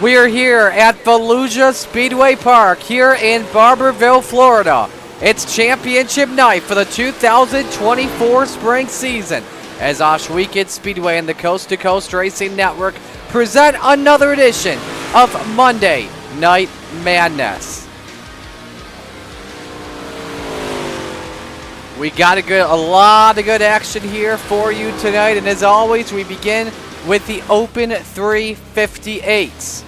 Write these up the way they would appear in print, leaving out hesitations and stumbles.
We are here at Fallujah Speedway Park here in Barberville, Florida. It's championship night for the 2024 spring season as Osh Weekend Speedway and the Coast to Coast Racing Network present another edition of Monday Night Madness. We got a lot of good action here for you tonight, and as always, we begin with the Open 358s.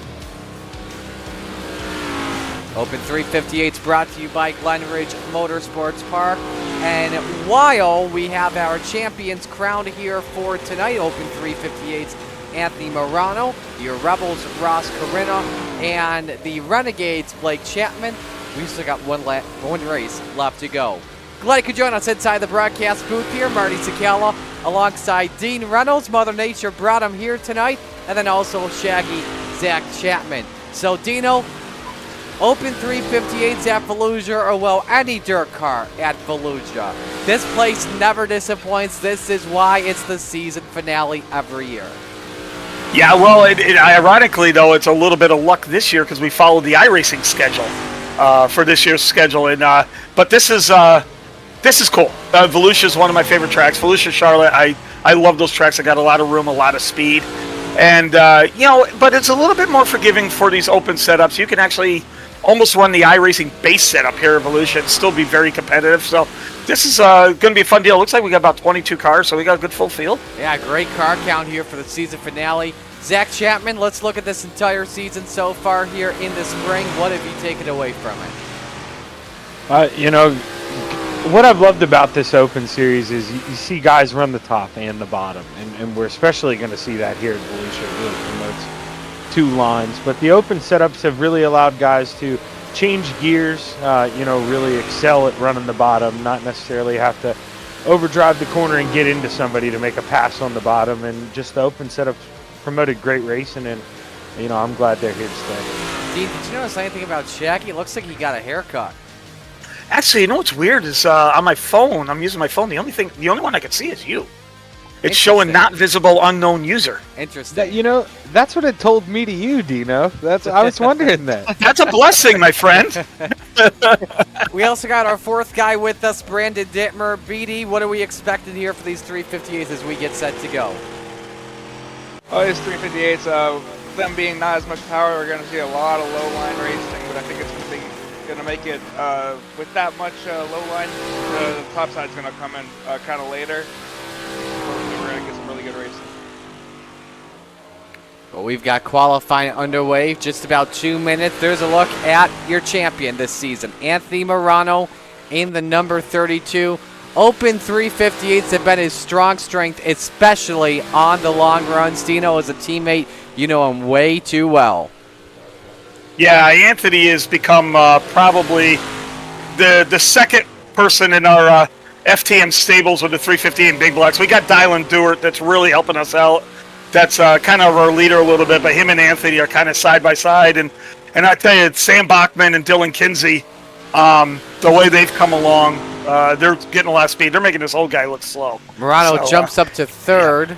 Open 358s brought to you by Glenridge Motorsports Park. And while we have our champions crowned here for tonight, Open 358s, Anthony Morano, your Rebels, Ross Carina, and the Renegades, Blake Chapman, we still got one race left to go. Glad you could join us inside the broadcast booth here. Marty Sakala alongside Dean Reynolds. Mother Nature brought him here tonight. And then also Shaggy Zach Chapman. So Dino, Open 358s at Fallujah, or well, any dirt car at Fallujah. This place never disappoints. This is why it's the season finale every year. Yeah, well, ironically, though, it's a little bit of luck this year because we followed the iRacing schedule for this year's schedule. And but this is cool. Volusia is one of my favorite tracks. Volusia, Charlotte, I love those tracks. I got a lot of room, a lot of speed. And, but it's a little bit more forgiving for these open setups. You can actually almost run the iRacing base setup here at Volusia and still be very competitive. So this is going to be a fun deal. Looks like we got about 22 cars, so we got a good full field. Yeah, great car count here for the season finale. Zach Chapman, let's look at this entire season so far here in the spring. What have you taken away from it? What I've loved about this Open Series is you see guys run the top and the bottom, and we're especially going to see that here at Volusia. It really promotes two lines, but the Open setups have really allowed guys to change gears, really excel at running the bottom, not necessarily have to overdrive the corner and get into somebody to make a pass on the bottom, and just the Open setups promoted great racing, and I'm glad they're here to stay. Dean, did you notice anything about Shaggy? It looks like he got a haircut. Actually, you know what's weird is on my phone, I'm using my phone, the only one I can see is you. It's showing not visible unknown user. Interesting. That's what it told me to you, Dino. I was wondering that. That's a blessing, my friend. We also got our fourth guy with us, Brandon Dittmer. BD, what are we expecting here for these 358s as we get set to go? Oh, these 358s, them being not as much power, we're going to see a lot of low line racing, but I think it's going to make it with that much low line. The top side's going to come in kind of later. We're going to get some really good racing. Well, we've got qualifying underway, just about 2 minutes. There's a look at your champion this season, Anthony Morano in the number 32. Open 358s have been his strong strength, especially on the long runs. Dino, as a teammate, you know him way too well. Yeah, Anthony has become probably the second person in our FTM stables with the 358 and big blocks. We got Dylan Dewart that's really helping us out. That's kind of our leader a little bit, but him and Anthony are kind of side by side. And I tell you, Sam Bachman and Dylan Kinsey, the way they've come along, they're getting a lot of speed. They're making this old guy look slow. Morano jumps up to third. Yeah.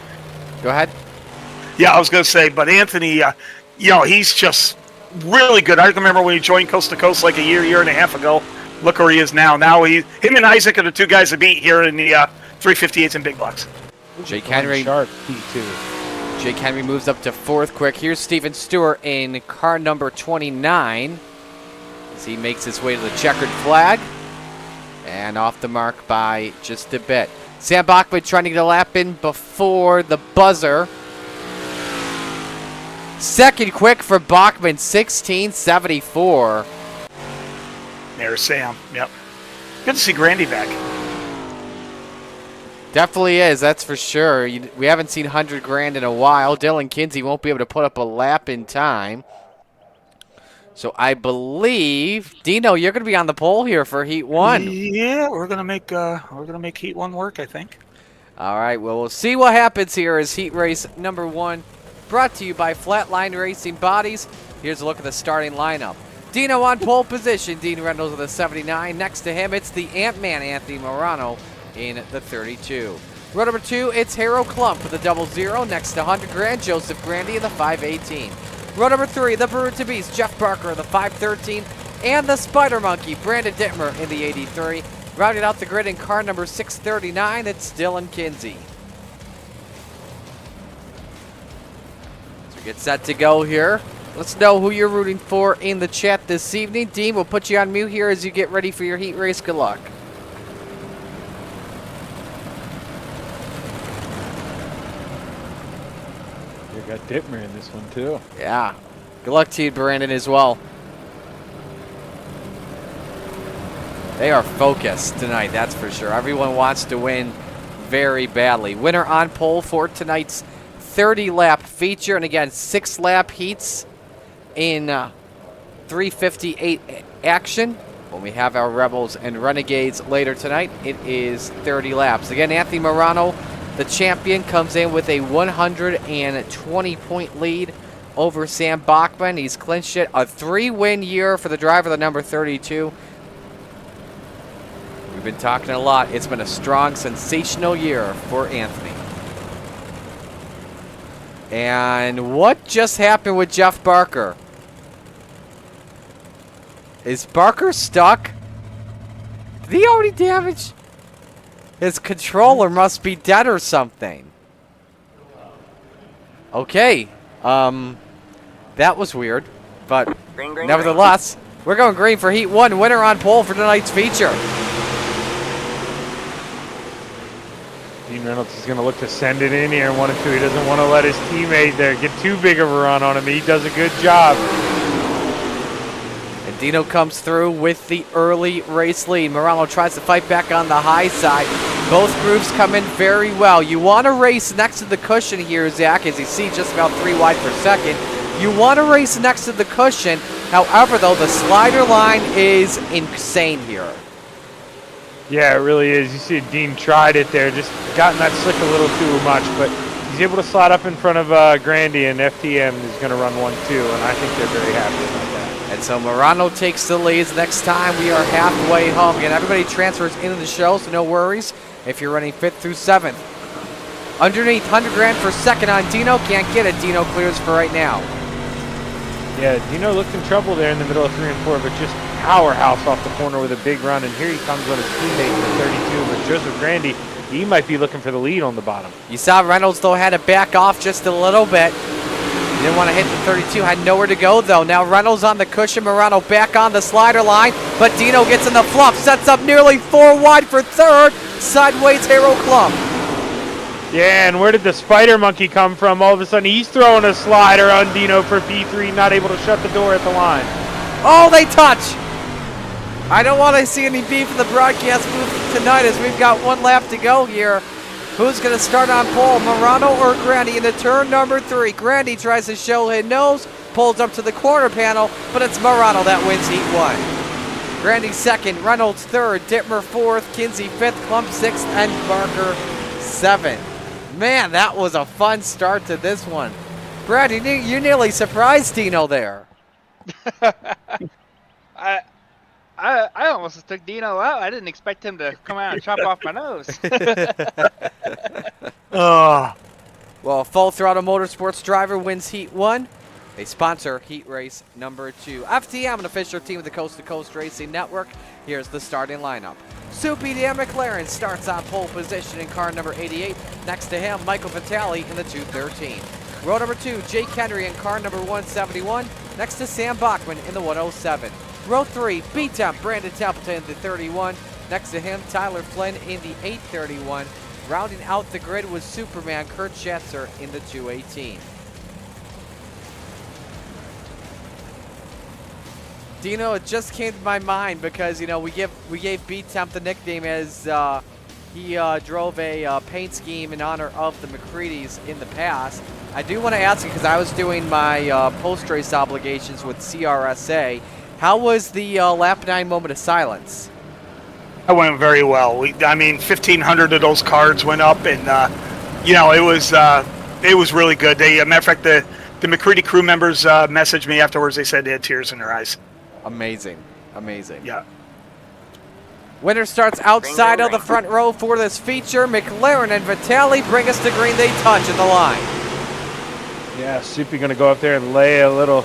Go ahead. Yeah, I was going to say, but Anthony, he's just really good. I remember when he joined Coast to Coast like a year and a half ago. Look where he is now. Now him and Isaac are the two guys to beat here in the 358s and big blocks. Jake Henry. Sharp P2. Jake Henry moves up to fourth quick. Here's Steven Stewart in car number 29 as he makes his way to the checkered flag. And off the mark by just a bit. Sam Bachman trying to get a lap in before the buzzer. Second quick for Bachman, 16.74. There's Sam. Yep. Good to see Grandy back. Definitely is, that's for sure. We haven't seen 100 grand in a while. Dylan Kinsey won't be able to put up a lap in time. So I believe, Dino, you're going to be on the pole here for Heat 1. Yeah, we're going to make Heat 1 work, I think. All right, well, we'll see what happens here as Heat Race number 1, brought to you by Flatline Racing Bodies. Here's a look at the starting lineup. Dino on pole position, Dean Reynolds with a 79. Next to him, it's the Ant-Man, Anthony Morano, in the 32. Row number 2, it's Harold Klump with a 00. Next to 100 grand, Joseph Grandy in the 518. Row number 3, the Brute to Beast, Jeff Barker, the 513, and the Spider Monkey, Brandon Dittmer in the 83. Rounding out the grid in car number 639, it's Dylan Kinsey. So we get set to go here. Let's know who you're rooting for in the chat this evening. Dean, we'll put you on mute here as you get ready for your heat race. Good luck. You got Dittmer in this one too. Yeah. Good luck to you, Brandon, as well. They are focused tonight, that's for sure. Everyone wants to win very badly. Winner on pole for tonight's 30-lap feature. And again, 6-lap heats in 358 action. When we have our Rebels and Renegades later tonight, it is 30 laps. Again, Anthony Morano, the champion, comes in with a 120-point lead over Sam Bachman. He's clinched it. A 3-win year for the driver, the number 32. We've been talking a lot. It's been a strong, sensational year for Anthony. And what just happened with Jeff Barker? Is Barker stuck? Did he already damage? His controller must be dead or something. Okay. That was weird. But nevertheless, we're going green for Heat 1. Winner on pole for tonight's feature. Dean Reynolds is going to look to send it in here in 1 and 2. He doesn't want to let his teammate there get too big of a run on him. He does a good job. And Dino comes through with the early race lead. Morano tries to fight back on the high side. Both groups come in very well. You want to race next to the cushion here, Zach, as you see just about 3 wide per second. You want to race next to the cushion. However, though, the slider line is insane here. Yeah, it really is. You see Dean tried it there, just gotten that slick a little too much, but he's able to slide up in front of Grandy, and FTM is going to run 1-2, and I think they're very happy about that. And so Morano takes the leads. Next time we are halfway home. Again, everybody transfers into the show, so no worries if you're running 5th through 7th. Underneath, 100 grand for second on Dino. Can't get it. Dino clears for right now. Yeah, Dino looked in trouble there in the middle of 3 and 4, but just powerhouse off the corner with a big run, and here he comes on his teammate for 32, but Joseph Grandy, he might be looking for the lead on the bottom. You saw Reynolds, though, had to back off just a little bit. He didn't want to hit the 32, had nowhere to go, though. Now Reynolds on the cushion, Morano back on the slider line, but Dino gets in the fluff, sets up nearly 4 wide for third, sideways Hero Clump. Yeah, and where did the Spider Monkey come from? All of a sudden, he's throwing a slider on Dino for P3, not able to shut the door at the line. Oh, they touch. I don't want to see any beef in the broadcast booth tonight as we've got 1 lap to go here. Who's going to start on pole, Morano or Grandy into turn number 3? Grandy tries to show his nose, pulls up to the corner panel, but it's Morano that wins Heat 1. Grandy 2nd, Reynolds 3rd, Dittmer 4th, Kinsey 5th, Clump 6th, and Barker 7th. Man, that was a fun start to this one. Brad, you nearly surprised Dino there. I almost took Dino out. I didn't expect him to come out and chop off my nose. Well, Full Throttle Motorsports driver wins Heat 1. They sponsor Heat Race number 2. FTM, an official team of the Coast to Coast Racing Network. Here's the starting lineup. Soupy Dan McLaren starts on pole position in car number 88. Next to him, Michael Vitale in the 213. Row number 2, Jake Henry in car number 171. Next to Sam Bachman in the 107. Row 3, B-Temp, Brandon Templeton in the 31. Next to him, Tyler Flynn in the 831. Rounding out the grid was Superman Kurt Schatzer in the 218. Dino, it just came to my mind because, you know, we gave B-Temp the nickname as he drove a paint scheme in honor of the McCready's in the past. I do want to ask you, because I was doing my post-race obligations with CRSA, how was the lap 9 moment of silence? That went very well. 1,500 of those cards went up, and it was really good. They, matter of fact, the McCready crew members messaged me afterwards. They said they had tears in their eyes. Amazing, amazing. Yeah. Winner starts outside of the front row for this feature. McLaren and Vitale bring us to green. They touch at the line. Yeah, Soupy going to go up there and lay a little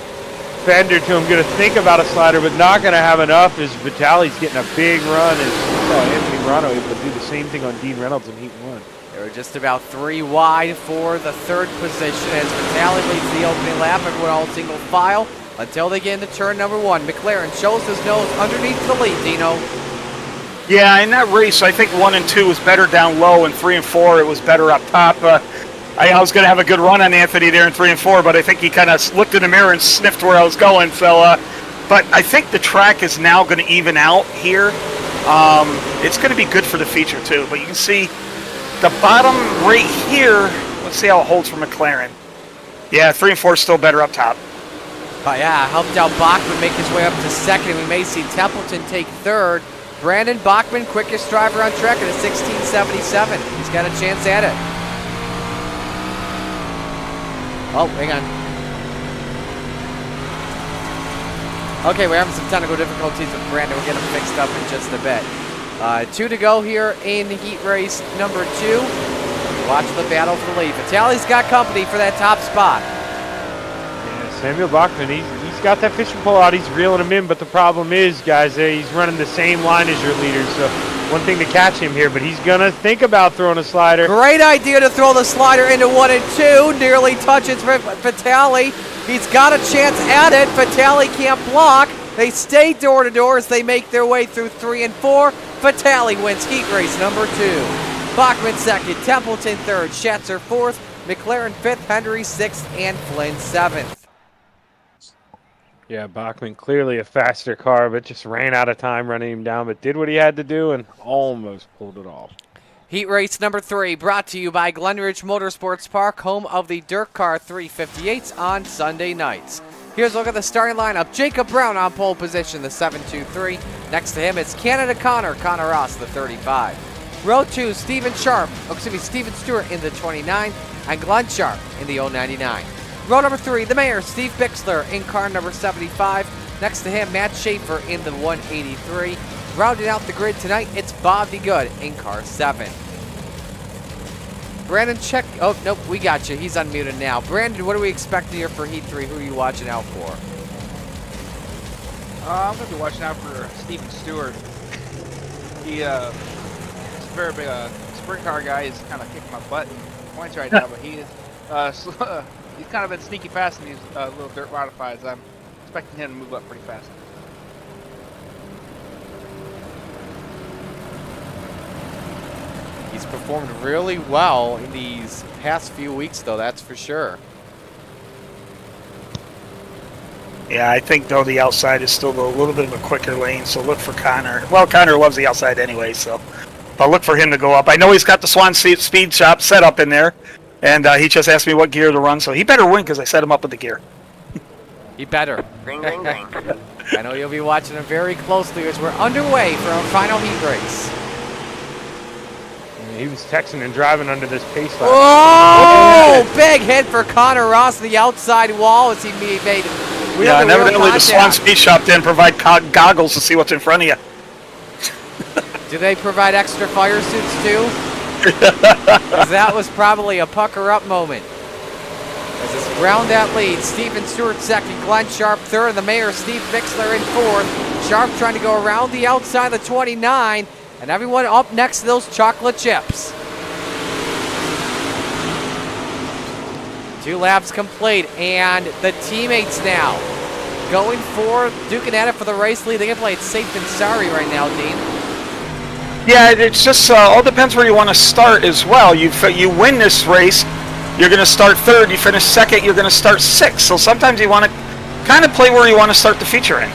fender to him. Going to think about a slider, but not going to have enough as Vitali's getting a big run. As we saw Anthony Morano able to do the same thing on Dean Reynolds in Heat 1. They were just about 3 wide for the third position as Vitali leads the opening lap. Everyone all single file until they get into turn number 1. McLaren shows his nose underneath the lead, Dino. Yeah, in that race, I think 1 and 2 was better down low, and 3 and 4 it was better up top. I was going to have a good run on Anthony there in 3 and 4, but I think he kind of looked in the mirror and sniffed where I was going. So, but I think the track is now going to even out here. It's going to be good for the feature too. But you can see the bottom right here. Let's see how it holds for McLaren. Yeah, 3 and 4 is still better up top. Yeah, helped out Bachman make his way up to second. We may see Templeton take third. Brandon Bachman, quickest driver on track at a 16:77. He's got a chance at it. Oh, hang on. Okay, we're having some technical difficulties with Brandon. We'll get him fixed up in just a bit. 2 to go here in heat race number 2. Watch the battle for the lead. Vitali's got company for that top spot. Yeah, Samuel Bachman, he's got that fishing pole out. He's reeling him in, but the problem is, guys, he's running the same line as your leader. So one thing to catch him here, but he's going to think about throwing a slider. Great idea to throw the slider into 1 and 2. Nearly touches Vitali. He's got a chance at it. Vitali can't block. They stay door to door as they make their way through 3 and 4. Vitali wins heat race number 2. Bachman second, Templeton third, Schatzer fourth, McLaren fifth, Hendry sixth, and Flynn seventh. Yeah, Bachman clearly a faster car, but just ran out of time running him down, but did what he had to do and almost pulled it off. Heat race number 3 brought to you by Glenridge Motorsports Park, home of the Dirt Car 358s on Sunday nights. Here's a look at the starting lineup. Jacob Brown on pole position, the 723. Next to him, it's Canada Connor Ross, the 35. Row 2, Steven Stewart in the 29, and Glenn Sharp in the 099. Row number 3, the mayor, Steve Bixler in car number 75. Next to him, Matt Schaefer in the 183. Rounding out the grid tonight, it's Bob DeGood in car 7. Brandon, check. Oh, nope, we got you. He's unmuted now. Brandon, what are we expecting here for Heat 3? Who are you watching out for? I'm going to be watching out for Steven Stewart. He's a very big sprint car guy. He's kind of kicking my butt in points right now, but he's kind of been sneaky fast in these little dirt modifieds. I'm expecting him to move up pretty fast. He's performed really well in these past few weeks, though, that's for sure. Yeah, I think, though, the outside is still a little bit of a quicker lane, so look for Connor. Well, Connor loves the outside anyway, so but look for him to go up. I know he's got the Swan Speed Shop set up in there, and he just asked me what gear to run, so he better win because I set him up with the gear. He better. Ring, ring, ring. I know you'll be watching him very closely as we're underway for our final heat race. He was texting and driving under this pace line. Oh, big hit for Connor Ross on the outside wall as he made Yeah, and evidently the Swan Speed Shop didn't provide goggles to see what's in front of you. Do they provide extra fire suits too? 'Cause that was probably a pucker up moment. As it's round that lead, Steven Stewart second, Glenn Sharp third, the mayor Steve Bixler in fourth. Sharp trying to go around the outside of the 29, and everyone up next to those chocolate chips. 2 laps complete, and the teammates now going for duking at it for the race lead. They can play it safe than sorry right now, Dean. Yeah, it's just all depends where you want to start as well. You win this race, you're going to start third. You finish second, you're going to start sixth. So sometimes you want to kind of play where you want to start the feature in.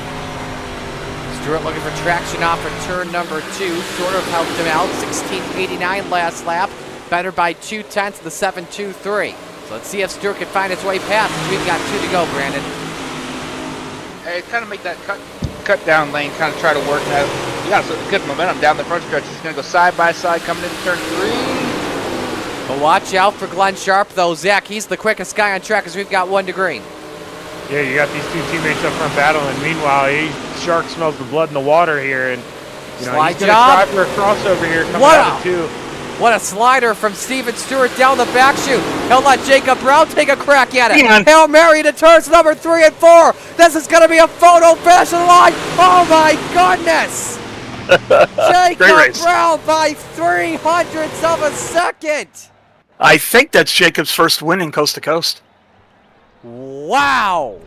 Stewart looking for traction off of turn number 2. Sort of helped him out. 16:89 last lap. Better by 2/10 the 7.23. So let's see if Stewart can find his way past. We've got 2 to go, Brandon. Hey, kind of make that cut down lane, kind of try to work that. You got some good momentum down the front stretch. He's going to go side by side coming into turn 3. But watch out for Glenn Sharp, though. Zach, he's the quickest guy on track as we've got 1 to green. Yeah, you got these 2 teammates up front battling. Meanwhile, Shark smells the blood in the water here, and you know, he's going to try for a crossover here coming out of 2. What a slider from Steven Stewart down the back chute. He'll let Jacob Brown take a crack at it. Man. Hail Mary to turns number 3 and 4. This is going to be a photo finish line. Oh my goodness. Jacob Brown by 0.03 of a second. I think that's Jacob's first win in Coast to Coast. Wow.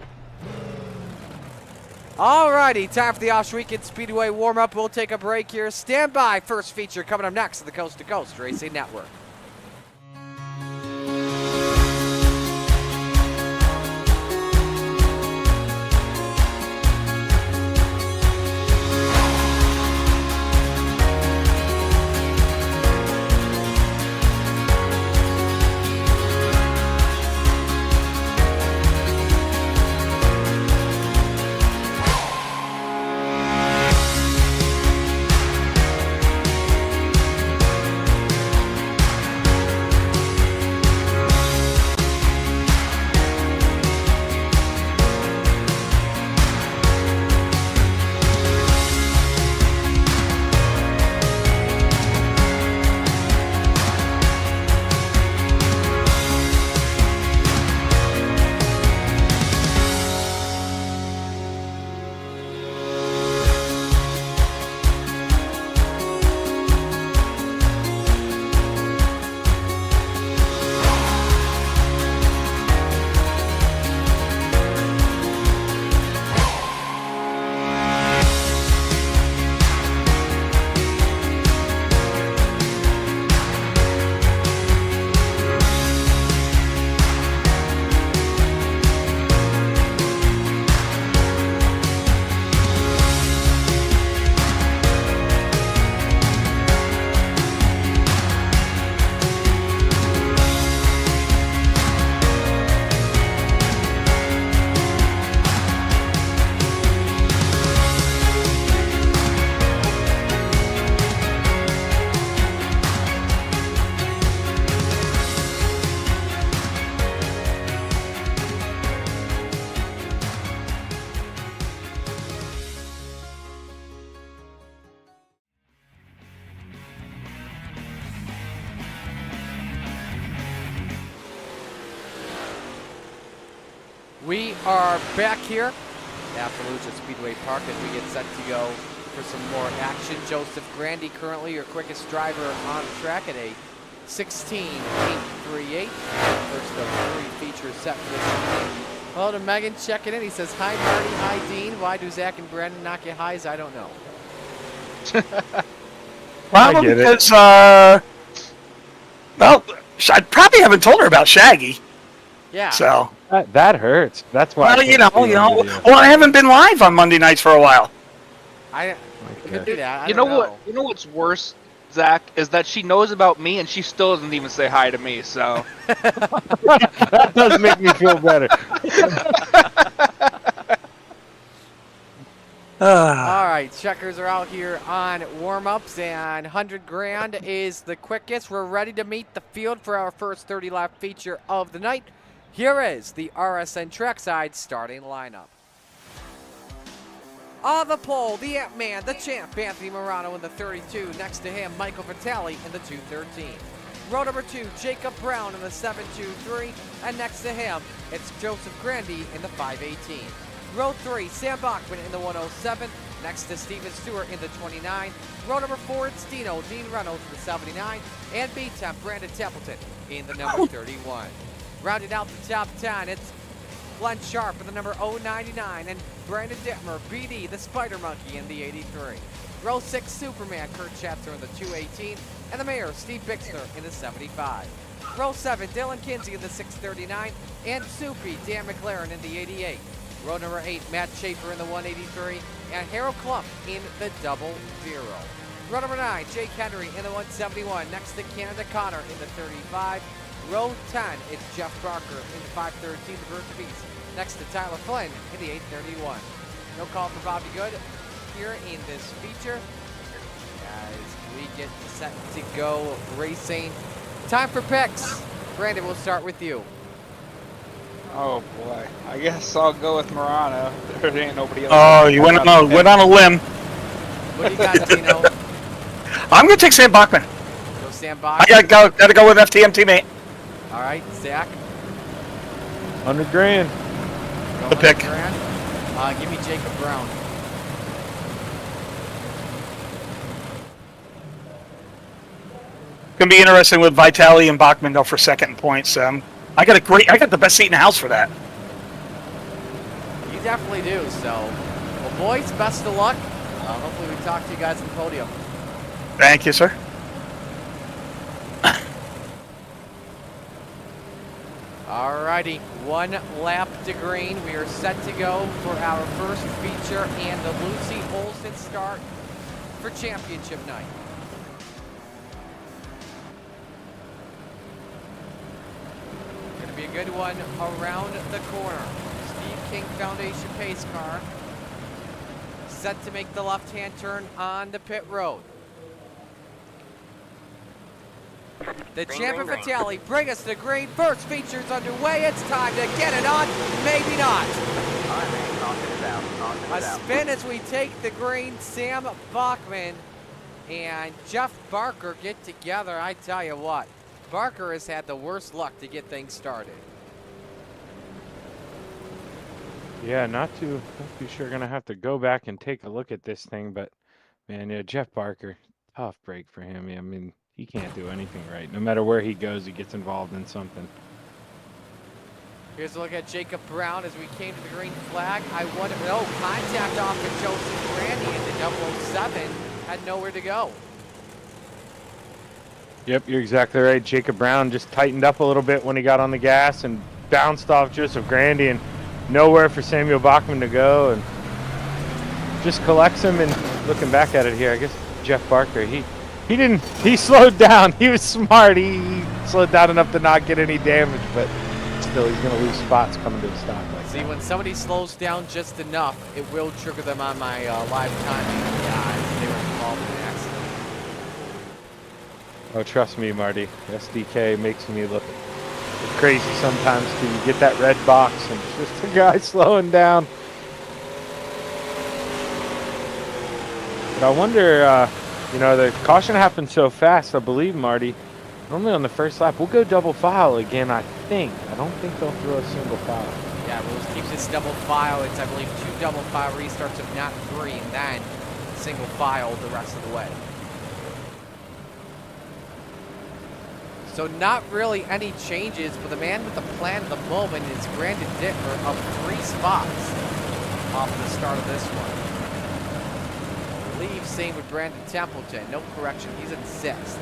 Alrighty, time for the Oshweekend Speedway warm-up. We'll take a break here. Stand by. First feature coming up next on the Coast to Coast Racing Network. We are back here at Fallujah Speedway Park as we get set to go for some more action. Joseph Grandy, currently your quickest driver on track at a 16.838. First of 3 features set for this evening. Hello to Megan checking in. He says, hi Marty, hi Dean. Why do Zach and Brandon not get highs? I don't know. Probably because, well, I probably haven't told her about Shaggy. Yeah. So. That hurts. That's why. Well, Well, I haven't been live on Monday nights for a while. I could do that. I You don't know what? You know what's worse, Zach, is that she knows about me and she still doesn't even say hi to me. So that does make me feel better. All right, checkers are out here on warm-ups, and 100 grand is the quickest. We're ready to meet the field for our first 30-lap feature of the night. Here is the RSN Trackside starting lineup. On the pole, the Ant-Man, the champ, Anthony Morano in the 32. Next to him, Michael Vitale in the 213. Row number 2, Jacob Brown in the 723. And next to him, it's Joseph Grandy in the 518. Row 3, Sam Bachman in the 107. Next to Steven Stewart in the 29. Row number 4, it's Dean Reynolds in the 79. And B-Temp, Brandon Templeton in the number 31. Rounding out the top 10, it's Glenn Sharp in the number 099 and Brandon Dittmer, BD, the Spider Monkey in the 83. Row 6, Superman, Kurt Schatzer in the 218, and the Mayor, Steve Bixner in the 75. Row 7, Dylan Kinsey in the 639, and Soupy, Dan McLaren in the 88. Row number 8, Matt Schaefer in the 183, and Harold Klump in the 00. Row number 9, Jake Henry in the 171, next to Canada Connor in the 35. Row 10, it's Jeff Barker in the 513, the Birth of Peace. Next to Tyler Flynn in the 831. No call for Bobby Good here in this feature as we get set to go racing. Time for picks. Brandon, we'll start with you. oh boy, I guess I'll go with Morano. There ain't nobody else. Oh, you went on a limb. What do you got, Dino? I'm going to take Sam Bachman. Go stand by. I gotta go with FTM teammate. All right, Zach. 100 grand. Go The pick. 100 grand. Give me Jacob Brown. Gonna be interesting with Vitali and Bachman though for second points. I got the best seat in the house for that. You definitely do. So, well, boys, best of luck. Hopefully, we talk to you guys on the podium. Thank you, sir. Alrighty, 1 lap to green. We are set to go for our first feature and the Lucy Olsen start for championship night. Gonna be a good one around the corner. Steve King Foundation pace car set to make the left-hand turn on the pit road. The champion Vitali, bring us to the green. First feature's underway. It's time to get it on. Maybe not. A spin as we take the green. Sam Bachman and Jeff Barker get together. I tell you what, Barker has had the worst luck to get things started. Yeah, not too sure. Gonna have to go back and take a look at this thing, but man, yeah, Jeff Barker, tough break for him. I mean, he can't do anything right. No matter where he goes, he gets involved in something. Here's a look at Jacob Brown as we came to the green flag. I wonder, contact off of Joseph Grandy, and the 007 had nowhere to go. Yep, you're exactly right. Jacob Brown just tightened up a little bit when he got on the gas and bounced off Joseph Grandy, and nowhere for Samuel Bachman to go, and just collects him. And looking back at it here, I guess Jeff Barker, he slowed down. He was smart. He slowed down enough to not get any damage, but still he's going to lose spots coming to a stop like See, that. when somebody slows down just enough, it will trigger them on my live timing. Yeah, they were involved in an accident. Oh, trust me, Marty. SDK makes me look crazy sometimes till you get that red box and it's just a guy slowing down. But I wonder, the caution happened so fast, I believe, Marty. Normally on the first lap, we'll go double file again, I think. I don't think they'll throw a single file. Yeah, rules keeps this double file. It's, I believe, 2 double file restarts, if not 3, and then single file the rest of the way. So not really any changes, but the man with the plan at the moment is Brandon Dittmer up 3 spots off the start of this one. I believe same with Brandon Templeton. No correction, he's in 6th.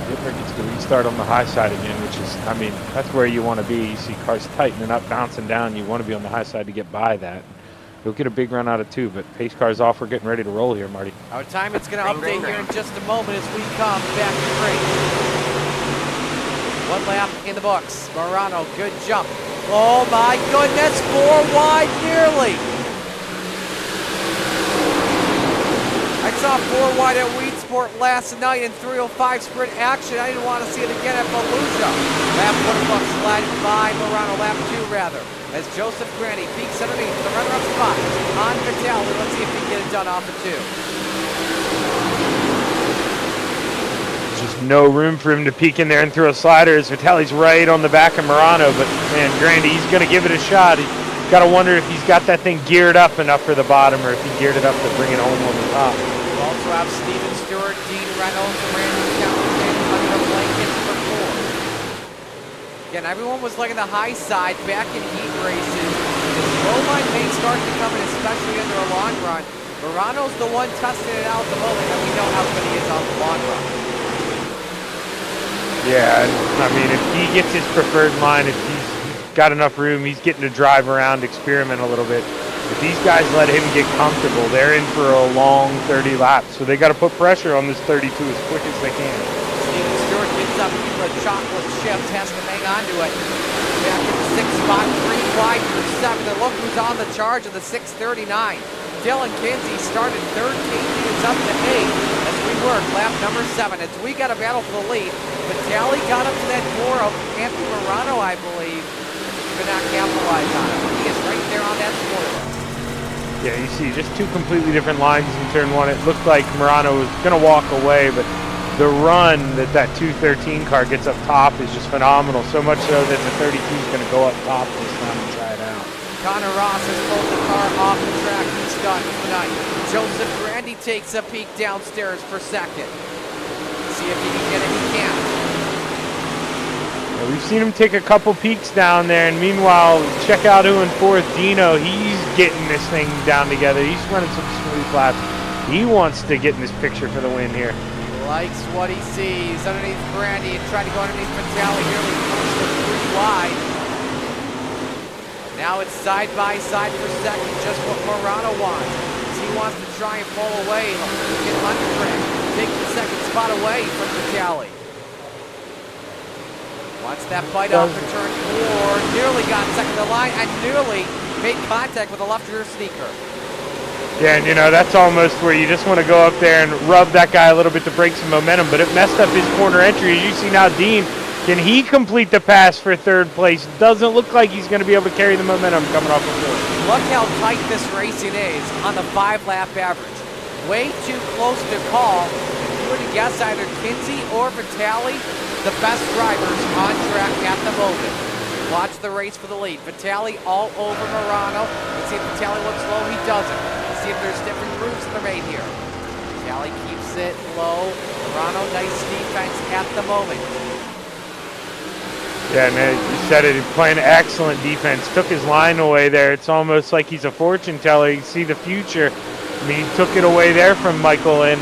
Dittmer gets to restart on the high side again, which is, I mean, that's where you want to be. You see cars tightening up, bouncing down. You want to be on the high side to get by that. You'll get a big run out of 2, but pace car's off. We're getting ready to roll here, Marty. Our time is going to update here in just a moment as we come back to race. 1 lap in the books. Morano, good jump. Oh my goodness, 4 wide nearly. I saw 4 wide at Weed Sport last night in 305 sprint action. I didn't want to see it again at Fallujah. Lap 1 bucks sliding by Morano, lap 2 rather. As Joseph Granny peeks underneath the runner-up spot on Vitali. Let's see if he can get it done off of 2. Just no room for him to peek in there and throw a slider as Vitali's right on the back of Morano, but man, Grandy, he's going to give it a shot. He's got to wonder if he's got that thing geared up enough for the bottom or if he geared it up to bring it home on the top. We also have Steven Stewart, Dean Reynolds, Brandon Templeton, Hunter Blankets for 4. Again, everyone was liking the high side back in heat races. The low line may start to come in, especially under a long run. Morano's the one testing it out at the moment, and we know how good he is on the long run. Yeah, I mean, if he gets his preferred line, if he's got enough room, he's getting to drive around, experiment a little bit. If these guys let him get comfortable, they're in for a long 30 laps. So they got to put pressure on this 32 as quick as they can. Steven Stewart gets up into the chocolate chips, has to hang on to it. Back in the 6th spot, 3 wide for 7. And look who's on the charge of the 639. Dylan Kinsey started 13, it's up to 8 as we work lap number 7. As we got a battle for the lead, Vitali got up to that 4 of Anthony Morano, I believe. Could not capitalize on it. He is right there on that spoiler. Yeah, you see just two completely different lines in turn one. It looked like Murano was going to walk away, but the run that 213 car gets up top is just phenomenal. So much so that the 32 is going to go up top this time and try it out. Connor Ross has pulled the car off the track. He's done for the night. Joseph Grandy takes a peek downstairs for second. See if he can get it. He can't. Yeah, we've seen him take a couple peeks down there, and meanwhile, check out who in fourth, Dino. He's getting this thing down together. He's running some smooth laps. He wants to get in this picture for the win here. Likes what he sees underneath Grandy and tried to go underneath Vitale here. We pushed the 3 wide. Now it's side by side for second, just what Murano wants. He wants to try and pull away, get under Grant, take the second spot away from Vitale. Wants that bite off the turn 4, nearly got second to the line, and nearly made contact with the left rear sneaker. Yeah, and you know, that's almost where you just want to go up there and rub that guy a little bit to break some momentum, but it messed up his corner entry. As you see now, Dean, can he complete the pass for third place? Doesn't look like he's going to be able to carry the momentum coming off the fourth. Look how tight this racing is on the 5-lap average. Way too close to call. If you were to guess either Kinsey or Vitale, the best drivers on track at the moment. Watch the race for the lead. Vitale all over Murano. Let's see if Vitale looks low. He doesn't. Let's see if there's different moves that are made here. Vitale keeps it low. Murano, nice defense at the moment. Yeah, man, you said it. He's playing excellent defense. Took his line away there. It's almost like he's a fortune teller. You see the future. I mean, he took it away there from Michael, and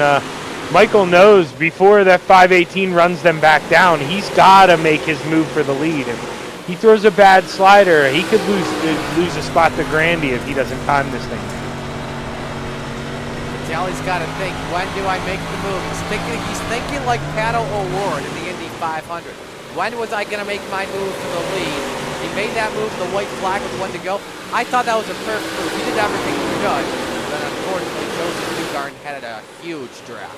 Michael knows before that 518 runs them back down, he's got to make his move for the lead. If he throws a bad slider, he could lose a spot to Grandy if he doesn't time this thing. Vitale's got to think, when do I make the move? He's thinking like Pato O'Ward in the Indy 500. When was I going to make my move for the lead? He made that move, the white flag with 1 to go. I thought that was a perfect move. He did everything he could. But unfortunately, Joseph Newgarden had a huge draft.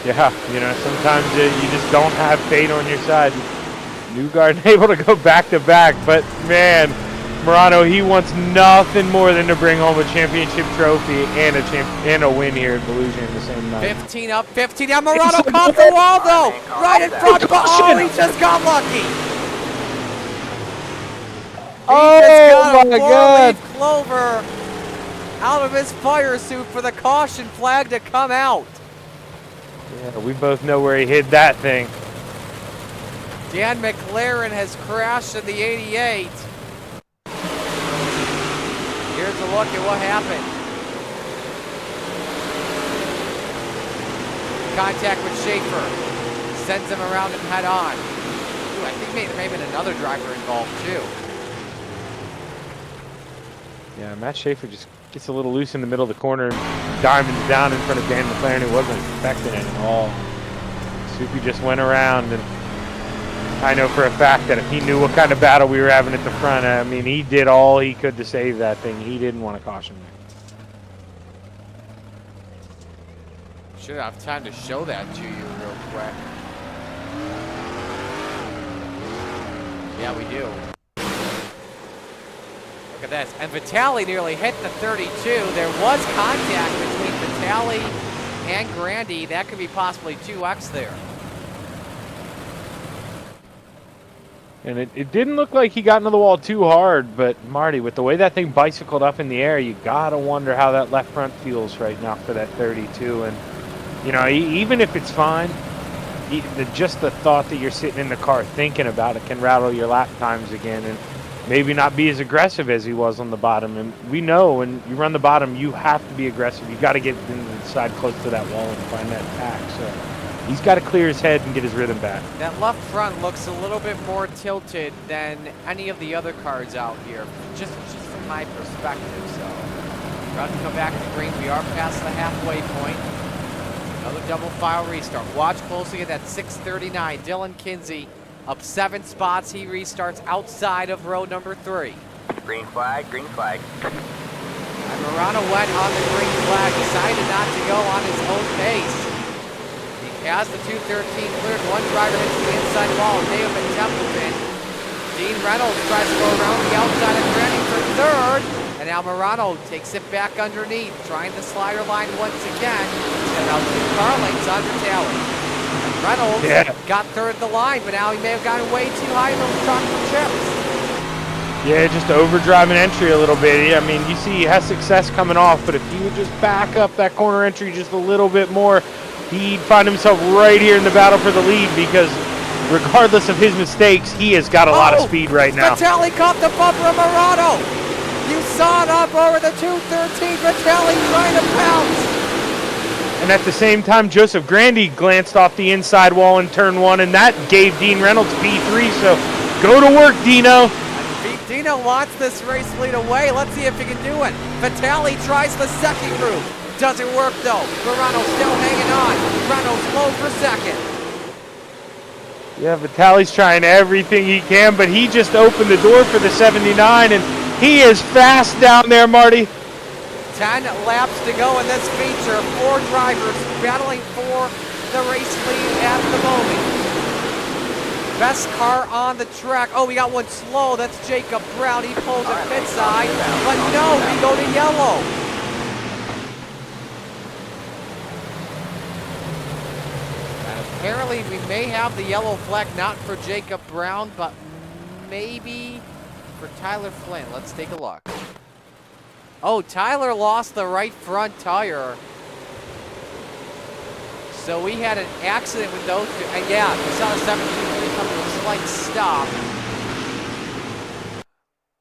Yeah, you know, sometimes you just don't have fate on your side. Newgarden able to go back-to-back, but man, Murano, he wants nothing more than to bring home a championship trophy and a win here at Volusia in the same night. 15 up, 15 down. Murano caught the wall though, right in front. But oh, he just got lucky. He just got a four-leaf clover out of his fire suit for the caution flag to come out. Yeah, we both know where he hid that thing. Dan McLaren has crashed in the 88. Here's a look at what happened. Contact with Schaefer. Sends him around and head on. Ooh, I think there may have been another driver involved too. Yeah, Matt Schaefer just gets a little loose in the middle of the corner and diamonds down in front of Dan McLaren, who wasn't expecting it at all. Soupy just went around, and I know for a fact that if he knew what kind of battle we were having at the front, I mean, he did all he could to save that thing. He didn't want to caution me. Should have time to show that to you real quick. Yeah, we do. Look at this. And Vitale nearly hit the 32. There was contact between Vitale and Grandy. That could be possibly 2x there. And it didn't look like he got into the wall too hard, but Marty, with the way that thing bicycled up in the air, you gotta wonder how that left front feels right now for that 32. And you know, even if it's fine, just the thought that you're sitting in the car thinking about it can rattle your lap times again, and maybe not be as aggressive as he was on the bottom. And we know when you run the bottom, you have to be aggressive. You got to get inside close to that wall and find that pack. So he's got to clear his head and get his rhythm back. That left front looks a little bit more tilted than any of the other cars out here, just from my perspective. So we're about to come back to the green. We are past the halfway point. Another double file restart. Watch closely at that 639. Dylan Kinsey up 7 spots. He restarts outside of row number 3. Green flag, green flag. And Murano went on the green flag, decided not to go on his own pace. As the 213 cleared, one driver hits the inside wall, Dave and Templeton. Dean Reynolds tries to go around the outside of Grandy for third. And now Morano takes it back underneath, trying the slider line once again. And now 2 car lengths on Vitale. And Reynolds got third of the line, but now he may have gotten way too high in those chocolate chips. Yeah, just overdriving entry a little bit. I mean, you see he has success coming off, but if he would just back up that corner entry just a little bit more, he'd find himself right here in the battle for the lead, because regardless of his mistakes, he has got a lot of speed right now. Vitale caught the bumper of Morano. You saw it up over the 213. Vitale trying to pounce. And at the same time, Joseph Grandy glanced off the inside wall in turn 1, and that gave Dean Reynolds P3. So go to work, Dino. Dino wants this race lead away. Let's see if he can do it. Vitale tries the second groove. Doesn't work though. Morano still hanging on. Reynolds low for second. Yeah, Vitale's trying everything he can, but he just opened the door for the 79, and he is fast down there, Marty. 10 laps to go in this feature. 4 drivers battling for the race lead at the moment. Best car on the track. Oh, we got one slow. That's Jacob Brown. He pulls a pit side, but no, we go to yellow. Apparently, we may have the yellow flag, not for Jacob Brown, but maybe for Tyler Flynn. Let's take a look. Oh, Tyler lost the right front tire. So we had an accident with those two. And yeah, we saw the 17 come to a slight stop.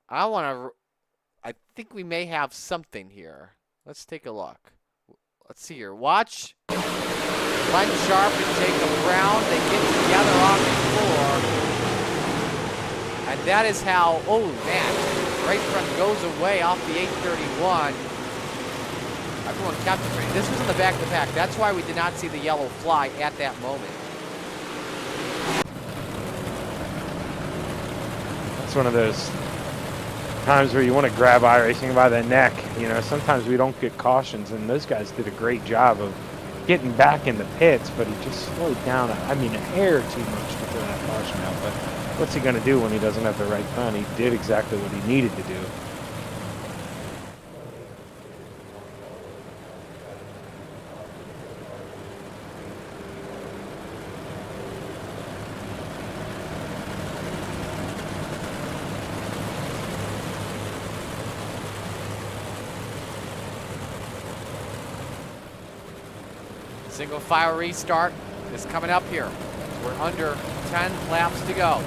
I think we may have something here. Let's take a look. Let's see here. Watch. Glenn Sharp and Jacob Brown, they get together on the floor. And that is how, oh man, right front goes away off the 831. Everyone kept it. This was in the back of the pack. That's why we did not see the yellow fly at that moment. It's one of those times where you want to grab iRacing by the neck. You know, sometimes we don't get cautions, and those guys did a great job of getting back in the pits, but he just slowed down, I mean, a hair too much to throw that caution out. But what's he going to do when he doesn't have the right front? He did exactly what he needed to do. Single file restart is coming up here. We're under 10 laps to go.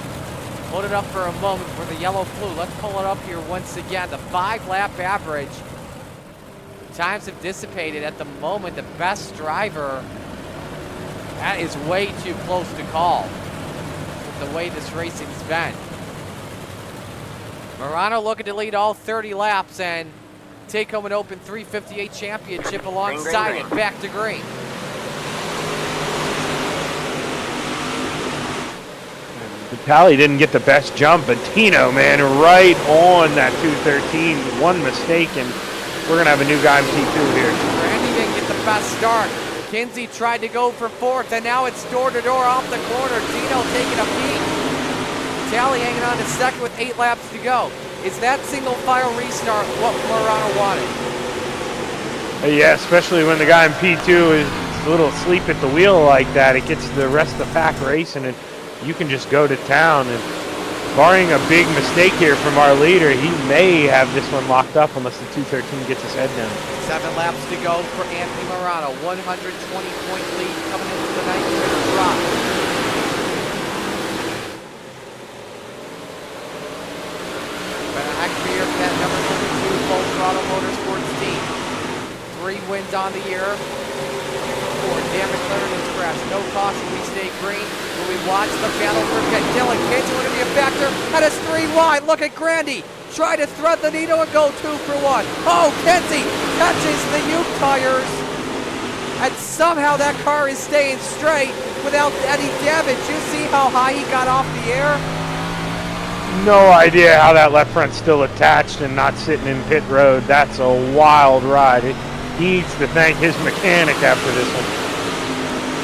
Hold it up for a moment for the yellow flu. Let's pull it up here once again. The 5-lap average. Times have dissipated at the moment. The best driver, that is way too close to call with the way this racing's been. Morano looking to lead all 30 laps and take home an Open 358 championship alongside it. Back to green. Vitale didn't get the best jump, but Tino, man, right on that 213. One mistake, and we're going to have a new guy in P2 here. Randy didn't get the best start. Kinsey tried to go for fourth, and now it's door-to-door off the corner. Tino taking a peek. Vitale hanging on to second with 8 laps to go. Is that single file restart what Morano wanted? Yeah, especially when the guy in P2 is a little asleep at the wheel like that. It gets the rest of the pack racing, and you can just go to town. And barring a big mistake here from our leader, he may have this one locked up unless the 213 gets his head down. 7 laps to go for Anthony Morano. 120-point lead coming into the 9th drop. Here, that number 22, Full Throttle Motorsports team. 3 wins on the year. 4, Dan McLaren is fresh. No caution, we stay green. When we watch the battle for pit, Dylan Kinsey going to be a factor. And it's 3 wide. Look at Grandy. Try to thread the needle and go 2 for 1. Oh, Kinsey catches the Uke tires. And somehow that car is staying straight without any damage. You see how high he got off the air? No idea how that left front's still attached and not sitting in pit road. That's a wild ride. He needs to thank his mechanic after this one.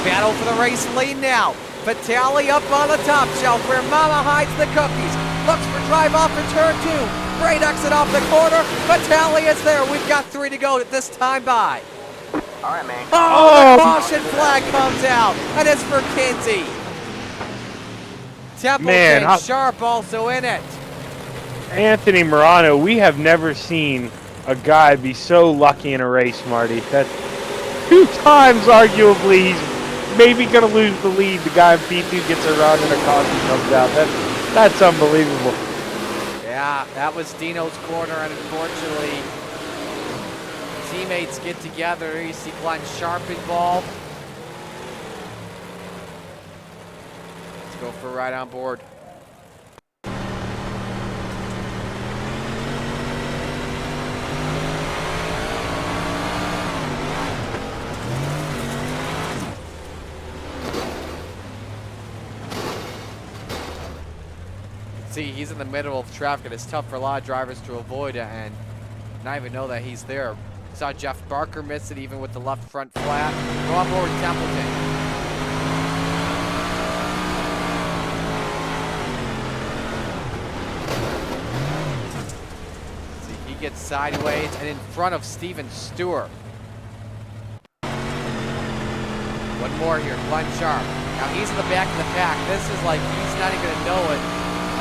Battle for the race lead now. Vitale up on the top shelf where Mama hides the cookies. looks for drive off in turn 2. Great exit off the corner. Vitale is there. We've got 3 to go at this time by. All right, man. Oh, the caution flag comes out, and it's for Kinsey. Templeton Sharp also in it. Anthony Morano, we have never seen a guy be so lucky in a race, Marty. That 2 times, arguably, he's maybe going to lose the lead. The guy in P2 gets a run and a caution comes out. That's unbelievable. Yeah, that was Dino's corner, and unfortunately, teammates get together. You see Glenn Sharp involved. Let's go for a ride on board. See, he's in the middle of traffic, and it's tough for a lot of drivers to avoid it and not even know that he's there. Saw Jeff Barker miss it even with the left front flat. Go on board Templeton. See, he gets sideways and in front of Steven Stewart. One more here, Glenn Sharp. Now he's in the back of the pack. This is like he's not even gonna know it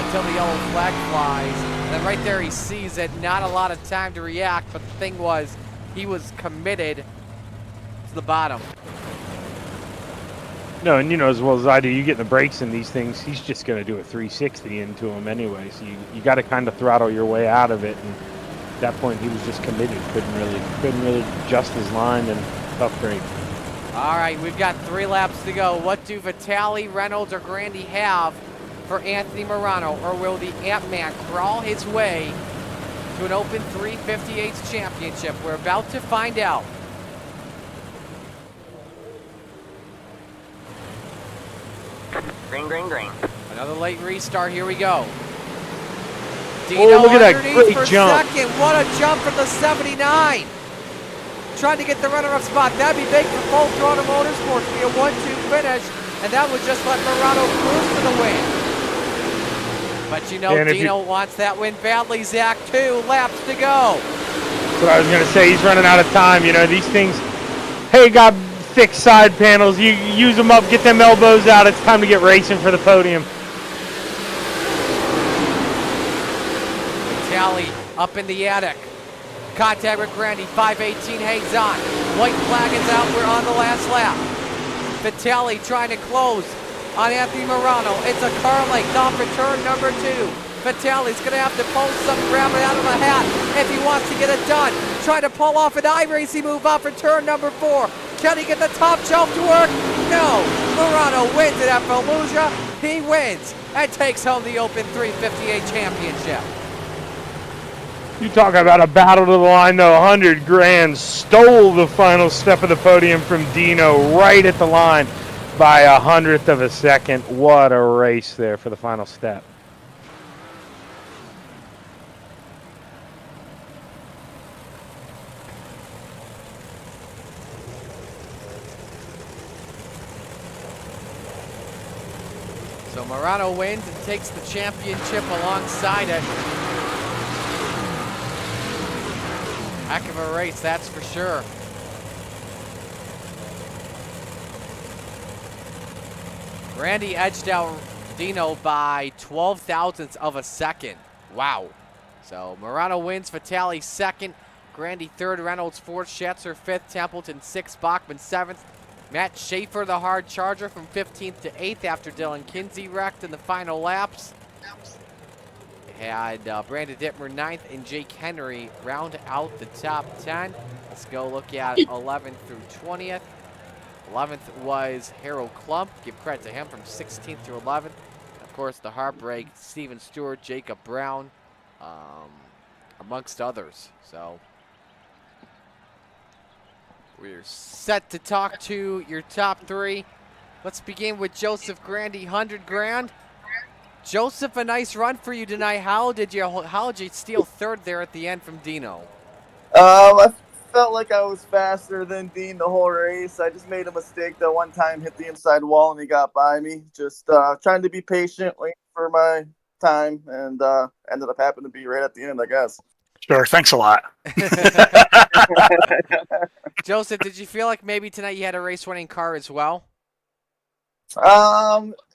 until the yellow flag flies. And then right there he sees it, not a lot of time to react, but the thing was, he was committed to the bottom. No, and you know as well as I do, you get in the brakes in these things, he's just going to do a 360 into him anyway. So you got to kind of throttle your way out of it. And at that point, he was just committed. Couldn't really adjust his line, and tough break. All right, we've got 3 laps to go. What do Vitale, Reynolds, or Grandy have for Anthony Morano, or will the Ant-Man crawl his way to an Open 358's championship? We're about to find out. Green, green, green. Another late restart, here we go. Dino look at that underneath great for jump. second. What a jump from the 79. Trying to get the runner-up spot. That'd be big for Full Throttle Motorsports. Be a 1-2 finish, and that would just let Morano cruise to the win. But you know, Dino wants that win badly, Zach. 2 laps to go. That's what I was going to say. He's running out of time. You know, these things, hey, got thick side panels. You use them up, get them elbows out. It's time to get racing for the podium. Vitale up in the attic. Contact with Grandy. 518 hangs on. White flag is out. We're on the last lap. Vitale trying to close on Anthony Morano. It's a car length off of turn number 2. Vitale's going to have to pull some, grab it out of the hat if he wants to get it done. Try to pull off an iRacing move off of turn number 4. Can he get the top shelf to work? No. Morano wins it at Fallujah. He wins and takes home the Open 358 championship. You talk about a battle to the line, though. 100 grand stole the final step of the podium from Dino right at the line by 100th of a second. What a race there for the final step. So Morano wins and takes the championship alongside it. Heck of a race, that's for sure. Randy edged out Dino by 12 thousandths of a second. Wow. So Morano wins, Vitale second, Grandy third, Reynolds fourth, Schatzer fifth, Templeton sixth, Bachman seventh. Matt Schaefer, the hard charger, from 15th to 8th after Dylan Kinsey wrecked in the final laps. Had Brandon Dittmer 9th and Jake Henry round out the top 10. Let's go look at 11th through 20th. 11th was Harold Klump. Give credit to him from 16th through 11th. Of course, the heartbreak, Steven Stewart, Jacob Brown, amongst others. So we're set to talk to your top 3. Let's begin with Joseph Grandy, 100 grand. Joseph, a nice run for you tonight. How did you steal third there at the end from Dino? I felt like I was faster than Dean the whole race. I just made a mistake that one time, hit the inside wall, and he got by me. Just trying to be patient, waiting for my time, and ended up happening to be right at the end, I guess. Sure. Thanks a lot. Joseph, did you feel like maybe tonight you had a race-winning car as well? It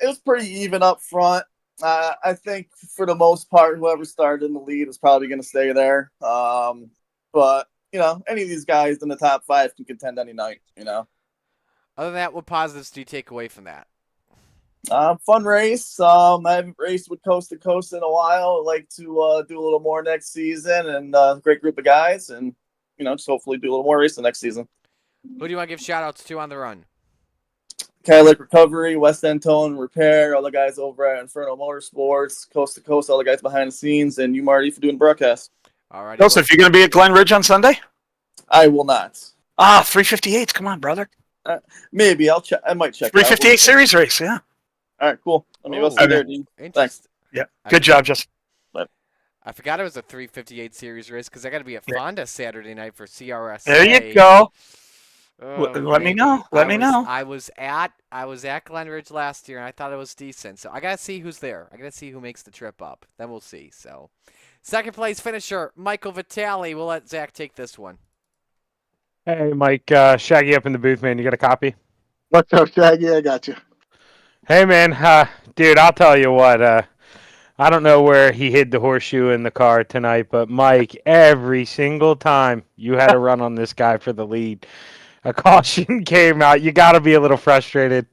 was pretty even up front. I think for the most part, whoever started in the lead is probably going to stay there. But any of these guys in the top 5 can contend any night. Other than that, what positives do you take away from that? Fun race. I haven't raced with Coast to Coast in a while. I'd like to do a little more next season, and great group of guys, and just hopefully do a little more racing next season. Who do you want to give shout-outs to on the run? Cadillac Recovery, West End Towing Repair, all the guys over at Inferno Motorsports, Coast to Coast, all the guys behind the scenes, and you, Marty, for doing the broadcast. All right. Joseph, you going to be at Glen Ridge on Sunday? I will not. 358. Come on, brother. Maybe I'll check. I might check. 358 series race. Yeah. All right, cool. Let me go see Oh, there, dude. Thanks. Interest- Yeah. Good job, Justin. I forgot it was a 358 series race because I got to be at Fonda Saturday night for CRS. There you go. Oh, Let me baby. know. Let me know. I was at Glen Ridge last year and I thought it was decent. So I gotta see who's there. I gotta see who makes the trip up. Then we'll see. So, second place finisher Michael Vitale. We'll let Zach take this one. Hey, Mike, Shaggy up in the booth, man. You got a copy? What's up, Shaggy? I got you. Hey, man, dude, I'll tell you what. I don't know where he hid the horseshoe in the car tonight, but Mike, every single time you had to run on this guy for the lead, a caution came out. You got to be a little frustrated.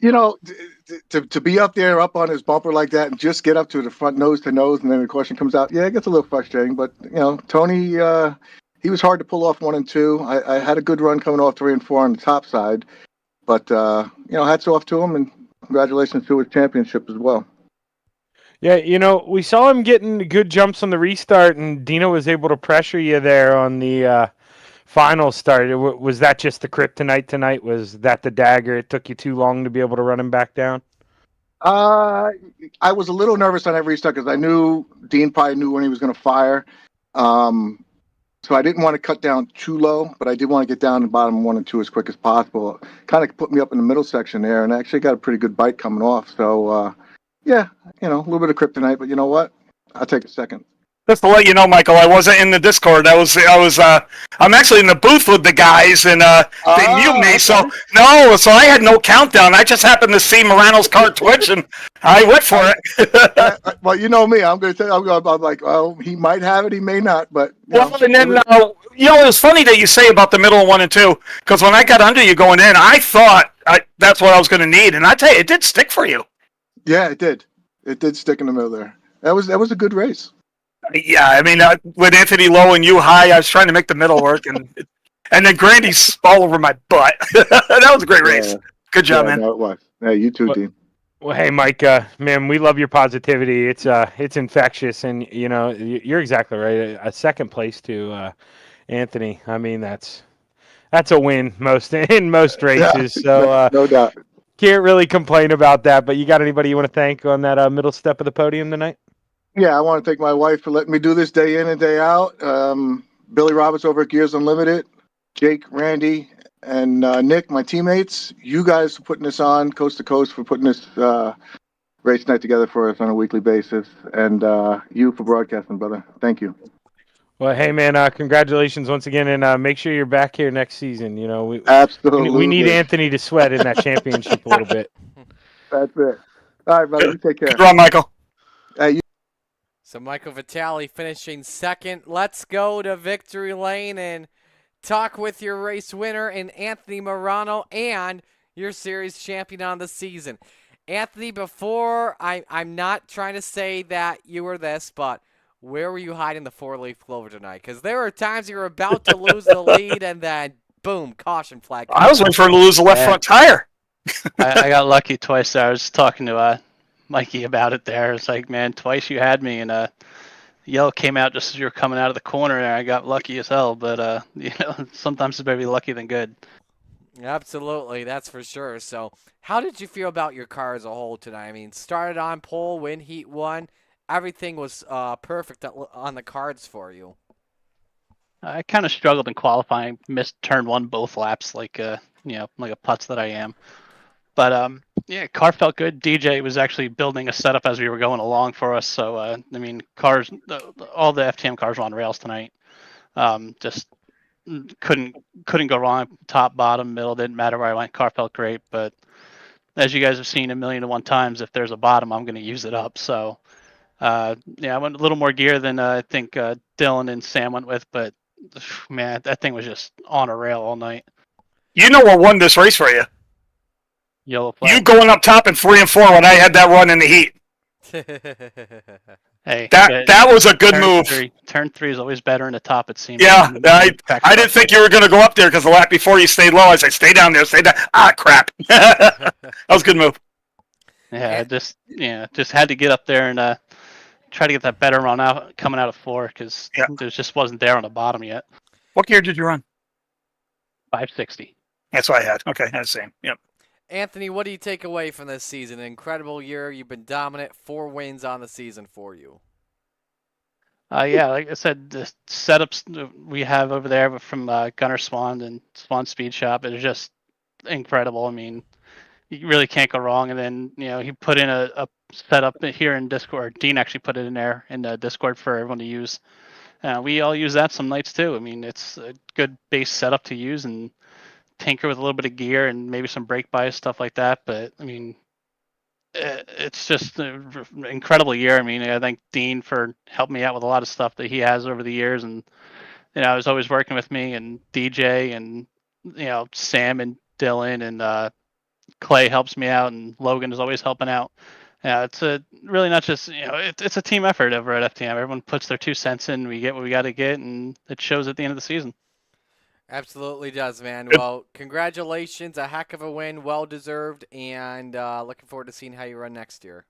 To be up there, up on his bumper like that, and just get up to the front nose to nose, and then the caution comes out. Yeah, it gets a little frustrating, but Tony, he was hard to pull off 1 and 2. I had a good run coming off 3 and 4 on the top side, but hats off to him, and congratulations to his championship as well. Yeah, we saw him getting good jumps on the restart, and Dino was able to pressure you there on the final start. Was that just the kryptonite tonight? Was that the dagger? It took you too long to be able to run him back down? I was a little nervous on every restart because I knew Dean probably knew when he was going to fire. So I didn't want to cut down too low, but I did want to get down to bottom 1 and 2 as quick as possible. Kind of put me up in the middle section there, and I actually got a pretty good bite coming off. So, yeah, a little bit of kryptonite, but you know what? I'll take a second. Just to let you know, Michael, I wasn't in the Discord. I'm actually in the booth with the guys, and they mute me. So I had no countdown. I just happened to see Morano's car twitch, and I went for it. Well, you know me. I'm going to tell you. I'm like, well, he might have it, he may not, but. And then it was funny that you say about the middle of 1 and 2, because when I got under you going in, I thought that's what I was going to need, and I tell you, it did stick for you. Yeah, it did. It did stick in the middle there. That was a good race. Yeah, I mean, with Anthony low and you high, I was trying to make the middle work, and then Grandy's all over my butt. That was a great race. Good job, man. No, it was. Hey, you too, Dean. Well, hey, Mike, man, we love your positivity. It's infectious, and you're exactly right. A second place to Anthony. I mean, that's a win in most races. Yeah, so no doubt. Can't really complain about that. But you got anybody you want to thank on that middle step of the podium tonight? Yeah, I want to thank my wife for letting me do this day in and day out. Billy Roberts over at Gears Unlimited, Jake, Randy, and Nick, my teammates. You guys for putting this on, Coast to Coast, for putting this race night together for us on a weekly basis, and you for broadcasting, brother. Thank you. Well, hey, man, congratulations once again, and make sure you're back here next season. Absolutely. We need Anthony to sweat in that championship a little bit. That's it. All right, brother. You take care. Good run, Michael. So Michael Vitale finishing second. Let's go to victory lane and talk with your race winner and Anthony Morano and your series champion on the season. Anthony, before I'm not trying to say that you were this, but where were you hiding the 4-leaf clover tonight? Because there were times you were about to lose the lead and then boom, caution flag. I was waiting for him to lose the left front tire. I got lucky twice there. I was talking to Mikey about it there. It's like, man, twice you had me, and yellow came out just as you were coming out of the corner there. I got lucky as hell, but sometimes it's better to be lucky than good. Absolutely, that's for sure. So how did you feel about your car as a whole tonight? I mean, started on pole, win heat 1. Everything was perfect on the cards for you. I kind of struggled in qualifying, missed turn 1 both laps, like a putz that I am. But yeah, car felt good. DJ was actually building a setup as we were going along for us. So I mean, all the FTM cars were on rails tonight. Just couldn't go wrong. Top, bottom, middle, didn't matter where I went. Car felt great. But as you guys have seen a million and one times, if there's a bottom, I'm going to use it up. So yeah, I went a little more gear than I think Dylan and Sam went with. But man, that thing was just on a rail all night. You know what won this race for you? Yellow flag. You going up top in 3 and 4 when I had that run in the heat. Hey, That was a good move. Turn 3 is always better in the top, it seems. Yeah, I didn't think you were going to go up there because the lap before you stayed low. I said, stay down there, stay down. Ah, crap. That was a good move. Yeah, just had to get up there and try to get that better run out coming out of 4 because there just wasn't there on the bottom yet. What gear did you run? 560. That's what I had. Okay, that's the same. Yep. Anthony, what do you take away from this season? An incredible year. You've been dominant. 4 wins on the season for you. Yeah, like I said, the setups we have over there from Gunnar Swan and Swan Speed Shop is just incredible. I mean, you really can't go wrong. And then, he put in a setup here in Discord. Dean actually put it in there in the Discord for everyone to use. We all use that some nights too. I mean, it's a good base setup to use and tinker with a little bit of gear and maybe some brake bias, stuff like that. But I mean, it's just an incredible year. I mean, I thank Dean for helping me out with a lot of stuff that he has over the years. And, I was always working with me and DJ and, Sam and Dylan and Clay helps me out and Logan is always helping out. Yeah, it's really not just, it's a team effort over at FTM. Everyone puts their 2 cents in, we get what we got to get, and it shows at the end of the season. Absolutely does, man. Well, congratulations. A heck of a win. Well-deserved, and looking forward to seeing how you run next year.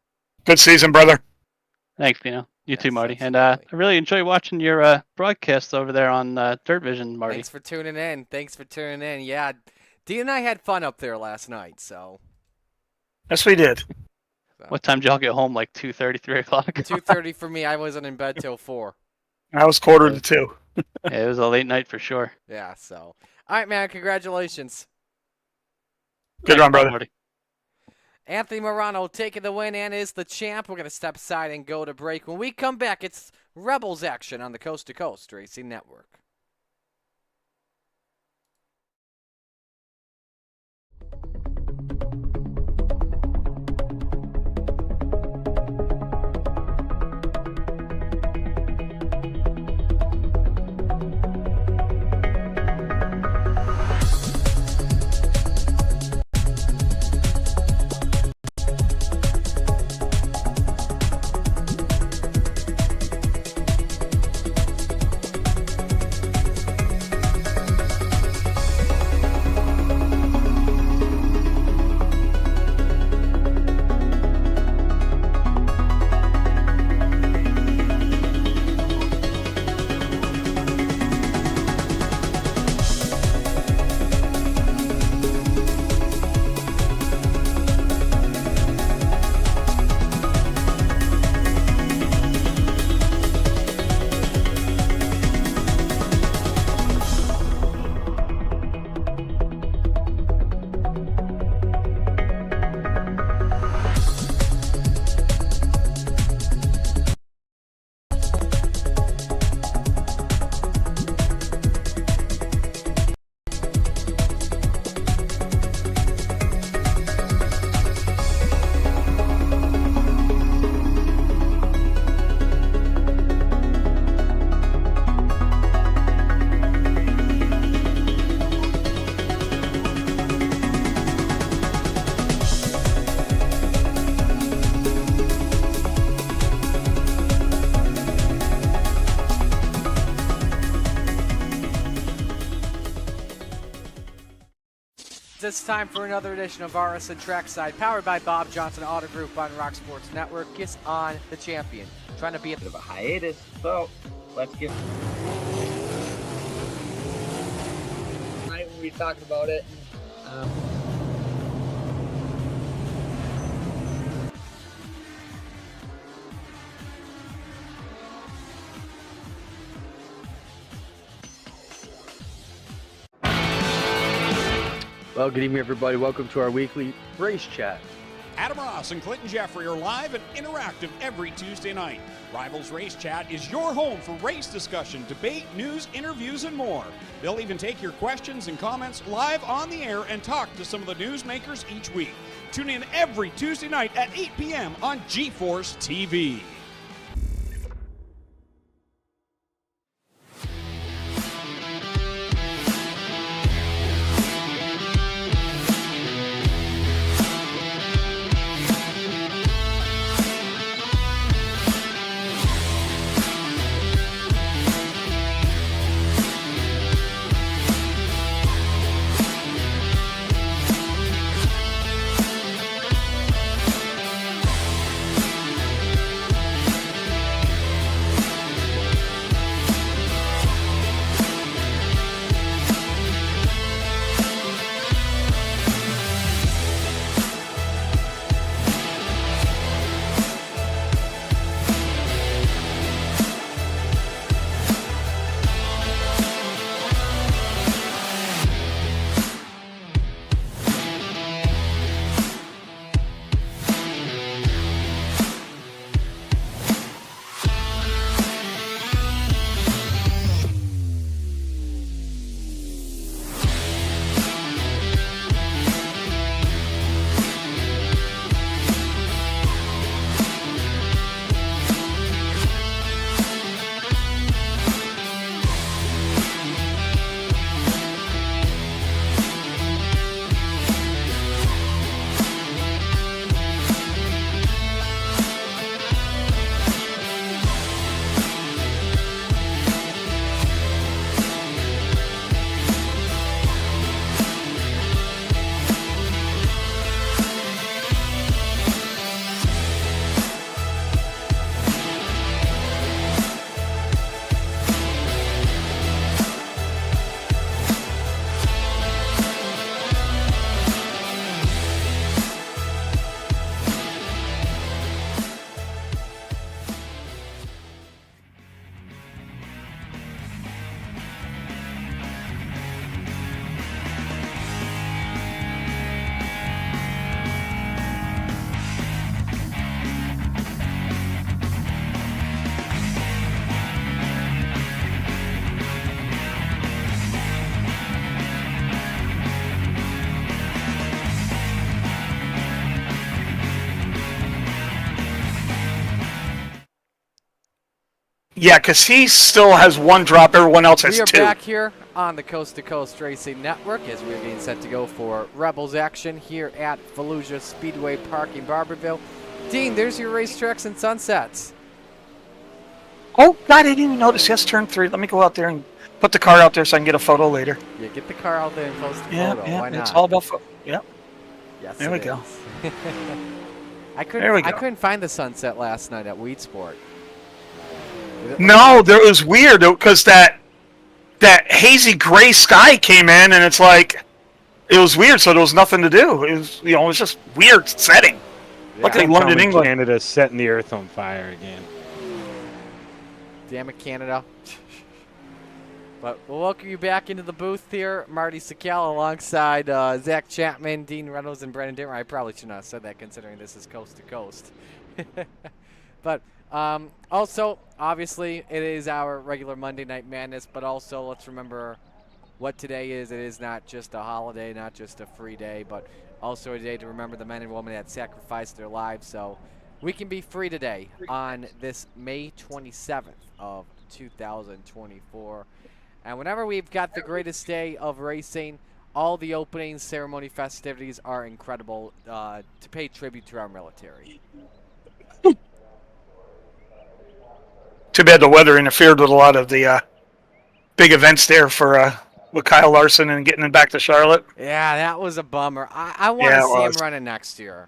Good season, brother. Thanks, Dino. You too, Marty. Absolutely. And I really enjoy watching your broadcasts over there on Dirt Vision, Marty. Thanks for tuning in. Yeah, Dean and I had fun up there last night, so. Yes, we did. What time did y'all get home? Like 2:30, 3 o'clock? 2:30 for me. I wasn't in bed till 4. I was 1:45. Yeah, it was a late night for sure. Yeah, so. All right, man. Congratulations. Good run, brother. Marty. Anthony Morano taking the win and is the champ. We're going to step aside and go to break. When we come back, it's Rebels action on the Coast to Coast Racing Network. It's time for another edition of RSN Trackside, powered by Bob Johnson Auto Group on Rock Sports Network. Kiss on the champion. Trying to be a Bit of a hiatus, so let's get. Tonight when we talked about it. Well, good evening, everybody. Welcome to our weekly race chat. Adam Ross and Clinton Jeffrey are live and interactive every Tuesday night. Rivals Race Chat is your home for race discussion, debate, news, interviews, and more. They'll even take your questions and comments live on the air and talk to some of the newsmakers each week. Tune in every Tuesday night at 8 p.m. on G-Force TV. Yeah, because he still has one drop. Everyone else has We are two. back here on the Coast to Coast Racing Network as we're getting set to go for Rebels action here at Fallujah Speedway Park in Barberville. Dean, there's your racetracks and sunsets. Oh, God, I didn't even notice. Yes, turn 3. Let me go out there and put the car out there so I can get a photo later. Yeah, get the car out there and post a Yeah, photo. Why not? it's all about photo. Yeah. Yes, There we it go. is. I There we go. couldn't find the sunset last night at Weed Sport. No, it was weird because that hazy gray sky came in, and it's like it was weird. So there was nothing to do. It was, it was just weird setting. Yeah. Luckily, Don't London, tell me England. Canada's setting the earth on fire again. Damn it, Canada. But we'll welcome you back into the booth here. Marty Sakala alongside Zach Chapman, Dean Reynolds, and Brendan Dimmer. I probably shouldn't have said that considering this is coast to coast. But also, obviously, it is our regular Monday Night Madness, but also let's remember what today is. It is not just a holiday, not just a free day, but also a day to remember the men and women that sacrificed their lives. So we can be free today on this May 27th of 2024. And whenever we've got the greatest day of racing, all the opening ceremony festivities are incredible to pay tribute to our military. Too bad the weather interfered with a lot of the big events there for with Kyle Larson and getting him back to Charlotte. Yeah, that was a bummer. I want to see him running next year.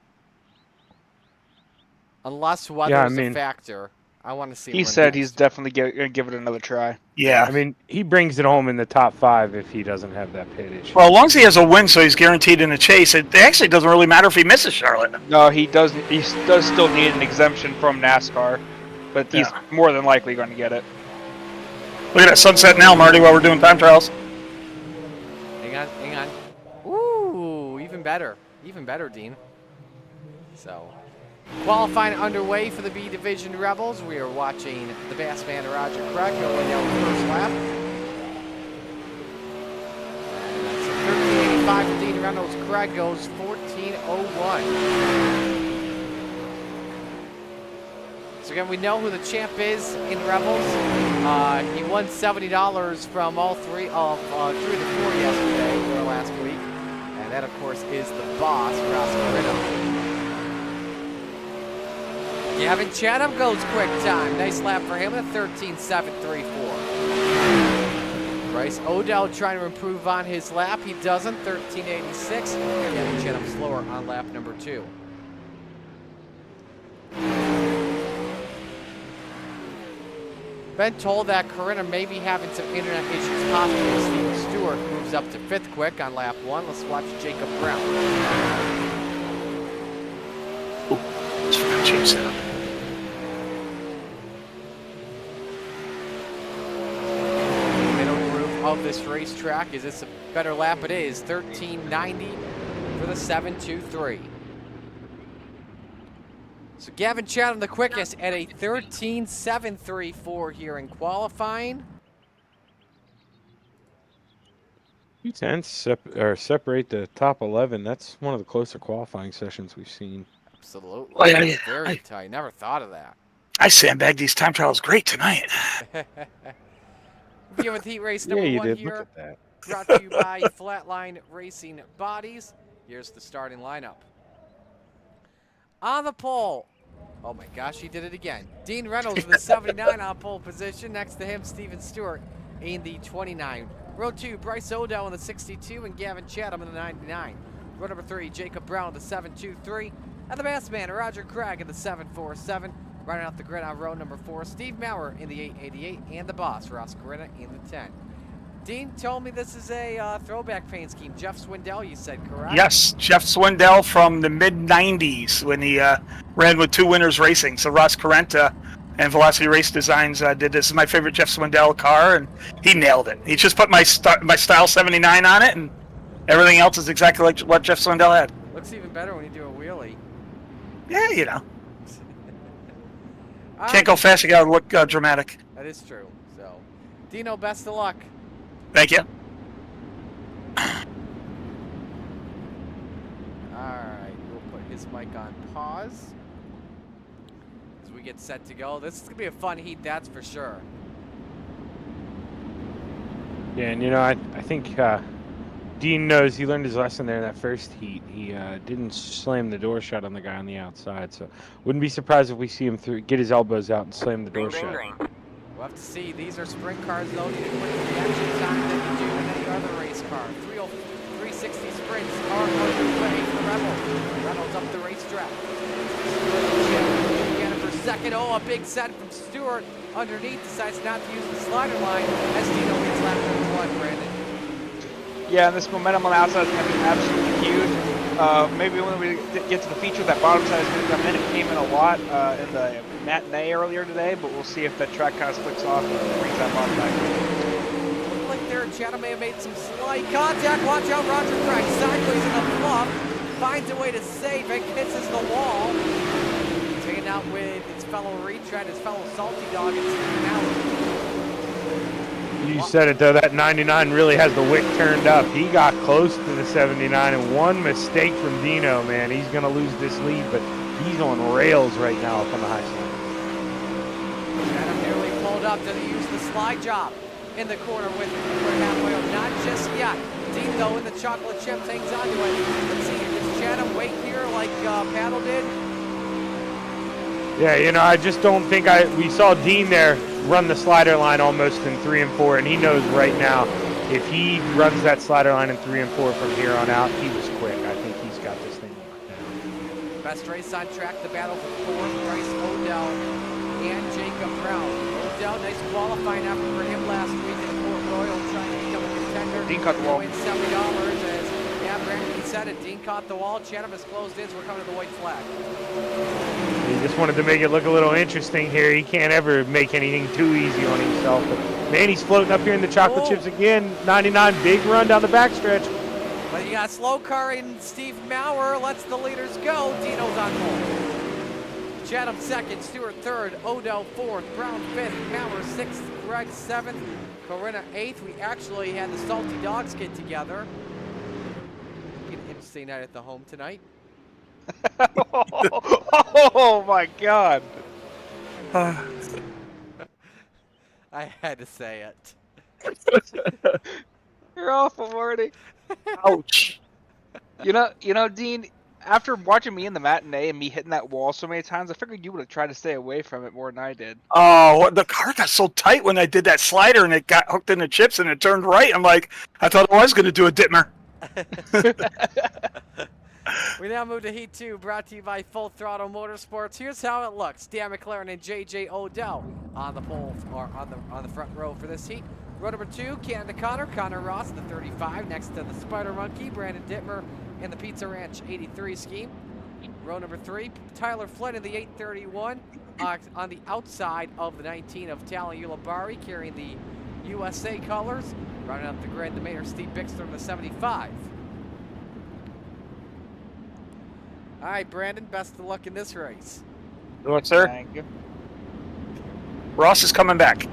Unless weather is a factor, I want to see him. He said he's definitely going to give it another try. Yeah. I mean, he brings it home in the top 5 if he doesn't have that pit issue. Well, as long as he has a win, so he's guaranteed in the chase, it actually doesn't really matter if he misses Charlotte. No, he does. He does still need an exemption from NASCAR, but he's more than likely going to get it. Look at that sunset now, Marty, while we're doing time trials. Hang on. Ooh, better. Even better, Dean. So, qualifying underway for the B Division Rebels. We are watching the Bassman Roger Craig going down the first lap. And that's a 13.85 for Dean Reynolds. Craig goes 14.01. So again, we know who the champ is in Rebels. He won $70 from all three of the four yesterday or last week. And that, of course, is the boss, Ross Corino. Gavin Chatham goes quick time. Nice lap for him at 13.734. Bryce Odell trying to improve on his lap. He doesn't, 13.86. Gavin Chatham slower on lap number 2. Been told that Corinna may be having some internet issues possibly. Steven Stewart moves up to 5th quick on lap 1. Let's watch Jacob Brown. Oh, let's change that up. Middle groove of this racetrack. Is this a better lap? It is. 13.90 for the 7.23. So Gavin Chatham the quickest at a 13.734 here in qualifying. 2 tenths separate the top 11. That's one of the closer qualifying sessions we've seen. Absolutely. Oh, yeah, Very tight. Never thought of that. I sandbagged these time trials great tonight. Begin with heat race number 1 Look here. at that. Brought to you by Flatline Racing Bodies. Here's the starting lineup. On the pole. Oh my gosh, he did it again. Dean Reynolds in the 79 on pole position. Next to him, Steven Stewart in the 29. Row 2, Bryce Odell in the 62 and Gavin Chatham in the 99. Row number 3, Jacob Brown in the 723. And the Bassman, Roger Craig in the 747. Running out the grid on row number 4, Steve Maurer in the 888. And the boss, Ross Corinna, in the 10. Dean told me this is a throwback paint scheme. Jeff Swindell, you said, correct? Yes, Jeff Swindell from the mid-'90s when he ran with Two Winners Racing. So Ross Correnta and Velocity Race Designs did this. This is my favorite Jeff Swindell car, and he nailed it. He just put my Style 79 on it, and everything else is exactly like what Jeff Swindell had. Looks even better when you do a wheelie. Yeah, you know. Can't go fast, you gotta look dramatic. That is true. So, Dino, best of luck. Thank you. Alright, we'll put his mic on pause as we get set to go. This is going to be a fun heat, that's for sure. Yeah, and you know, I think Dean knows he learned his lesson there in that first heat. He didn't slam the door shut on the guy on the outside, so wouldn't be surprised if we see him get his elbows out and slam the door shut. We'll have to see. These are sprint cars, though. Need a quick reaction time than you do in any other race car. 360 sprints are underway for the Rebels. Reynolds up the racetrack. Again for second. Oh, a big set from Stewart. Underneath, decides not to use the slider line as Dino leads lap number 1, Brandon. Yeah, and this momentum on the outside is going to be absolutely huge. Maybe when we get to the feature, that bottom side is going to come in. It came in a lot in the matinee earlier today, but we'll see if that track kind of splits off and brings that bottom back in. Looked like there, Chatham may have made some slight contact. Watch out, Roger Craig sideways in the fluff. Finds a way to save it, kisses the wall. He's hanging out with his fellow retread, his fellow salty dog, and Steve Maurer. You said it, though, that 99 really has the wick turned up. He got close to the 79, and one mistake from Dino, man. He's going to lose this lead, but he's on rails right now up on the high side. Chatham nearly pulled up. Did he use the slide job in the corner with halfway up? Not just yet. Dean, though, in the chocolate chips hangs on to it. Let's see, does Chatham wait here like Paddle did? Yeah, you know, I just don't think we saw Dean there run the slider line almost in 3 and 4, and he knows right now if he runs that slider line in 3 and 4 from here on out, he was quick. I think he's got this thing locked down. Best race on track, the battle for 4th, Bryce Odell and Jacob Brown. Odell, nice qualifying effort for him last week in Port Royal, trying to become a contender. Dean caught the wall. Win $70 as, yeah, Brandon, he said it. Dean caught the wall. Chatham has closed in, so we're coming to the white flag. He just wanted to make it look a little interesting here. He can't ever make anything too easy on himself. But man, he's floating up here in the chocolate chips again. 99, big run down the backstretch. But got slow car and Steve Maurer lets the leaders go. Dino's on pole. Chatham second, Stewart third, Odell fourth, Brown fifth, Maurer sixth, Greg seventh, Corinna eighth. We actually had the Salty Dogs get together. An interesting night at the home tonight. Oh my God! I had to say it. You're awful, Marty. Ouch. You know, Dean. After watching me in the matinee and me hitting that wall so many times, I figured you would have tried to stay away from it more than I did. Oh, the car got so tight when I did that slider and it got hooked in the chips and it turned right. I'm like, I thought I was going to do a Dittmer. We now move to Heat 2, brought to you by Full Throttle Motorsports. Here's how it looks. Dan McLaren and J.J. Odell on the pole, or on the front row for this heat. Row number 2, Canada Connor Ross in the 35, next to the Spider Monkey, Brandon Dittmer in the Pizza Ranch 83 scheme. Row number 3, Tyler Flynn in the 831, on the outside of the 19 of Talon Ulibarri, carrying the USA colors. Running up the grid, the Mayor Steve Bixler in the 75. All right, Brandon, best of luck in this race. Good luck, sir. Thank you. Ross is coming back.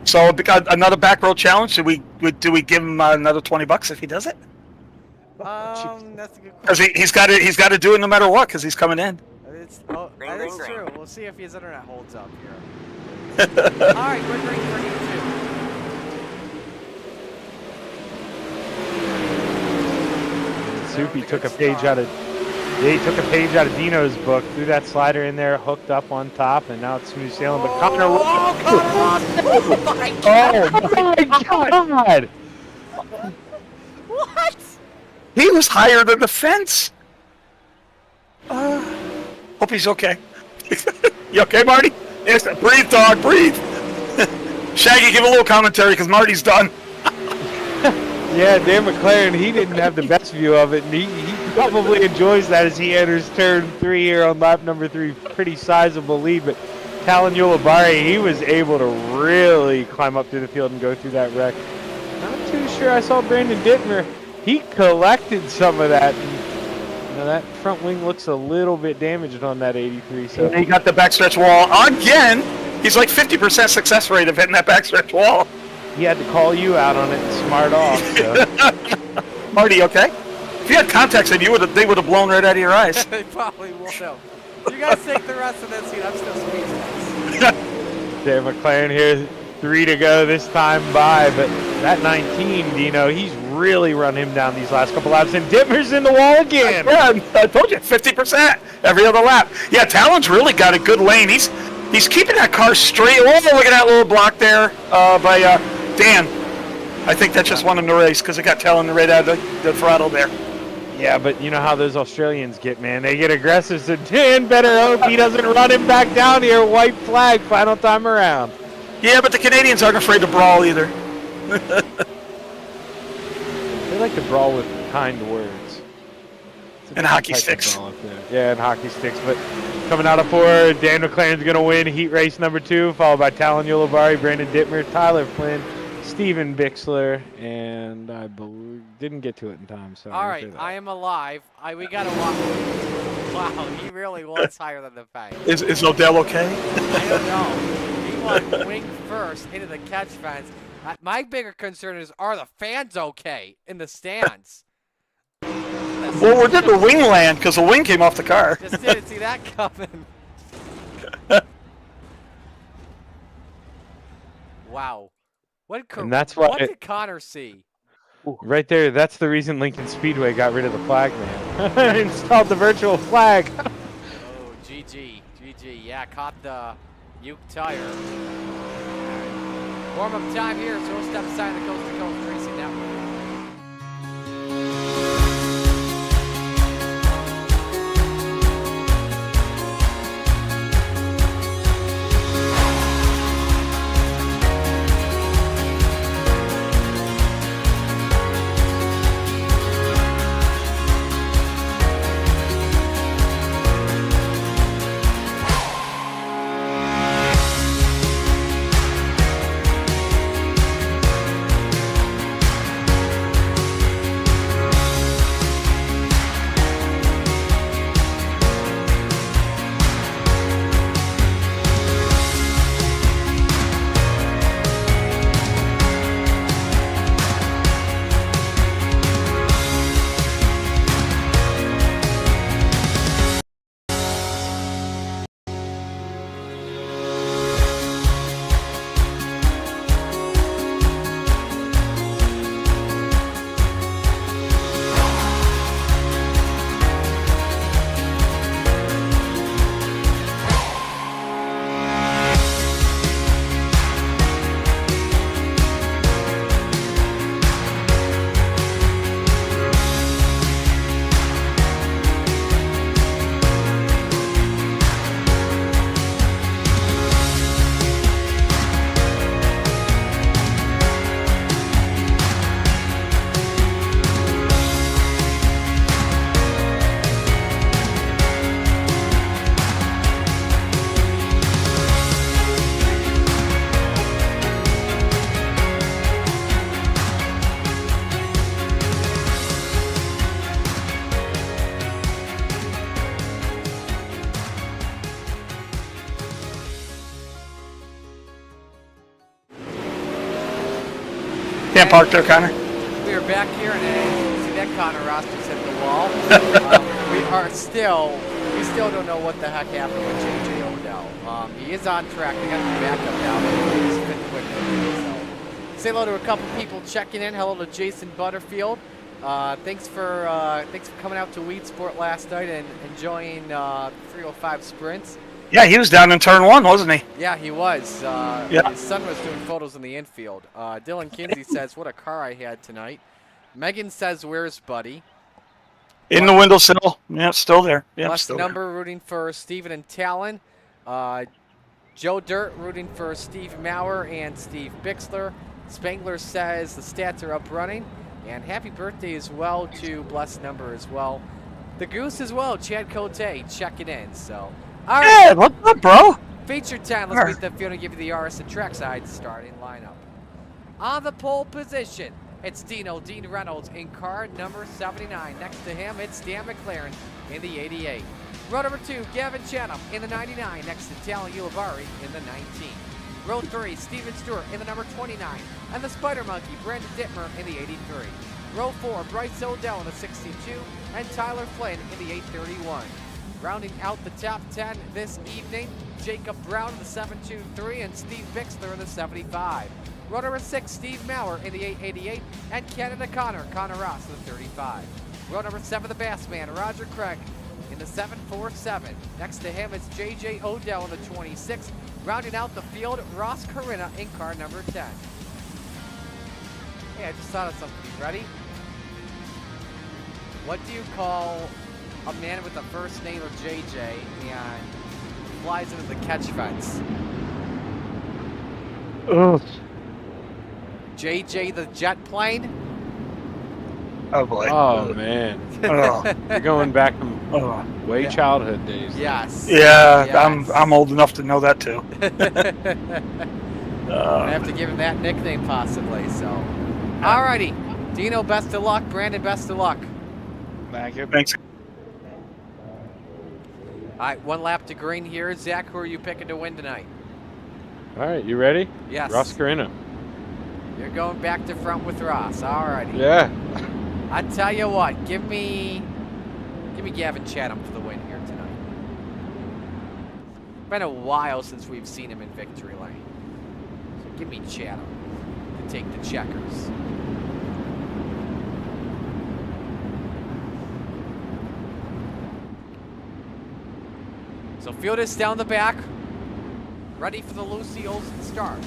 So another back row challenge. Do we give him another $20 if he does it? That's a good Because question. he's got to do it no matter what because he's coming in. That's true. We'll see if his internet holds up here. All right, good race for you too. Soupy took a page out of Dino's book, threw that slider in there, hooked up on top, and now it's smooth sailing. But Connor, Oh my God! oh my God! What? He was higher than the fence. Hope he's okay. You okay, Marty? Yes, breathe, dog, breathe. Shaggy, give a little commentary because Marty's done. Yeah, Dan McLaren, he didn't have the best view of it, and he probably enjoys that as he enters turn 3 here on lap number 3. Pretty sizable lead, but Talon Ulibarri, he was able to really climb up through the field and go through that wreck. Not too sure I saw Brandon Dittmer. He collected some of that. And, that front wing looks a little bit damaged on that 83. So He got the backstretch wall again. He's like 50% success rate of hitting that backstretch wall. he had to call you out on it and smart off. So. Marty, okay? If you had contacts in, they would have blown right out of your eyes. They probably will know. You guys take the rest of this heat. I'm still speechless. Dan McLaren here, 3 to go this time by, but that 19, Dino, he's really run him down these last couple laps, and Dittmer's in the wall again. Yeah, I told you, 50% every other lap. Yeah, Talon's really got a good lane. He's keeping that car straight. Oh, look at that little block there by Dan. I think that just won him the race because it got Talon right out of the throttle there. Yeah, but you know how those Australians get, man. They get aggressive, so Dan better hope he doesn't run him back down here. White flag, final time around. Yeah, but the Canadians aren't afraid to brawl either. They like to brawl with kind words. It's a And hockey type of sticks. brawl up there. Yeah, and hockey sticks. But coming out of 4, Dan McLaren's going to win heat race number 2, followed by Talon Ulibarri, Brandon Dittmer, Tyler Flynn, Steven Bixler, and I didn't get to it in time. So All right, I am alive. We got to walk. Wow, he really was higher than the fence. Is Odell okay? I don't know. He went wing first into the catch fence. My bigger concern is, are the fans okay in the stands? Well, where did the wing land? Because the wing came off the car. Just didn't see that coming. Wow. And that's why what did Connor see? Right there, that's the reason Lincoln Speedway got rid of the flag, man. Installed the virtual flag. Oh, GG. Yeah, caught the Uke tire. Warm-up time here, so we'll step aside the Coast to Coast Racing Network. Can't park there, Connor. We are back here, and see that Connor Ross just hit the wall. We still don't know what the heck happened with J.J. Odell. He is on track. They got the backup now. He's fifth quickly. So, say hello to a couple people checking in. Hello to Jason Butterfield. Thanks for coming out to Weed Sport last night and enjoying 305 sprints. Yeah, he was down in turn 1, wasn't he? Yeah, he was. Yeah. His son was doing photos in the infield. Dylan Kinsey says, "What a car I had tonight." Megan says, "Where's Buddy?" In the windowsill. Yeah, still there. Yeah, Plus still number rooting for Steven and Talon. Joe Dirt rooting for Steve Maurer and Steve Bixler. Spangler says the stats are up running. And happy birthday as well to Blessed Number as well. The Goose as well, Chad Cote, checking in. So, all right. Yeah, what's up, bro? Feature time. Let's meet the field and give you the RS and trackside starting lineup. On the pole position, it's Dean Reynolds in car number 79. Next to him, it's Dan McLaren in the 88. Row number 2, Gavin Chatham in the 99. Next to Talon Ulibarri in the 19. Row 3, Steven Stewart in the number 29. And the Spider Monkey, Brandon Dittmer in the 83. Row 4, Bryce Odell in the 62. And Tyler Flynn in the 831. Rounding out the top 10 this evening, Jacob Brown in the 723 and Steve Bixler in the 75. Row number 6, Steve Maurer in the 888 and Canada Connor Ross in the 35. Row number 7, the Bassman, Roger Craig in the 747. Next to him is J.J. Odell in the 26. Rounding out the field, Ross Corinna in car number 10. Hey, I just thought of something. You ready? What do you call a man with the first name of JJ and flies into the catch fence? Ugh. JJ the jet plane? Oh, boy. Oh, man. Oh. You're going back to Oh. way childhood days. Yes. Yeah, Yes. I'm old enough to know that, too. I have to give him that nickname possibly, so. Alrighty. Dino, best of luck. Brandon, best of luck. Thank you. Thanks. Alright, one lap to green here. Zach, who are you picking to win tonight? All right, you ready? Yes. Ross Corinna. You're going back to front with Ross. Alrighty. Yeah. I tell you what, give me Gavin Chatham for the win here tonight. Been a while since we've seen him in victory lane. So give me Chatham to take the checkers. So field is down the back, ready for the Lucy Olsen start.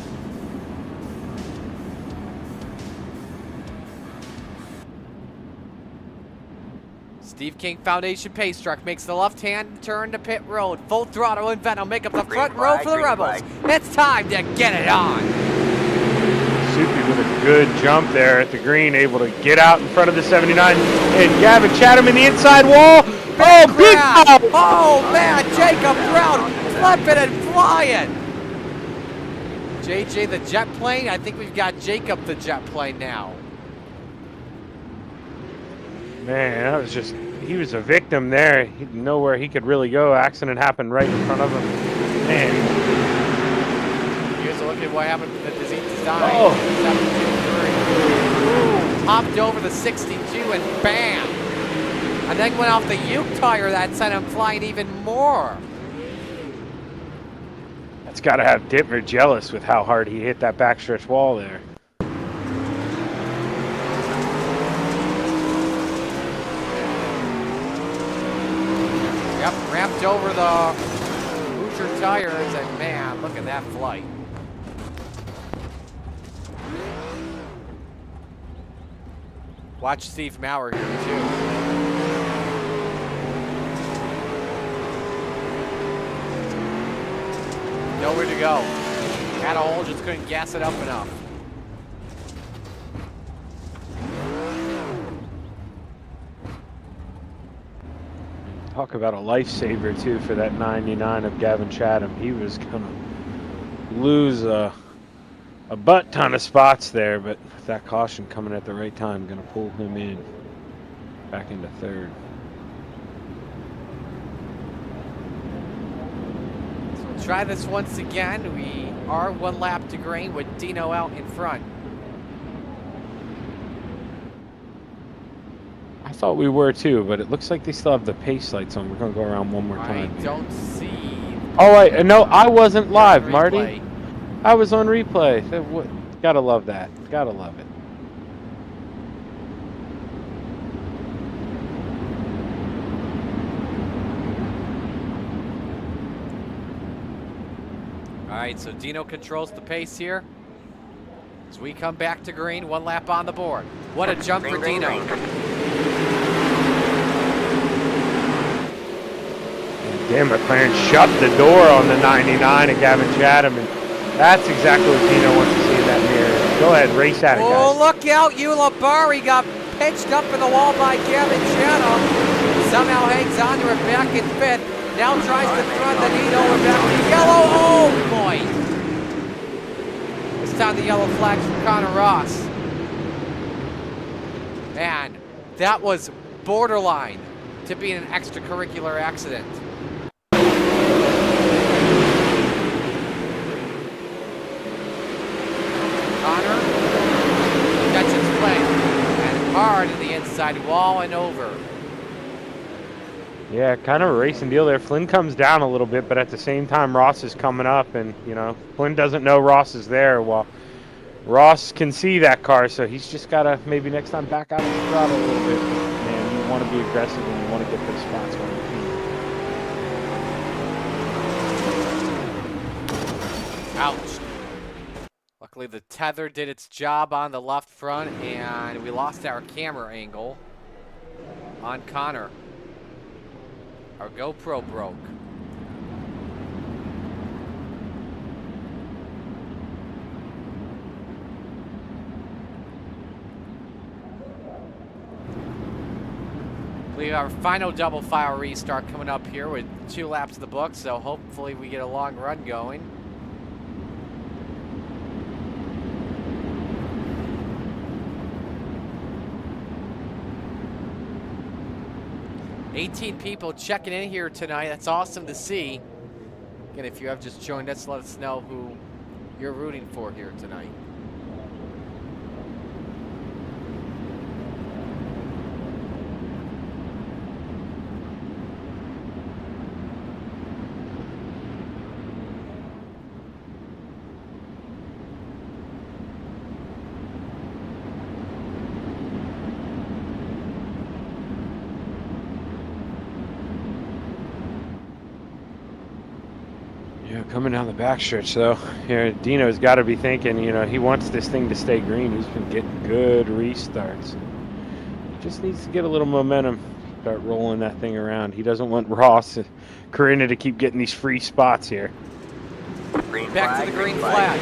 Steve King Foundation pace truck makes the left-hand turn to pit road. Full throttle and Venom make up the front row for the Rebels. It's time to get it on. Soupy with a good jump there at the green, able to get out in front of the 79. And Gavin Chatham in the inside wall. Oh, big Crap. foul! Oh, man, Jacob Brown flipping and flying. JJ the jet plane. I think we've got Jacob the jet plane now. Man, that was just, he was a victim there. He didn't know where he could really go. Accident happened right in front of him. Man. Here's a look at what happened with the disease design. Oh. 723. Ooh, hopped over the 62 and bam. And then went off the Uke tire that sent him flying even more. That's got to have Dittmer jealous with how hard he hit that backstretch wall there. Yep, ramped over the Hoosier tires, and man, look at that flight. Watch Steve Maurer here, too. Nowhere to go. Had a hole, just couldn't gas it up enough. Talk about a lifesaver, too, for that 99 of Gavin Chatham. He was going to lose a butt ton of spots there, but with that caution coming at the right time, going to pull him in back into third. So we'll try this once again. We are one lap to green with Dino out in front. thought we were too, but it looks like they still have the pace lights on. We're gonna go around one more I time. don't see. Oh wait, no, I wasn't live, Replay. Marty. I was on replay. Gotta love that. Gotta love it. All right, so Dino controls the pace here. As we come back to green, 1 lap on the board. What a jump for Dino. Damn, McLaren shut the door on the 99 and Gavin Chatham, and that's exactly what Dino wants to see in that mirror. Go ahead, race at it, guys. Oh, look out. Ulabari got pitched up in the wall by Gavin Chatham. Somehow hangs on to it back in 5th. Now tries to thread the Dino and back to yellow. Oh, boy. This time the yellow flags for Connor Ross. Man, that was borderline to being an extracurricular accident. Connor catches play and hard in the inside wall and over. Yeah, kind of a racing deal there. Flynn comes down a little bit, but at the same time, Ross is coming up, and, you know, Flynn doesn't know Ross is there. Well, Ross can see that car, so he's just got to maybe next time back out of the throttle a little bit. Man, you want to be aggressive and you want to get those spots on your feet. Ouch. Luckily, the tether did its job on the left front, and we lost our camera angle on Connor. Our GoPro broke. We have our final double file restart coming up here with 2 laps of the book, so hopefully we get a long run going. $18 people checking in here tonight. That's awesome to see. Again, if you have just joined us, let us know who you're rooting for here tonight. Coming down the backstretch, though, Dino's got to be thinking, he wants this thing to stay green. He's been getting good restarts. He just needs to get a little momentum, start rolling that thing around. He doesn't want Ross, Karina to keep getting these free spots here. Back to the green flag.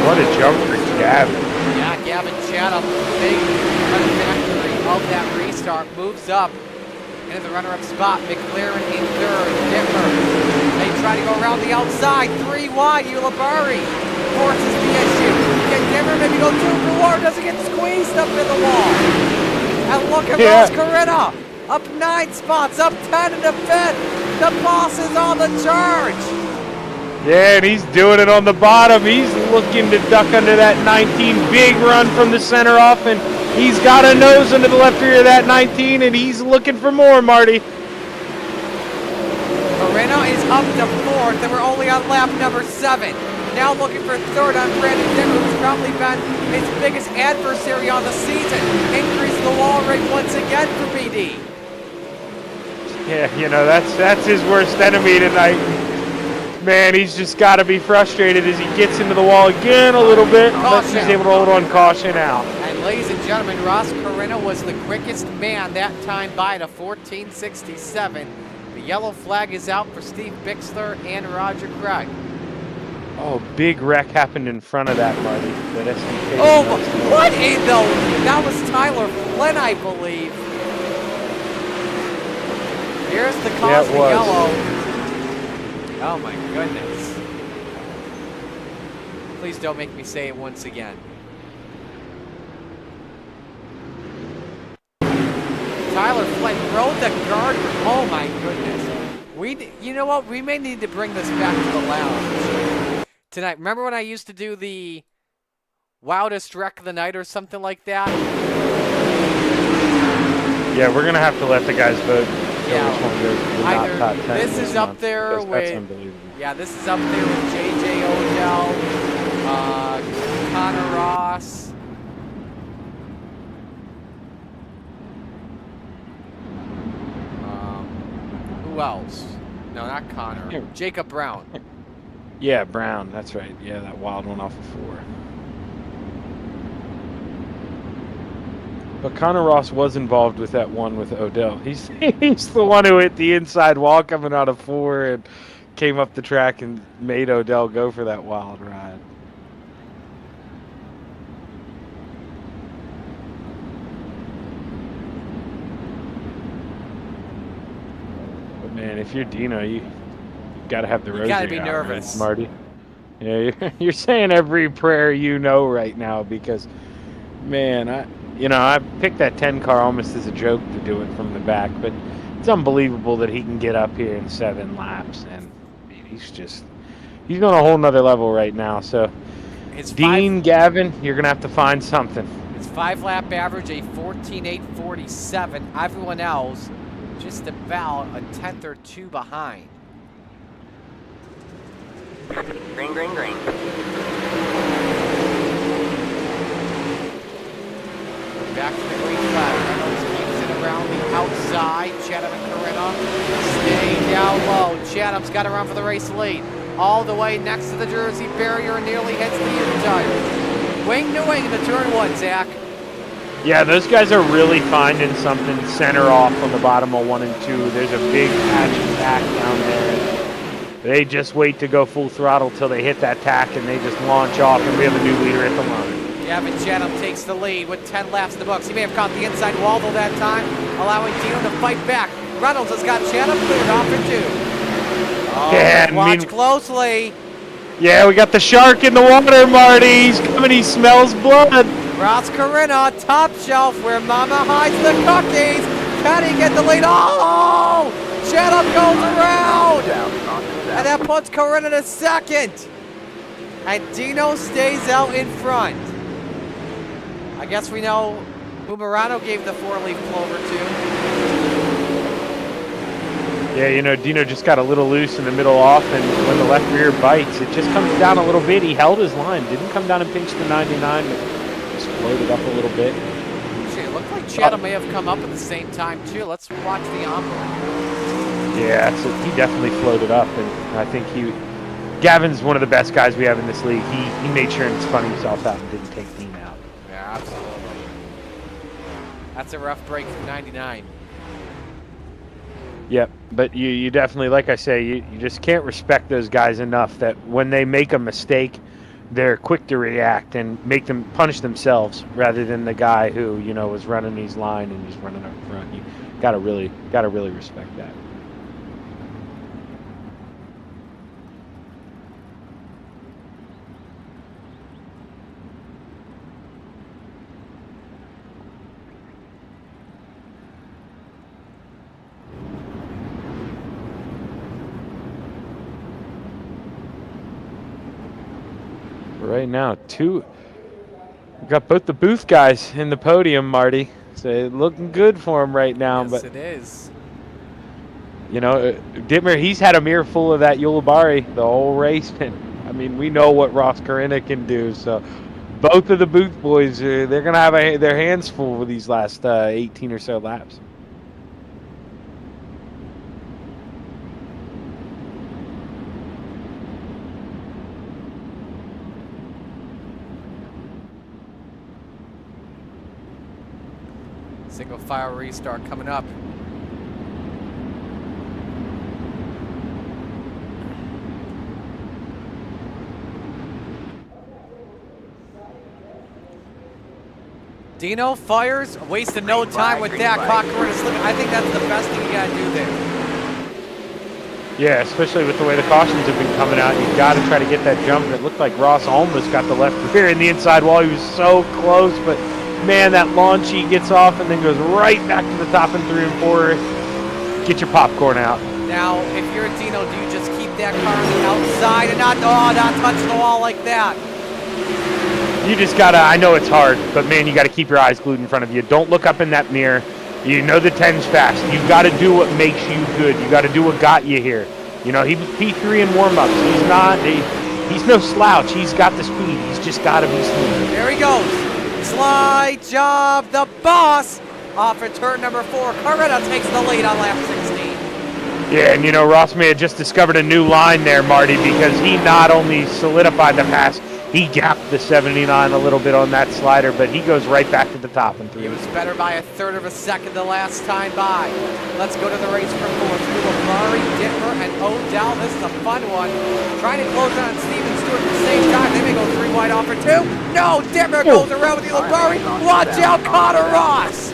What a jump for Gavin. Yeah, Gavin Chatham, big factory of that restart, moves up into the runner-up spot. McLaren in 3rd. Dimmer. They try to go around the outside. 3 wide. Ulabari forces the issue. Can Dimmer maybe go 2 for 1? Doesn't get squeezed up in the wall. And look at Ross Corina. Up 9 spots. Up 10 into 5th. The boss is on the charge. Yeah, and he's doing it on the bottom. He's looking to duck under that 19. Big run from the center off, and he's got a nose into the left rear of that 19, and he's looking for more, Marty. Moreno is up to 4th, and we're only on lap number 7. Now looking for 3rd on Brandon Dimmer, who's probably been his biggest adversary on the season. Increase the wall rate once again for BD. Yeah, that's his worst enemy tonight. Man, he's just got to be frustrated as he gets into the wall again a little bit, but he's able to hold on caution out. And ladies and gentlemen, Ross Corina was the quickest man that time by at a 14:67. The yellow flag is out for Steve Bixler and Roger Craig. Oh, big wreck happened in front of that, Marty. That SDK. Oh, what in the... That was Tyler Flynn, I believe. Here's the cause of the yellow. Oh my goodness. Please don't make me say it once again. Tyler Flynn rode the guard. Oh my goodness. You know what? We may need to bring this back to the lounge tonight. Remember when I used to do the wildest wreck of the night or something like that. Yeah, we're gonna have to let the guys vote. Yeah, which one goes to the not either top 10 this is up month, there because that's with unbelievable. yeah, this is up there with JJ Odell, Connor Ross. Who else? No, not Connor. Yeah. Jacob Brown. Yeah, Brown. That's right. Yeah, that wild one off of 4. But Connor Ross was involved with that one with Odell. He's the one who hit the inside wall coming out of 4 and came up the track and made Odell go for that wild ride. But man, if you're Dino, you got to have the rosary. You got to be out, nervous, right, Marty. Yeah, you're saying every prayer you know right now because, man, I picked that 10 car almost as a joke to do it from the back, but it's unbelievable that he can get up here in 7 laps, and he's on a whole nother level right now. So, Gavin, you're gonna have to find something. His 5-lap average a 14.847. Everyone else just about a tenth or 2 behind. Green, green, green. Back to the green flag. Reynolds keeps it around the outside. Chatham and Corinna stay down low. Chatham's got around for the race lead. All the way next to the Jersey barrier, nearly hits the U tire. Wing to wing into turn 1, Zach. Yeah, those guys are really finding something center off on the bottom of 1 and 2. There's a big patch of tack down there. They just wait to go full throttle till they hit that tack, and they just launch off, and we have a new leader at the line. Gavin Chatham takes the lead with 10 laps in the books. He may have caught the inside wall though that time, allowing Dino to fight back. Reynolds has got Chatham cleared off for 2. Oh, yeah, watch closely. Yeah, we got the shark in the water, Marty. He's coming, he smells blood. Ross Corinna, top shelf where Mama hides the cookies. Can he get the lead? Oh! Chatham goes around! And that puts Corinna to second. And Dino stays out in front. I guess we know who Morano gave the 4-leaf clover to. Yeah, Dino just got a little loose in the middle off, and when the left rear bites, it just comes down a little bit. He held his line, didn't come down and pinch the 99, but just floated up a little bit. Actually, it looked like Chatham may have come up at the same time, too. Let's watch the onboard. Yeah, so he definitely floated up, and I think Gavin's one of the best guys we have in this league. He made sure and spun himself out and didn't take Dean out. Yeah, absolutely. That's a rough break from 99. Yep, but you definitely, like I say, you just can't respect those guys enough that when they make a mistake, they're quick to react and make them punish themselves rather than the guy who was running his line and just running up front. You gotta really respect that. Right now, we got both the booth guys in the podium, Marty. So it's looking good for him right now. Yes, but it is. Dittmer, he's had a mirror full of that Ulibarri the whole race, and I mean, we know what Ross Corinna can do. So both of the booth boys, they're gonna have their hands full with these last 18 or so laps. Single file restart coming up. Dino fires, wasted no time with that. Caught Corinna slipping. I think that's the best thing you gotta do there. Yeah, especially with the way the cautions have been coming out. You've got to try to get that jump. And it looked like Ross almost got the left rear in the inside wall. He was so close, but man, that launch he gets off and then goes right back to the top in 3 and 4. Get your popcorn out. Now, if you're a Dino, do you just keep that car on the outside and not touch the wall like that? You just gotta, I know it's hard, but man, you gotta keep your eyes glued in front of you. Don't look up in that mirror. You know the 10's fast. You gotta do what makes you good. You gotta do what got you here. You know, he was P3 in warm-ups. He's no slouch. He's got the speed. He's just gotta be smooth. There he goes. Slide job, the boss. Off at turn number 4. Carretta takes the lead on lap 16. Yeah, and you know, Ross may have just discovered a new line there, Marty, because he not only solidified the pass, he gapped the 79 a little bit on that slider, but he goes right back to the top in 3. He was better by a third of a second the last time by. Let's go to the race for 4th. Murray, Dittmer, and Odell. This is a fun one. Trying to close on Steven Stewart at the same time. They may go 3 wide off for 2. No, Dittmer goes around with Murray. Watch out, Connor Ross.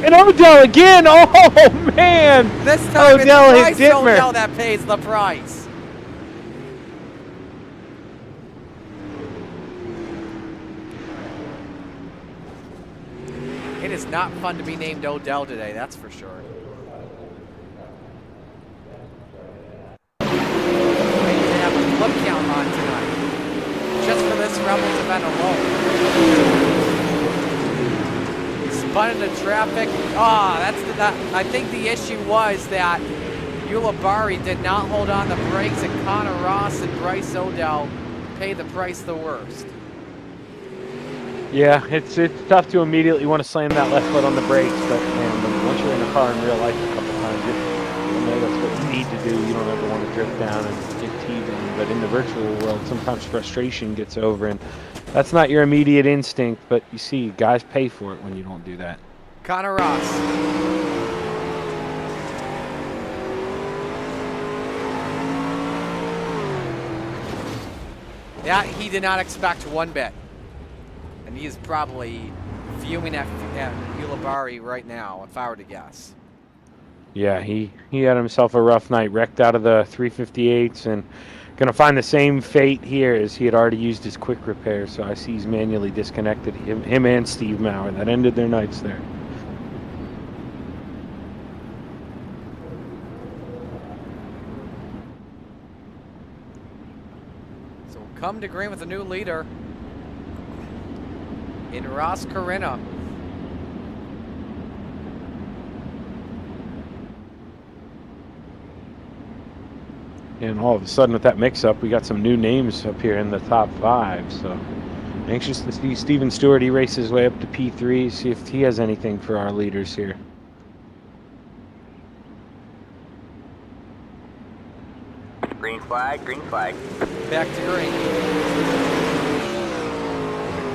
And Odell again. Oh, man. This time Odell it's hit Bryce Dittmer. Odell that pays the price. It is not fun to be named Odell today, that's for sure. They have a clip count on tonight, just for this Rebels event alone. Spun into traffic. I think the issue was that Ulibarri did not hold on the brakes, and Connor Ross and Bryce Odell paid the price the worst. Yeah, it's tough to immediately want to slam that left foot on the brakes, but man, once you're in a car in real life a couple times, you know that's what you need to do. You don't ever want to drift down and get teasing, but in the virtual world, sometimes frustration gets over, and that's not your immediate instinct, but you see, guys pay for it when you don't do that. Connor Ross. That he did not expect one bit. And he is probably fuming at Ulibarri right now, if I were to guess. Yeah, he had himself a rough night, wrecked out of the 358s, and going to find the same fate here as he had already used his quick repair, so I see he's manually disconnected him and Steve Maurer. That ended their nights there. So we'll come to green with a new leader in Ross Corinna. And all of a sudden with that mix-up, we got some new names up here in the top 5, so anxious to see Steven Stewart. He raced his way up to P3, see if he has anything for our leaders here. Green flag, green flag. Back to green.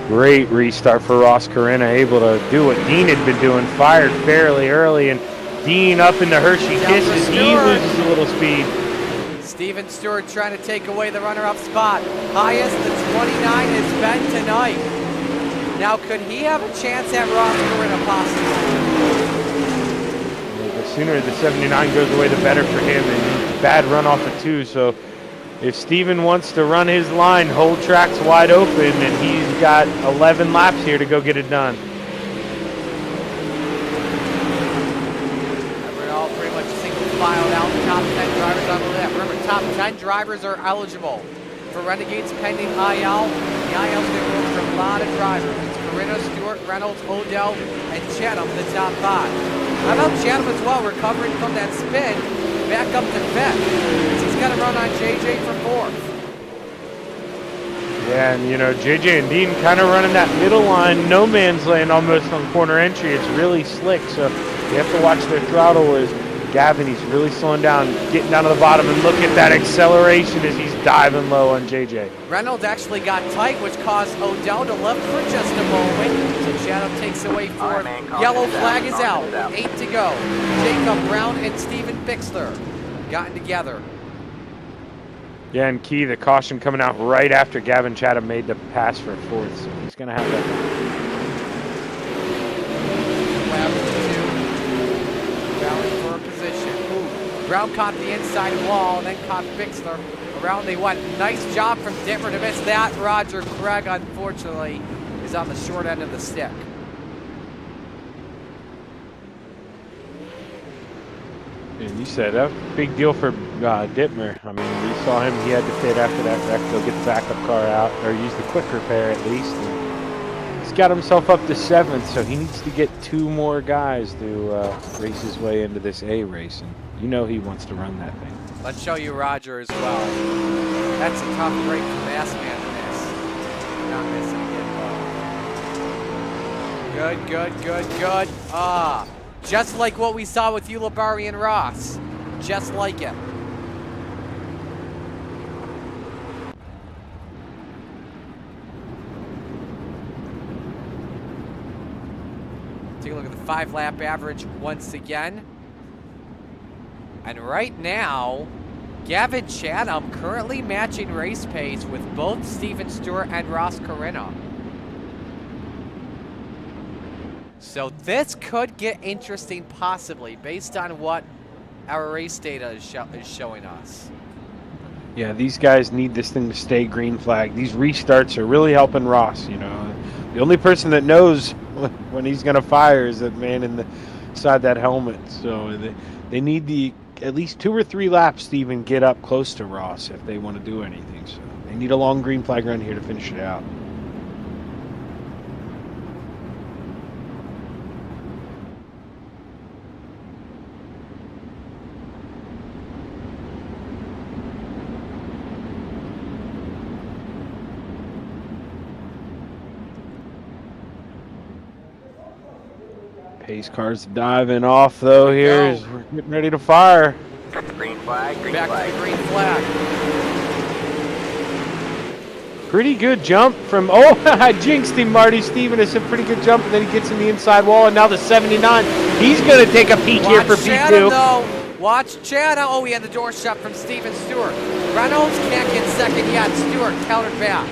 Great restart for Ross Corinna, able to do what Dean had been doing, fired fairly early, and Dean up in the Hershey Kisses, he loses a little speed. Steven Stewart trying to take away the runner-up spot. Highest the 29 has been tonight. Now, could he have a chance at Ross Corinna possibly? The sooner the 79 goes away, the better for him, and bad run off of 2, so if Steven wants to run his line, hold tracks wide open, and he's got 11 laps here to go get it done. We're all pretty much single filed out. Top 10 drivers on the left. Remember, top 10 drivers are eligible for Renegades pending IL. The IL is going to go for a lot of drivers. It's Corinna, Stewart, Reynolds, Odell, and Chatham, the top 5. How about Chatham as well, recovering from that spin, back up to 5th. He's got to run on JJ for 4th. Yeah, and you know, JJ and Dean kind of running that middle line, no man's land almost on corner entry. It's really slick, so you have to watch their throttle. As Gavin, he's really slowing down, getting down to the bottom, and look at that acceleration as he's diving low on JJ. Reynolds actually got tight, which caused Odell to lift for just a moment. So Chatham takes away 4th. Yellow flag is out. 8 to go. Jacob Brown and Steven Bixler gotten together. Yeah, and key, the caution coming out right after Gavin Chatham made the pass for 4th, so he's going to have that. Lap 2. Rally for a position. Ooh. Brown caught the inside wall, and then caught Bixler. Around they went. Nice job from Dittmer to miss that. Roger Craig, unfortunately, is on the short end of the stick. And you said that was a big deal for Dittmer. I mean, we saw him, he had to pit after that wreck, go get the backup car out, or use the quick repair at least. And he's got himself up to 7th, so he needs to get 2 more guys to race his way into this A race. And you know he wants to run that thing. Let's show you Roger as well. That's a tough break for Bassman to miss. Not missing it. Good. Just like what we saw with Ulibarri and Ross. Just like it. Take a look at the 5-lap average once again. And right now, Gavin Chatham currently matching race pace with both Steven Stewart and Ross Corinna. So this could get interesting possibly based on what our race data is showing us. Yeah, these guys need this thing to stay green flag. These restarts are really helping Ross, you know. The only person that knows when he's going to fire is that man inside that helmet. So they need at least 2 or 3 laps to even get up close to Ross if they want to do anything. So they need a long green flag run here to finish it out. Pace car's diving off though here. We're getting ready to fire. Green flag, Back to the green flag. Pretty good jump from, I jinxed him, Marty. Steven, it's a pretty good jump, and then he gets in the inside wall, and now the 79. He's going to take a peek here for P2. Though. Watch Chatham. Oh, he had the door shut from Steven Stewart. Reynolds can't get second yet. Stewart countered back.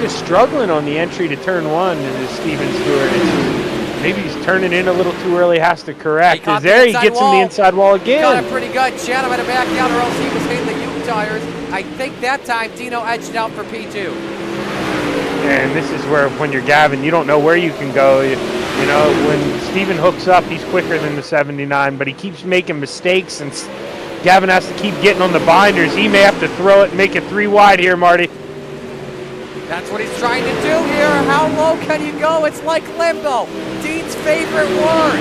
Just struggling on the entry to turn 1 into Steven Stewart. Maybe he's turning in a little too early, has to correct. He gets in the inside wall again. Got it pretty good. Chatham had to back down or else he was hitting the U tires. I think that time Dino edged out for P2. And this is where, when you're Gavin, you don't know where you can go. You know, when Steven hooks up, he's quicker than the 79, but he keeps making mistakes, and Gavin has to keep getting on the binders. He may have to throw it and make it 3 wide here, Marty. That's what he's trying to do here. How low can you go? It's like limbo. Dean's favorite word.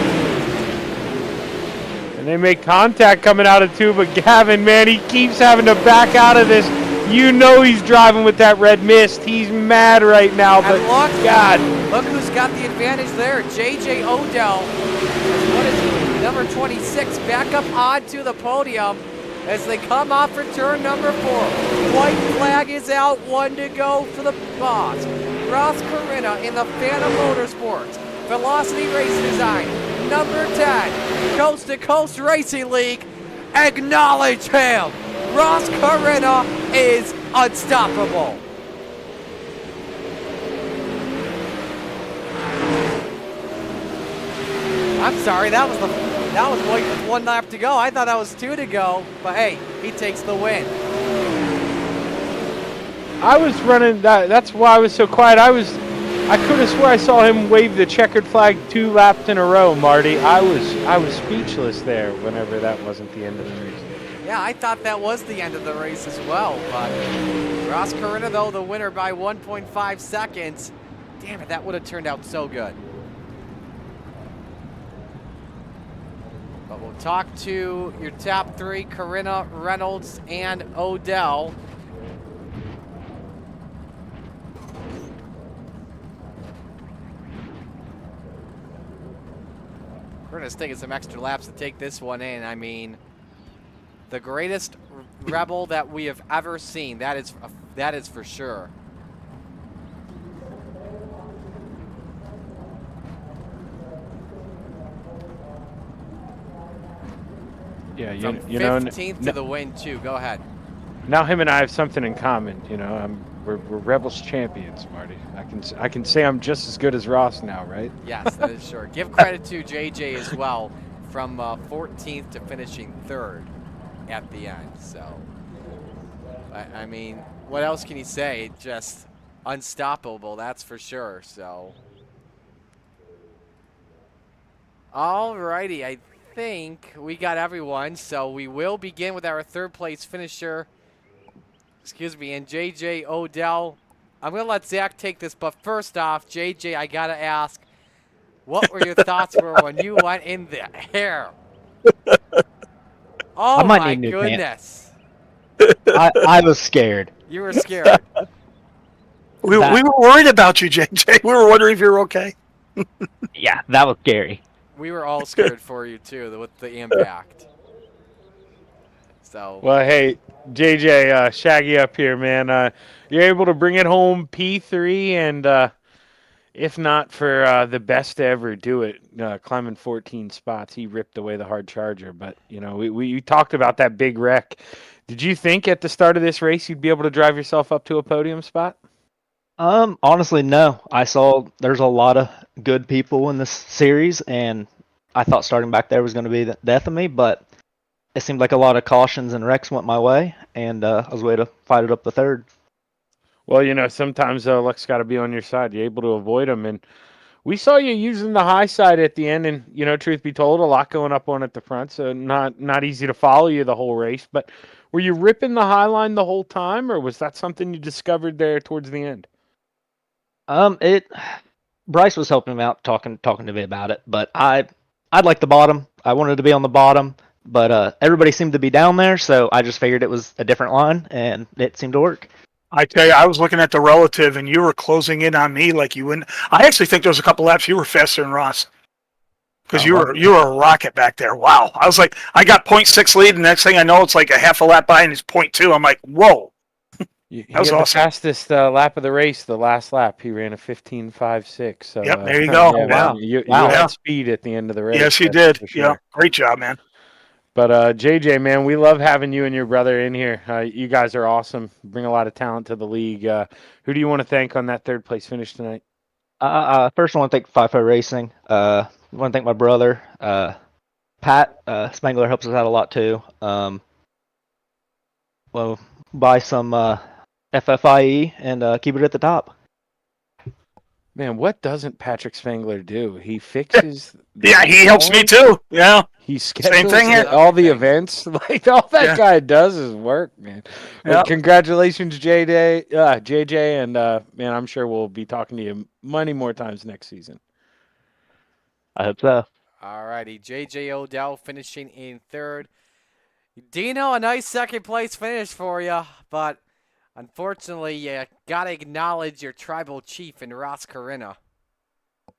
And they make contact coming out of 2, but Gavin, man, he keeps having to back out of this. You know he's driving with that red mist. He's mad right now, but God. Look who's got the advantage there. J.J. Odell. What is he? Number 26 back up onto the podium as they come off for turn number 4. White flag is out, 1 to go for the boss. Ross Corinna in the Phantom Motorsports. Velocity Race Design, number 10. Coast to Coast Racing League. Acknowledge him. Ross Corinna is unstoppable. I'm sorry, that was like 1 lap to go. I thought that was 2 to go, but hey, he takes the win. I was running that. That's why I was so quiet. I could have swore I saw him wave the checkered flag 2 laps in a row, Marty. I was speechless there whenever that wasn't the end of the race. Yeah, I thought that was the end of the race as well, but Ross Corinna, though, the winner by 1.5 seconds. Damn it, that would have turned out so good. But we'll talk to your top 3, Corinna, Reynolds, and Odell. Corinna's taking some extra laps to take this one in. I mean, the greatest rebel that we have ever seen. That is for sure. Yeah, From you know, 15th to the win too. Go ahead. Now him and I have something in common. You know, we're Rebels champions, Marty. I can say I'm just as good as Ross now, right? Yes, that is sure. Give credit to JJ as well, from 14th to finishing 3rd at the end. So, I mean, what else can you say? Just unstoppable, that's for sure. So, Alrighty, I think we got everyone, so we will begin with our third place finisher. Excuse me, and JJ Odell. I'm gonna let Zach take this, but first off, JJ, I gotta ask, what were your thoughts were when you went in there? I Oh might my need new pants. goodness. I was scared. You were scared. We were worried about you, JJ. We were wondering if you were okay. Yeah, that was scary. We were all scared for you too with the impact. So. Well, hey, JJ, Shaggy up here, man. You're able to bring it home P3, and if not for the best to ever do it, climbing 14 spots, he ripped away the hard charger. But, we talked about that big wreck. Did you think at the start of this race you'd be able to drive yourself up to a podium spot? Honestly, no. I saw there's a lot of good people in this series, and I thought starting back there was going to be the death of me, but it seemed like a lot of cautions and wrecks went my way, and I was able to fight it up the third. Well, sometimes luck's got to be on your side. You're able to avoid them, and we saw you using the high side at the end, and truth be told, a lot going up on at the front, so not easy to follow you the whole race. But were you ripping the high line the whole time, or was that something you discovered there towards the end? Bryce was helping me out, talking to me about it, but I'd like the bottom. I wanted to be on the bottom, but everybody seemed to be down there, so I just figured it was a different line, and it seemed to work. I tell you, I was looking at the relative, and you were closing in on me like you wouldn't. I actually think there was a couple laps you were faster than Ross because you were a rocket back there. Wow, I was like, I got 0.6 lead, and next thing I know, it's like a half a lap by, and it's 0.2. I'm like, whoa. He That was had awesome. the fastest lap of the race, the last lap. He ran a 15.56. So, yep, there you go. Yeah, wow. You wow. had speed at the end of the race. Yes, you did. Sure. Yeah, great job, man. But JJ, man, we love having you and your brother in here. You guys are awesome. Bring a lot of talent to the league. Who do you want to thank on that third place finish tonight? First, I want to thank FIFO Racing. I want to thank my brother, Pat. Spangler helps us out a lot too. Well, buy some FFIE and keep it at the top. Man, what doesn't Patrick Spangler do? He fixes. Yeah, he helps me too. Yeah. He schedules Same thing here. all the events. Like all that guy does is work, man. Well, Yep. congratulations, JJ, and man, I'm sure we'll be talking to you many more times next season. I hope so. Alrighty, JJ Odell finishing in third. Dino, a nice second place finish for you, but unfortunately, you gotta acknowledge your tribal chief in Ross Carina.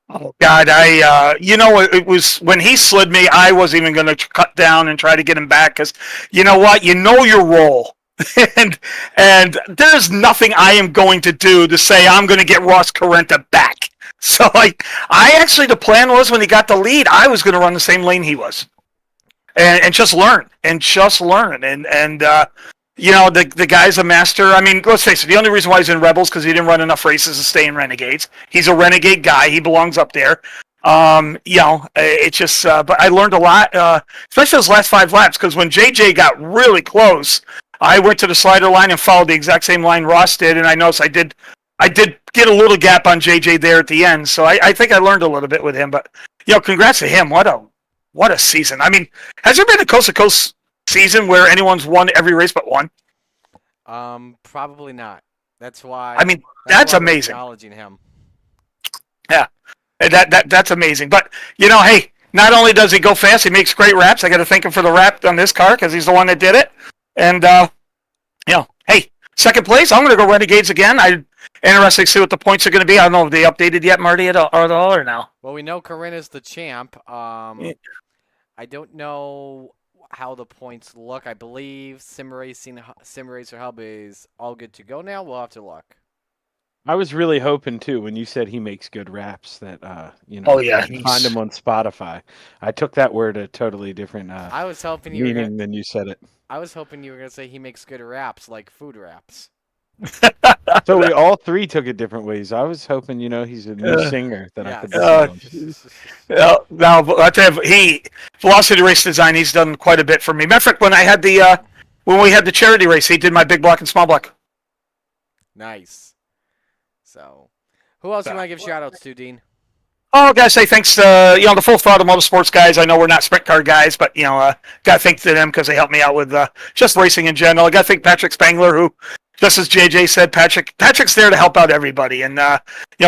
Oh God, it was when he slid me. I wasn't even going to cut down and try to get him back because, you know what, you know your role, and there's nothing I am going to do to say I'm going to get Ross Carenta back. So I actually the plan was when he got the lead, I was going to run the same lane he was, and just learn and the guy's a master. I mean, let's face it, the only reason why he's in Rebels because he didn't run enough races to stay in Renegades. He's a Renegade guy. He belongs up there. It's just, but I learned a lot, especially those last 5 laps, because when JJ got really close, I went to the slider line and followed the exact same line Ross did, and I noticed I did get a little gap on JJ there at the end, so I think I learned a little bit with him, but, congrats to him. What a season. I mean, has there been a coast-to-coast season where anyone's won every race but one? Probably not. That's why. I mean, that's why we're amazing. Acknowledging him. Yeah, that's amazing. But hey, not only does he go fast, he makes great wraps. I got to thank him for the wrap on this car because he's the one that did it. And hey, second place. I'm going to go Renegades again. I'm interested to see what the points are going to be. I don't know if they updated yet, Marty, at all or no. Well, we know Carina's the champ. I don't know how the points look. I believe Sim Racer Hub is all good to go now. We'll have to look. I was really hoping too when you said he makes good raps that Oh yeah, find him on Spotify. I took that word a totally different I was hoping you were meaning than you said it. I was hoping you were gonna say he makes good raps like food raps. So we all three took it different ways. I was hoping, he's a new singer that I could listen to. Now I tell you, Velocity Race Design, he's done quite a bit for me. Matter of fact, when I had when we had the charity race, he did my big block and small block. Nice. So, who else do you want to give shout outs to, Dean? Oh, gotta say thanks to the Full Throttle Motorsports guys. I know we're not sprint car guys, but gotta thank to them because they helped me out with just racing in general. I gotta thank Patrick Spangler, who, just as JJ said, Patrick's there to help out everybody, and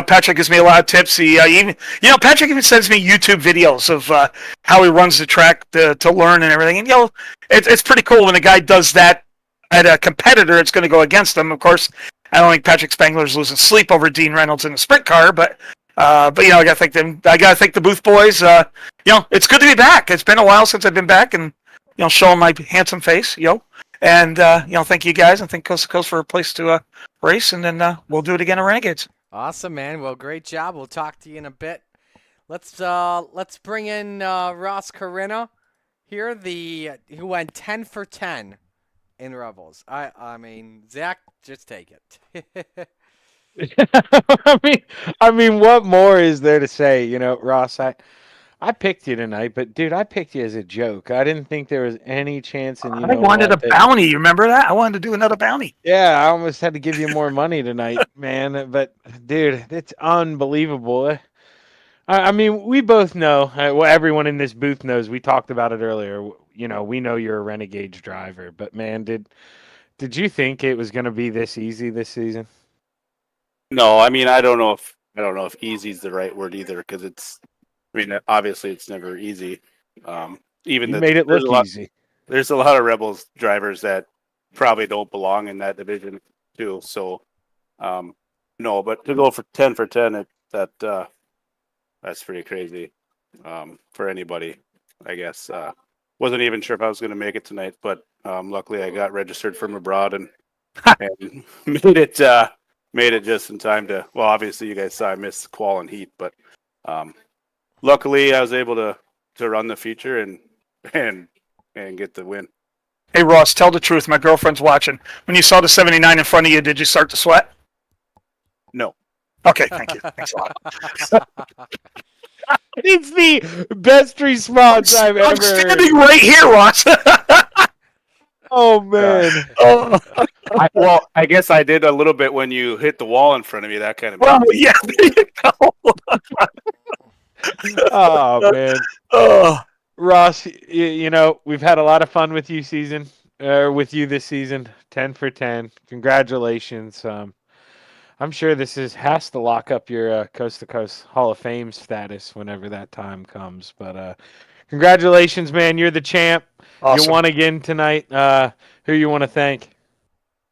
Patrick gives me a lot of tips. He even Patrick even sends me YouTube videos of how he runs the track to learn and everything. And it's pretty cool when a guy does that at a competitor. It's going to go against them, of course. I don't think Patrick Spangler's losing sleep over Dean Reynolds in a sprint car, but I gotta thank them. I gotta thank the booth boys. It's good to be back. It's been a while since I've been back, and showing my handsome face. And thank you guys, and thank Coast to Coast for a place to race, and then we'll do it again at Renegades. Awesome, man. Well, great job. We'll talk to you in a bit. Let's bring in Ross Carina here, who went 10 for 10 in Rebels. I mean, Zach, just take it. I mean, what more is there to say? Ross, I picked you tonight, but dude, I picked you as a joke. I didn't think there was any chance in I wanted a bounty. You remember that? I wanted to do another bounty. Yeah, I almost had to give you more money tonight, man. But dude, it's unbelievable. I mean, we both know. Well, everyone in this booth knows. We talked about it earlier. We know you're a Renegades driver, but man, did you think it was going to be this easy this season? No, I mean, I don't know if easy is the right word either, because obviously it's never easy. Even you made it look easy. There's a lot of Rebels drivers that probably don't belong in that division too. So, no, but to go for 10 for 10, that's pretty crazy for anybody, I guess. Wasn't even sure if I was going to make it tonight, but luckily I got registered from abroad and made it just in time to. Well, obviously you guys saw I missed qual and heat, but luckily I was able to run the feature and get the win. Hey Ross, tell the truth. My girlfriend's watching. When you saw the 79 in front of you, did you start to sweat? No. Okay, thank you. Thanks a lot. It's the best response I've ever. I'm standing right here, Ross. Oh man. I guess I did a little bit when you hit the wall in front of me. That kind of. Well, yeah. There you go. Oh man. Oh. Ross, we've had a lot of fun with you with you this season. 10 for 10. Congratulations. I'm sure this has to lock up your Coast to Coast Hall of Fame status whenever that time comes. But congratulations, man. You're the champ. Awesome. You won again tonight. Who you want to thank?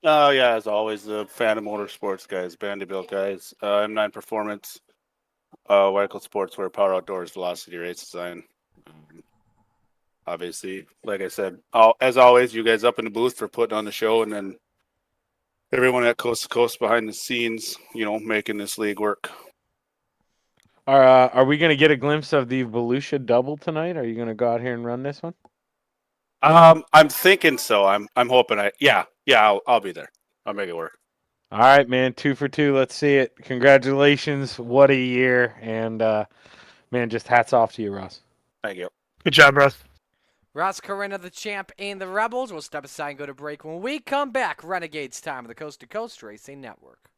Oh, yeah, as always, the Phantom Motorsports guys, Vanderbilt guys, M9 Performance, Weichel Sportswear, Power Outdoors, Velocity Race Design. Obviously, like I said, as always, you guys up in the booth for putting on the show, and then everyone at Coast to Coast behind the scenes, making this league work. Are we going to get a glimpse of the Volusia double tonight? Are you going to go out here and run this one? I'm thinking so. I'm hoping I'll be there. I'll make it work. All right, man. 2 for 2. Let's see it. Congratulations. What a year. And, man, just hats off to you, Ross. Thank you. Good job, Ross. Ross Carina, the champ, and the Rebels. We'll step aside and go to break. When we come back, Renegades time of the Coast to Coast Racing Network.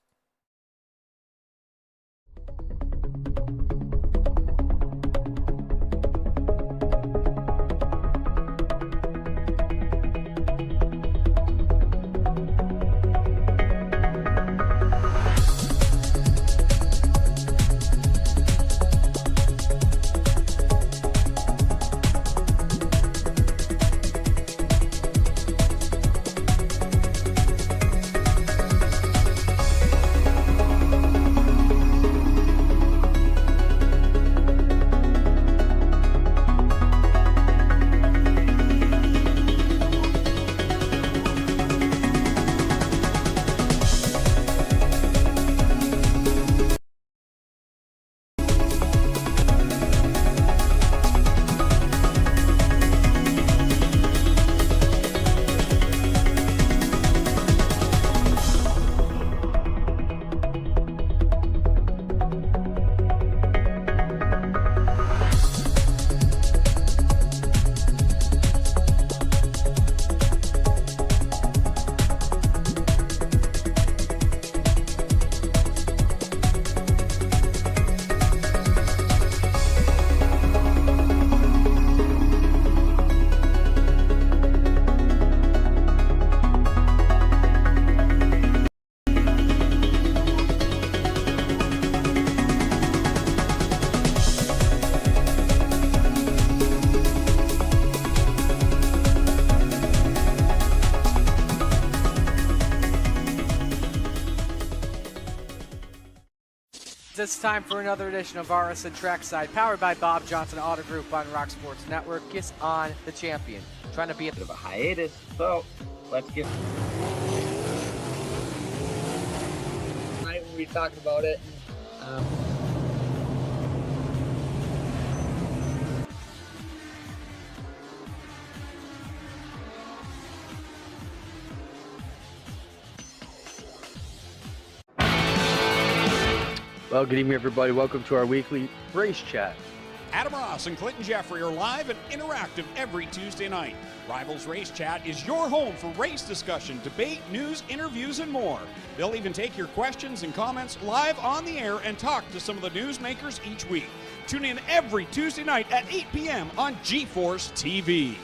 It's time for another edition of RSN Trackside, powered by Bob Johnson Auto Group on Rock Sports Network. Kiss on the champion. Trying to be a Bit of a hiatus, so let's get. Tonight we'll be talking about it. Well, good evening, everybody. Welcome to our weekly race chat. Adam Ross and Clinton Jeffrey are live and interactive every Tuesday night. Rivals Race Chat is your home for race discussion, debate, news, interviews, and more. They'll even take your questions and comments live on the air and talk to some of the newsmakers each week. Tune in every Tuesday night at 8 p.m. on GeForce TV.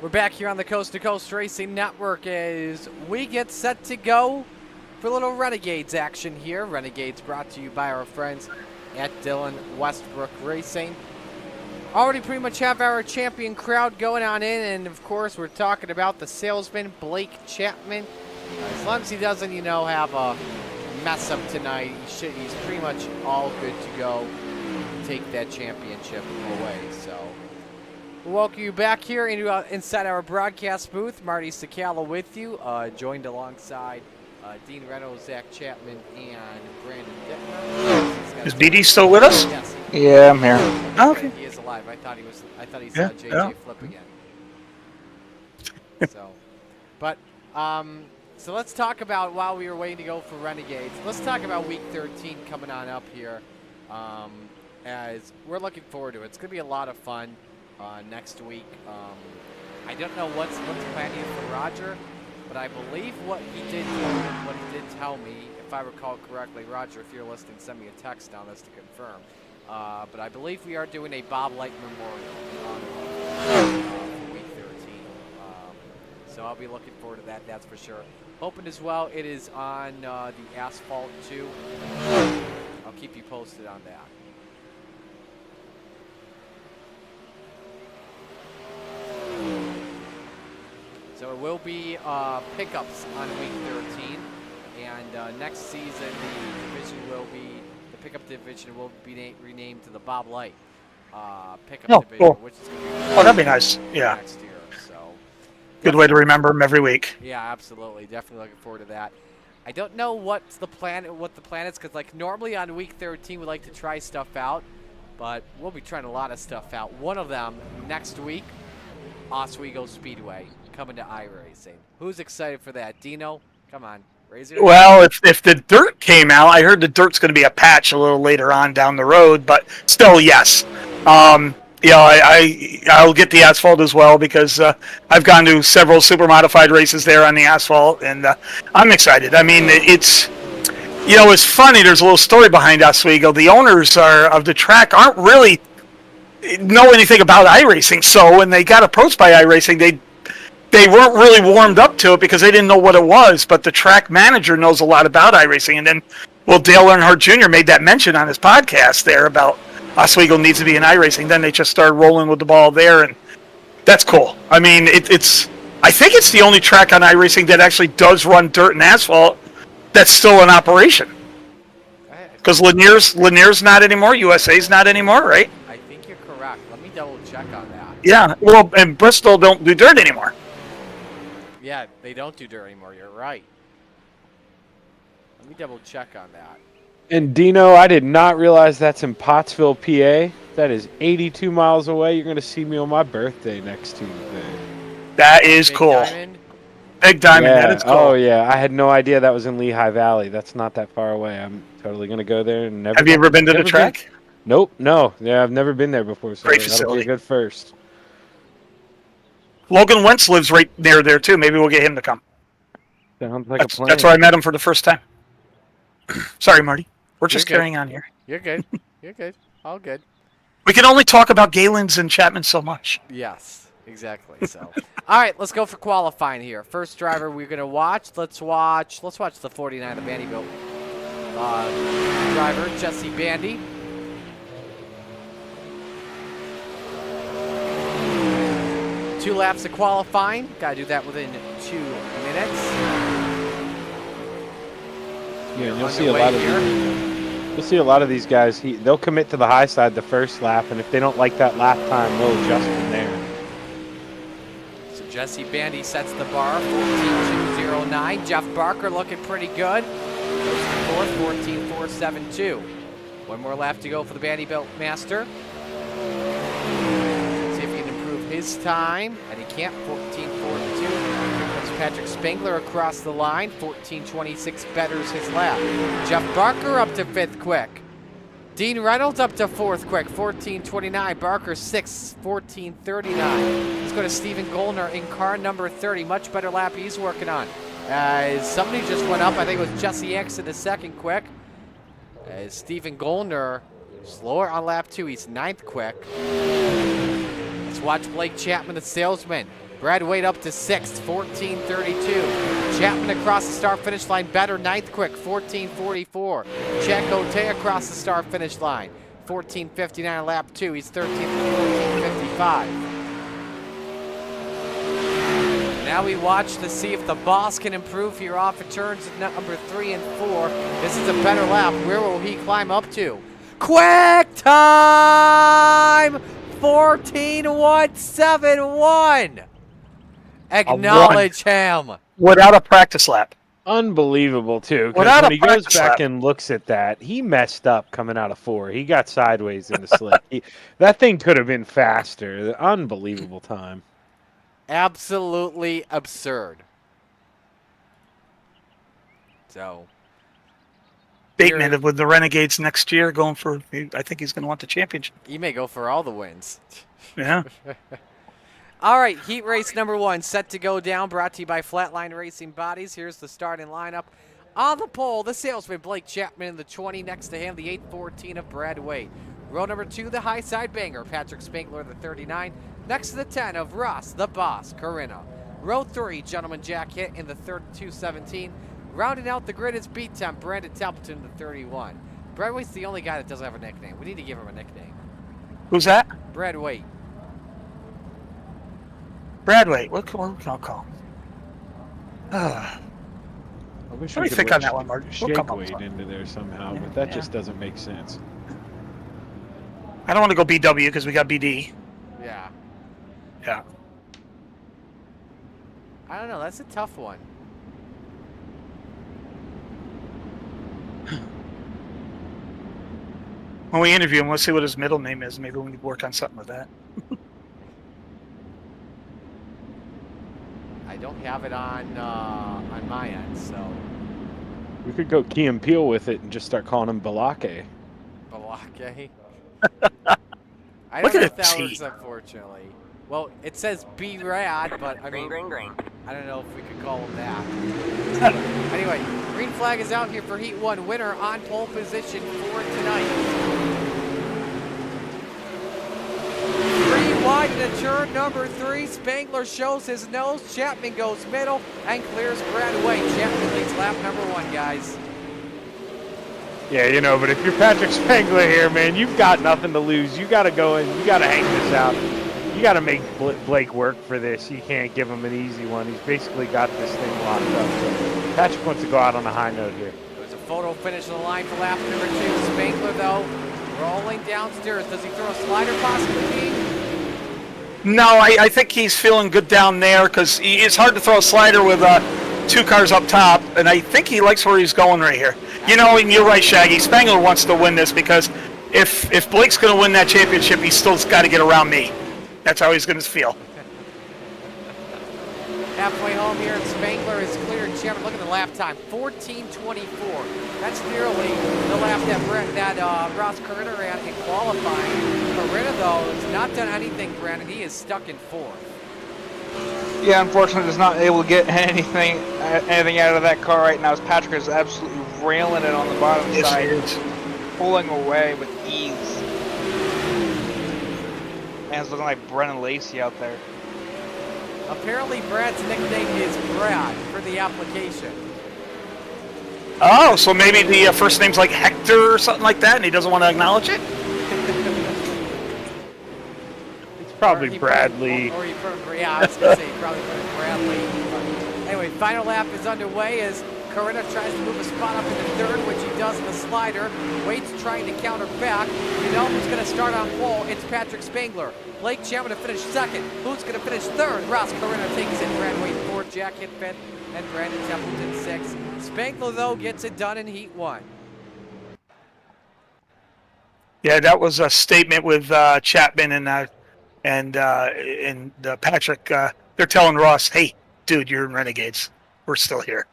We're back here on the Coast to Coast Racing Network as we get set to go for a little Renegades action here. Renegades brought to you by our friends at Dillon Westbrook Racing. Already pretty much have our champion crowd going on in, and of course we're talking about the salesman, Blake Chapman. As long as he doesn't, have a mess up tonight, he's pretty much all good to go to take that championship away. So we'll welcome you back here inside our broadcast booth. Marty Sakala with you, joined alongside Dean Reynolds, Zach Chapman, and Brandon Dittmer. Is BD still with us? Yes. Yeah, I'm here. Oh, okay. He is alive. I thought he saw JJ flip again. So let's talk about, while we were waiting to go for Renegades, let's talk about Week 13 coming on up here. As we're looking forward to it. It's going to be a lot of fun next week. I don't know what's planning for Roger, but I believe what he did tell me, if I recall correctly, Roger, if you're listening, send me a text on this to confirm. But I believe we are doing a Bob Light Memorial for Week 13. So I'll be looking forward to that, that's for sure. Hoping as well it is on the asphalt too. I'll keep you posted on that. So it will be pickups on Week 13, and next season the pickup division will be renamed to the Bob Light pickup division, cool. which is going to be that'd be nice. Yeah. Next year. So good way to remember them every week. yeah, absolutely. Definitely looking forward to that. I don't know what the plan is, because like normally on week 13 we like to try stuff out, but we'll be trying a lot of stuff out. One of them next week, Oswego Speedway coming to iRacing. Who's excited for that? Dino, come on, raise your hand. Well, if the dirt came out, I heard the dirt's going to be a patch a little later on down the road, but still, yes. I'll get the asphalt as well because I've gone to several super modified races there on the asphalt, and I'm excited. I mean, it's funny. There's a little story behind Oswego. The owners of the track aren't really know anything about iRacing, so when they got approached by iRacing, they weren't really warmed up to it because they didn't know what it was, but the track manager knows a lot about iRacing. And then, Dale Earnhardt Jr. made that mention on his podcast there about Oswego needs to be in iRacing. Then they just started rolling with the ball there, and that's cool. I mean, I think it's the only track on iRacing that actually does run dirt and asphalt that's still in operation. Because Lanier's not anymore, USA's not anymore, right? I think you're correct. Let me double check on that. Yeah, well, and Bristol don't do dirt anymore. Yeah, they don't do dirt anymore. You're right. Let me double check on that. And Dino, I did not realize that's in Pottsville, PA. That is 82 miles away. You're going to see me on my birthday next Tuesday. That is Big cool. Diamond? Big Diamond, Yeah. that is cool. Oh, yeah. I had no idea that was in Lehigh Valley. That's not that far away. I'm totally going to go there. And never. Have you ever been to the track? Nope. No. Yeah, I've never been there before. So Great that'll facility. be a good first. Logan Wentz lives right near there, too. Maybe we'll get him to come. Sounds like a plan. That's where I met him for the first time. Sorry, Marty. We're just You're good. carrying on here. You're good. You're good. All good. We can only talk about Galen's and Chapman so much. Yes, exactly. So, all right, let's go for qualifying here. First driver we're gonna watch. Let's watch the 49, the Vanderbilt driver, Jesse Bandy. Two laps of qualifying. Gotta do that within 2 minutes. Yeah, and you'll see a lot of these guys. They'll commit to the high side the first lap, and if they don't like that lap time, they'll adjust from there. So Jesse Bandy sets the bar, 14.209. Jeff Barker looking pretty good. Goes to fourth, 14.472. One more lap to go for the Vanderbilt Master. See if he can improve his time, and he can't. 14.42. Here comes Patrick Spengler across the line. 14.26 betters his lap. Jeff Barker up to fifth quick. Dean Reynolds up to fourth quick. 14.29. Barker sixth. 14.39. Let's go to Stephen Goldner in car number 30. Much better lap he's working on. Somebody just went up. I think it was Jesse X in the second quick. Stephen Goldner slower on lap 2. He's ninth quick. Let's watch Blake Chapman, the salesman. Brad Wade up to sixth, 14.32. Chapman across the start-finish line, better ninth quick, 14.44. Chad Cote across the start-finish line, 14.59 on lap 2. He's 13th at 14.55. Now we watch to see if the boss can improve here off of turns number 3 and 4. This is a better lap. Where will he climb up to? Quick time! 14.171. Acknowledge him. Without a practice lap. Unbelievable, too. Without When he a goes practice back lap. and looks at that, he messed up coming out of 4. He got sideways in the slick. That thing could have been faster. Unbelievable time. Absolutely absurd. So. Bateman with the Renegades next year going for, I think he's going to want the championship. He may go for all the wins. Yeah. All right, heat race number 1 set to go down, brought to you by Flatline Racing Bodies. Here's the starting lineup. On the pole, the salesman Blake Chapman in the 20. Next to him, the 814 of Brad Wade. Row number 2, the high side banger, Patrick Spengler, the 39. Next to the 10 of Ross, the boss, Corinna. Row 3, Gentleman Jack Hit in the 217. Rounding out the grid is Beat Temp, Brandon Templeton in the 31. Brad Waite's the only guy that doesn't have a nickname. We need to give him a nickname. Who's that? Brad Waite. Bradway. What can I call him? I wish Let we me could think let on that one, Mark. We'll come up with Shake weight something. into there somehow, but that Yeah. just doesn't make sense. I don't want to go BW because we got BD. Yeah. Yeah. I don't know. That's a tough one. when we interview him, let's see what his middle name is. Maybe we can work on something with that. I don't have it on my end, so. We could go Key and Peele with it and just start calling him Balake. Balake. I Look don't know at if the that T. works, unfortunately. Well, it says be rad, but I mean, Green, green, green. I don't know if we could call him that. Anyway, green flag is out here for Heat 1. Winner on pole position for tonight. 3 wide into turn number 3. Spangler shows his nose. Chapman goes middle and clears Brad away. Chapman leads lap number 1, guys. Yeah, you know, but if you're Patrick Spangler here, man, you've got nothing to lose. You got to go in. You got to hang this out. You got to make Blake work for this. You can't give him an easy one. He's basically got this thing locked up. So Patrick wants to go out on a high note here. There's a photo finish on the line for lap number 2. Spangler, though, rolling downstairs. Does he throw a slider possibly? No, I think he's feeling good down there because it's hard to throw a slider with 2 cars up top, and I think he likes where he's going right here. You know, and you're right, Shaggy. Spangler wants to win this because if Blake's going to win that championship, he's still got to get around me. That's how he's going to feel. Halfway home here, and Spangler is cleared. Chapman, look at the lap time, 14:24. That's nearly the lap that Ross Corinna ran in qualifying. Corinna, though, has not done anything, Brandon. He is stuck in 4th. Yeah, unfortunately, is not able to get anything out of that car right now. As Patrick is absolutely railing it on the bottom side, pulling away with ease. Man, it's looking like Brennan Lacey out there. Apparently, Brad's nickname is Brad for the application. Oh, so maybe the first name's like Hector or something like that, and he doesn't want to acknowledge it? Probably Bradley. Or he put, yeah, I was going to say he probably put it Bradley. But anyway, final lap is underway as Corinna tries to move a spot up into 3rd, which he does in the slider. Waits trying to counter back. You know who's going to start on pole? It's Patrick Spangler. Blake Chapman to finish 2nd. Who's going to finish 3rd? Ross Corinna takes it. Brad Wade 4th, Jack hit 5th, and Brandon Templeton 6th. Spangler, though, gets it done in Heat 1. Yeah, that was a statement with Chapman and Patrick. They're telling Ross, hey, dude, you're in Renegades. We're still here.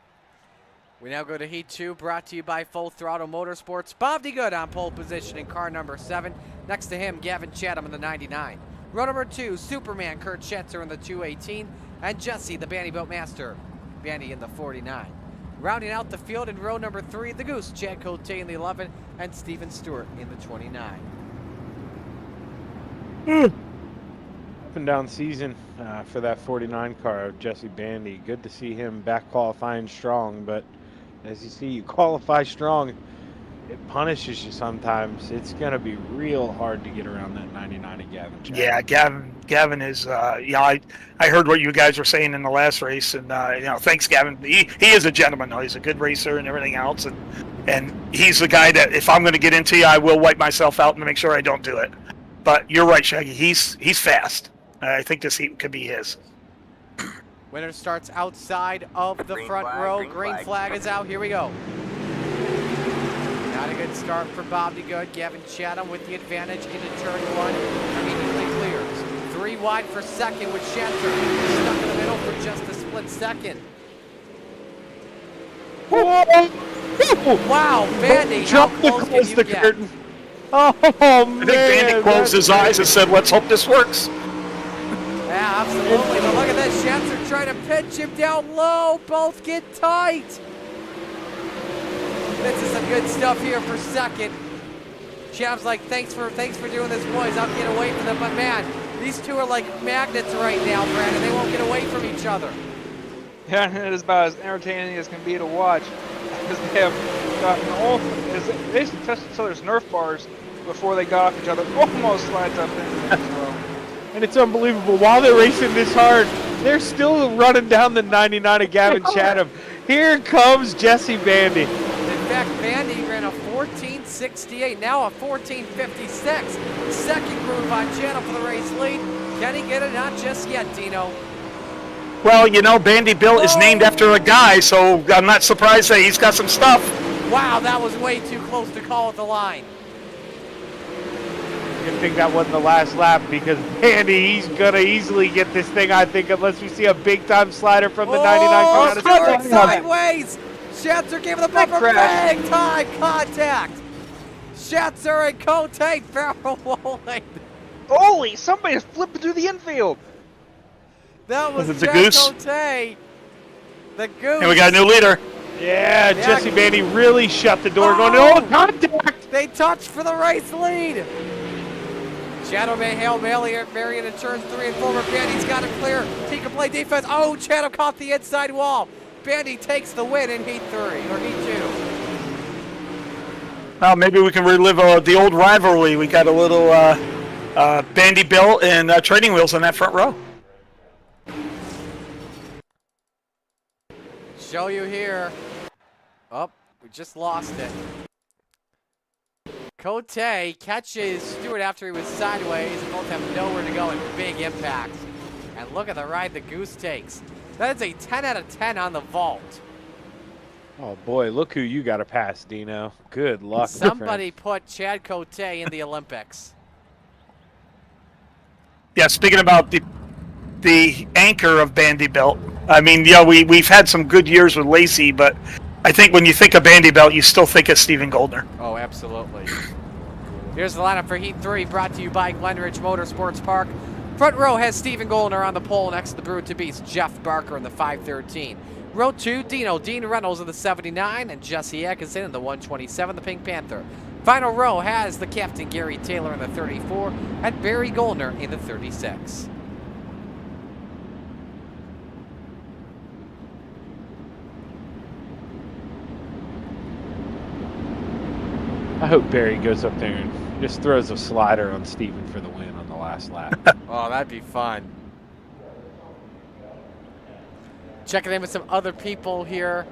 We now go to Heat 2, brought to you by Full Throttle Motorsports. Bob DeGood on pole position in car number 7. Next to him, Gavin Chatham in the 99. Row number 2, Superman Kurt Schetzer in the 218. And Jesse, the Bandy Boat Master, Bandy in the 49. Rounding out the field in row number 3, the Goose, Chad Cote in the 11, and Steven Stewart in the 29. Up and down season for that 49 car of Jesse Bandy. Good to see him back qualifying strong, but as you see, you qualify strong, it punishes you sometimes. It's going to be real hard to get around that 99 of Gavin Chapman. Yeah, Gavin is, I heard what you guys were saying in the last race, and, thanks, Gavin. He is a gentleman, though. He's a good racer and everything else, and he's the guy that if I'm going to get into you, I will wipe myself out and make sure I don't do it. But you're right, Shaggy. He's fast. I think this heat could be his. Winner starts outside of the front row. Green flag is out. Here we go. Not a good start for Bob DeGood. Gavin Chatham with the advantage into turn 1. Immediately clears. 3 wide for 2nd with Schetzer. Stuck in the middle for just a split second. Wow, Bandy, how close can you get? Curtain. Oh, man. I think Bandy closed his eyes and said, let's hope this works. Yeah, absolutely. But look at this. Schetzer trying to pitch him down low. Both get tight. This is some good stuff here for 2nd. Chav's like, thanks for doing this, boys. I'll get away from them. But man, these two are like magnets right now, Brandon. They won't get away from each other. Yeah, it is about as entertaining as can be to watch. Because they have gotten they basically touched each other's Nerf bars before they got off each other. Almost slides up into the next row. And it's unbelievable. While they're racing this hard, they're still running down the 99 of Gavin Chatham. Here comes Jesse Bandy. In fact, Bandy ran a 14.68, now a 14.56. 2nd groove on Chatham for the race lead. Can he get it? Not just yet, Dino. Well, Bandy Bill is named after a guy, so I'm not surprised that he's got some stuff. Wow, that was way too close to call at the line. good thing that wasn't the last lap because Bandy, he's gonna easily get this thing. I think unless we see a big time slider from the 99 come out of Stuart his sideways. Schatzer gave the bumper big time contact. Schatzer and Cote barrel rolling. Holy, somebody is flipping through the infield. That was Was it the Jack Goose? Cote. The Goose. And we got a new leader. Yeah, Yeah. Jesse Bandy really shut the door, going, Oh! oh, contact! They touched for the race lead. Chatham may Hail Marion in turns 3 and 4. Bandy's got it clear. He can play defense. Oh, Chatham caught the inside wall. Bandy takes the win in Heat 3 or Heat 2. Well, maybe we can relive the old rivalry. We got a little Bandy Bill and training wheels on that front row. Show you here. Oh, we just lost it. Cote catches Stewart after he was sideways and both have nowhere to go and big impacts. And look at the ride the Goose takes. That is a 10 out of 10 on the vault. Oh boy, look who you got to pass, Dino. Good luck. Somebody put Chad Cote in the Olympics. Yeah, speaking about the anchor of Bandy Belt, I mean, yeah, we've had some good years with Lacey, but I think when you think of Bandy Belt, you still think of Stephen Goldner. Oh, absolutely. Here's the lineup for Heat 3, brought to you by Glenridge Motorsports Park. Front row has Stephen Goldner on the pole next to the Brew to Beast, Jeff Barker in the 513. Row 2, Dean Reynolds in the 79, and Jesse Atkinson in the 127, the Pink Panther. Final row has the captain Gary Taylor in the 34, and Barry Goldner in the 36. I hope Barry goes up there and just throws a slider on Steven for the win on the last lap. Oh, that'd be fun. Checking in with some other people here.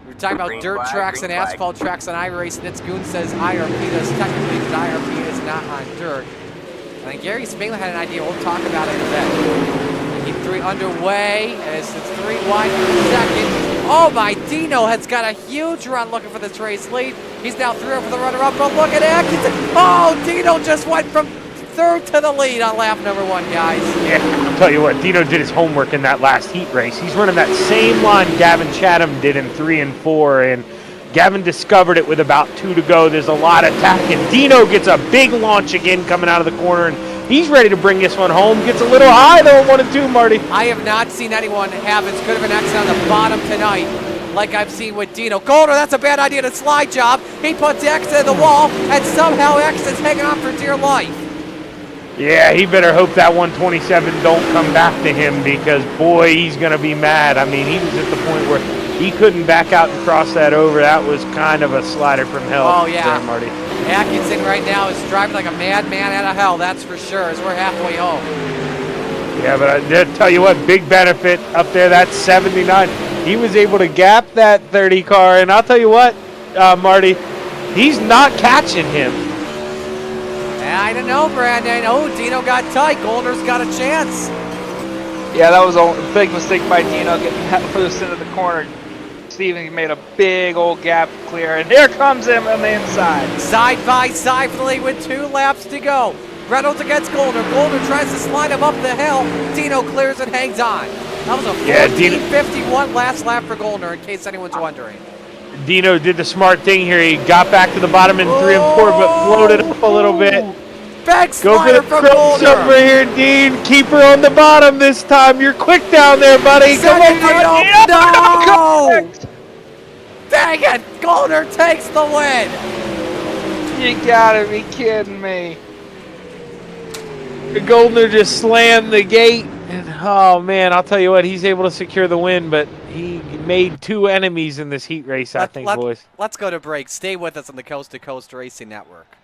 We're talking about dirt tracks and asphalt tracks on iRacing. It's Goon says IRP does technically, but IRP is not on dirt. I think Gary Spangler had an idea. We'll talk about it in a bit. Heat 3 underway as it's 3 wide for second. Oh my, Dino has got a huge run looking for this race lead. He's now 3 over the runner-up, but look at Atkinson. Oh, Dino just went from 3rd to the lead on lap number 1, guys. Yeah, I'll tell you what, Dino did his homework in that last heat race. He's running that same line Gavin Chatham did in 3 and 4, and Gavin discovered it with about 2 to go. There's a lot of attack, and Dino gets a big launch again coming out of the corner, and he's ready to bring this one home. Gets a little high, though, at 1 and 2, Marty. I have not seen anyone have as good of an exit on the bottom tonight like I've seen with Dino. Goldner, that's a bad idea to slide job. He puts X in the wall, and somehow X is hanging on for dear life. Yeah, he better hope that 127 don't come back to him because, boy, he's going to be mad. I mean, he was at the point where he couldn't back out and cross that over. That was kind of a slider from hell. Oh, yeah. There, Marty. Atkinson right now is driving like a madman out of hell, that's for sure, as we're halfway home. Yeah, but I tell you what, big benefit up there, that 79. He was able to gap that 30 car, and I'll tell you what, Marty, he's not catching him. I don't know, Brandon. Oh, Dino got tight. Goldner's got a chance. Yeah, that was a big mistake by Dino getting first into the corner. Steven made a big old gap clear, and here comes him on the inside. Side by side for the lead with 2 laps to go. Reynolds against Goldner. Goldner tries to slide him up the hill. Dino clears and hangs on. That was a 14:51 last lap for Goldner, in case anyone's wondering. Dino did the smart thing here. He got back to the bottom in 3 and 4, but floated up a little bit. Back Go for slider the from cross Goldner. over here, Dean. Keep her on the bottom this time. You're quick down there, buddy. Come on, Second no! Dang it! Goldner takes the win. You gotta be kidding me. Goldner just slammed the gate. And, oh, man, I'll tell you what. He's able to secure the win, but he made 2 enemies in this heat race, I think, boys. Let's go to break. Stay with us on the Coast to Coast Racing Network.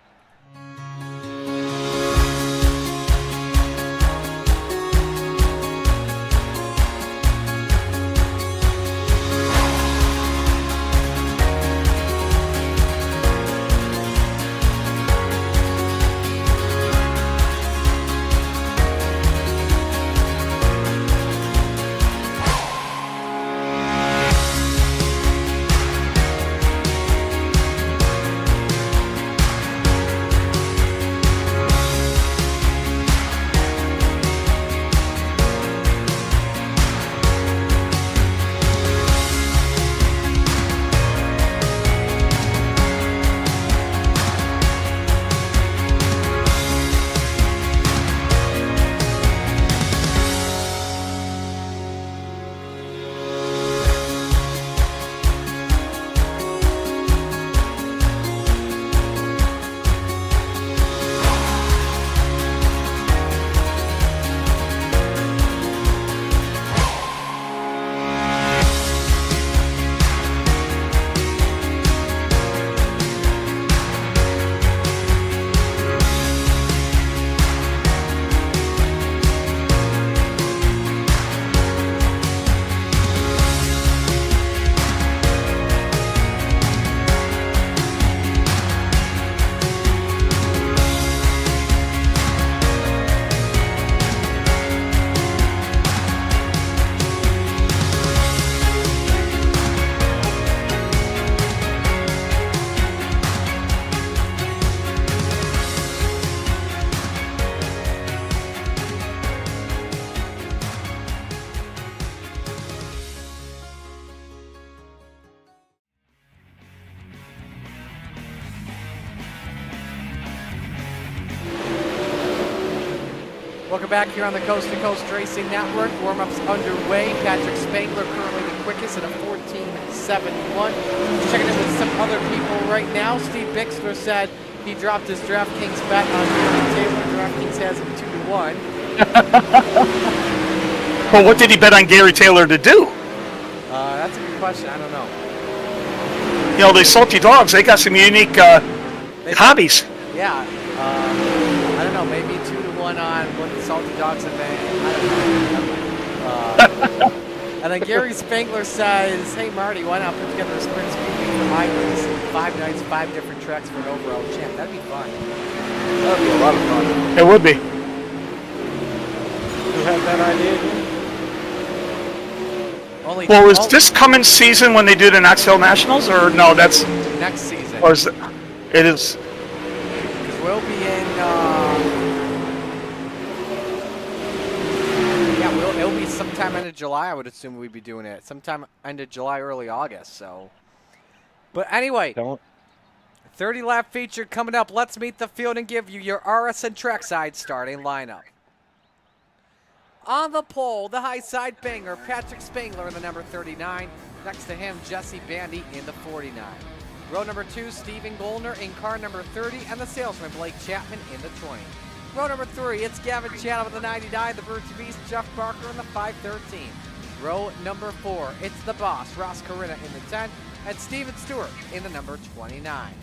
Welcome back here on the Coast to Coast Racing Network. Warm-ups underway. Patrick Spangler currently the quickest at a 14.71. Checking in with some other people right now. Steve Bixler said he dropped his DraftKings bet on Gary Taylor. DraftKings has him 2-1. Well, what did he bet on Gary Taylor to do? That's a good question. I don't know. You know, they salty dogs. They got some unique hobbies. Yeah. I don't know. Maybe 2-1 on what the Salty Dogs have been. I don't know. And then Gary Spangler says, "Hey Marty, why not put together a sprint speed week for my race? 5 nights, 5 different tracks for an overall champ. That'd be fun." That would be a lot of fun. It would be. Who had that idea? Well, is this coming season when they do the Knox Hill Nationals, or no? That's next season. Or is it? It is. Because we'll be in. Yeah, it'll be sometime end of July. I would assume we'd be doing it sometime end of July, early August. So, but anyway, 30 lap feature coming up. Let's meet the field and give you your RSN Trackside starting lineup. On the pole, the high side banger, Patrick Spangler in the number 39. Next to him, Jesse Bandy in the 49. Row number 2, Stephen Goldner in car number 30, and the salesman, Blake Chapman, in the 20. Row number 3, it's Gavin Chatham with the 99, the Virtue Beast, Jeff Barker in the 513. Row number 4, it's the boss, Ross Corinna in the 10, and Steven Stewart in the number 29.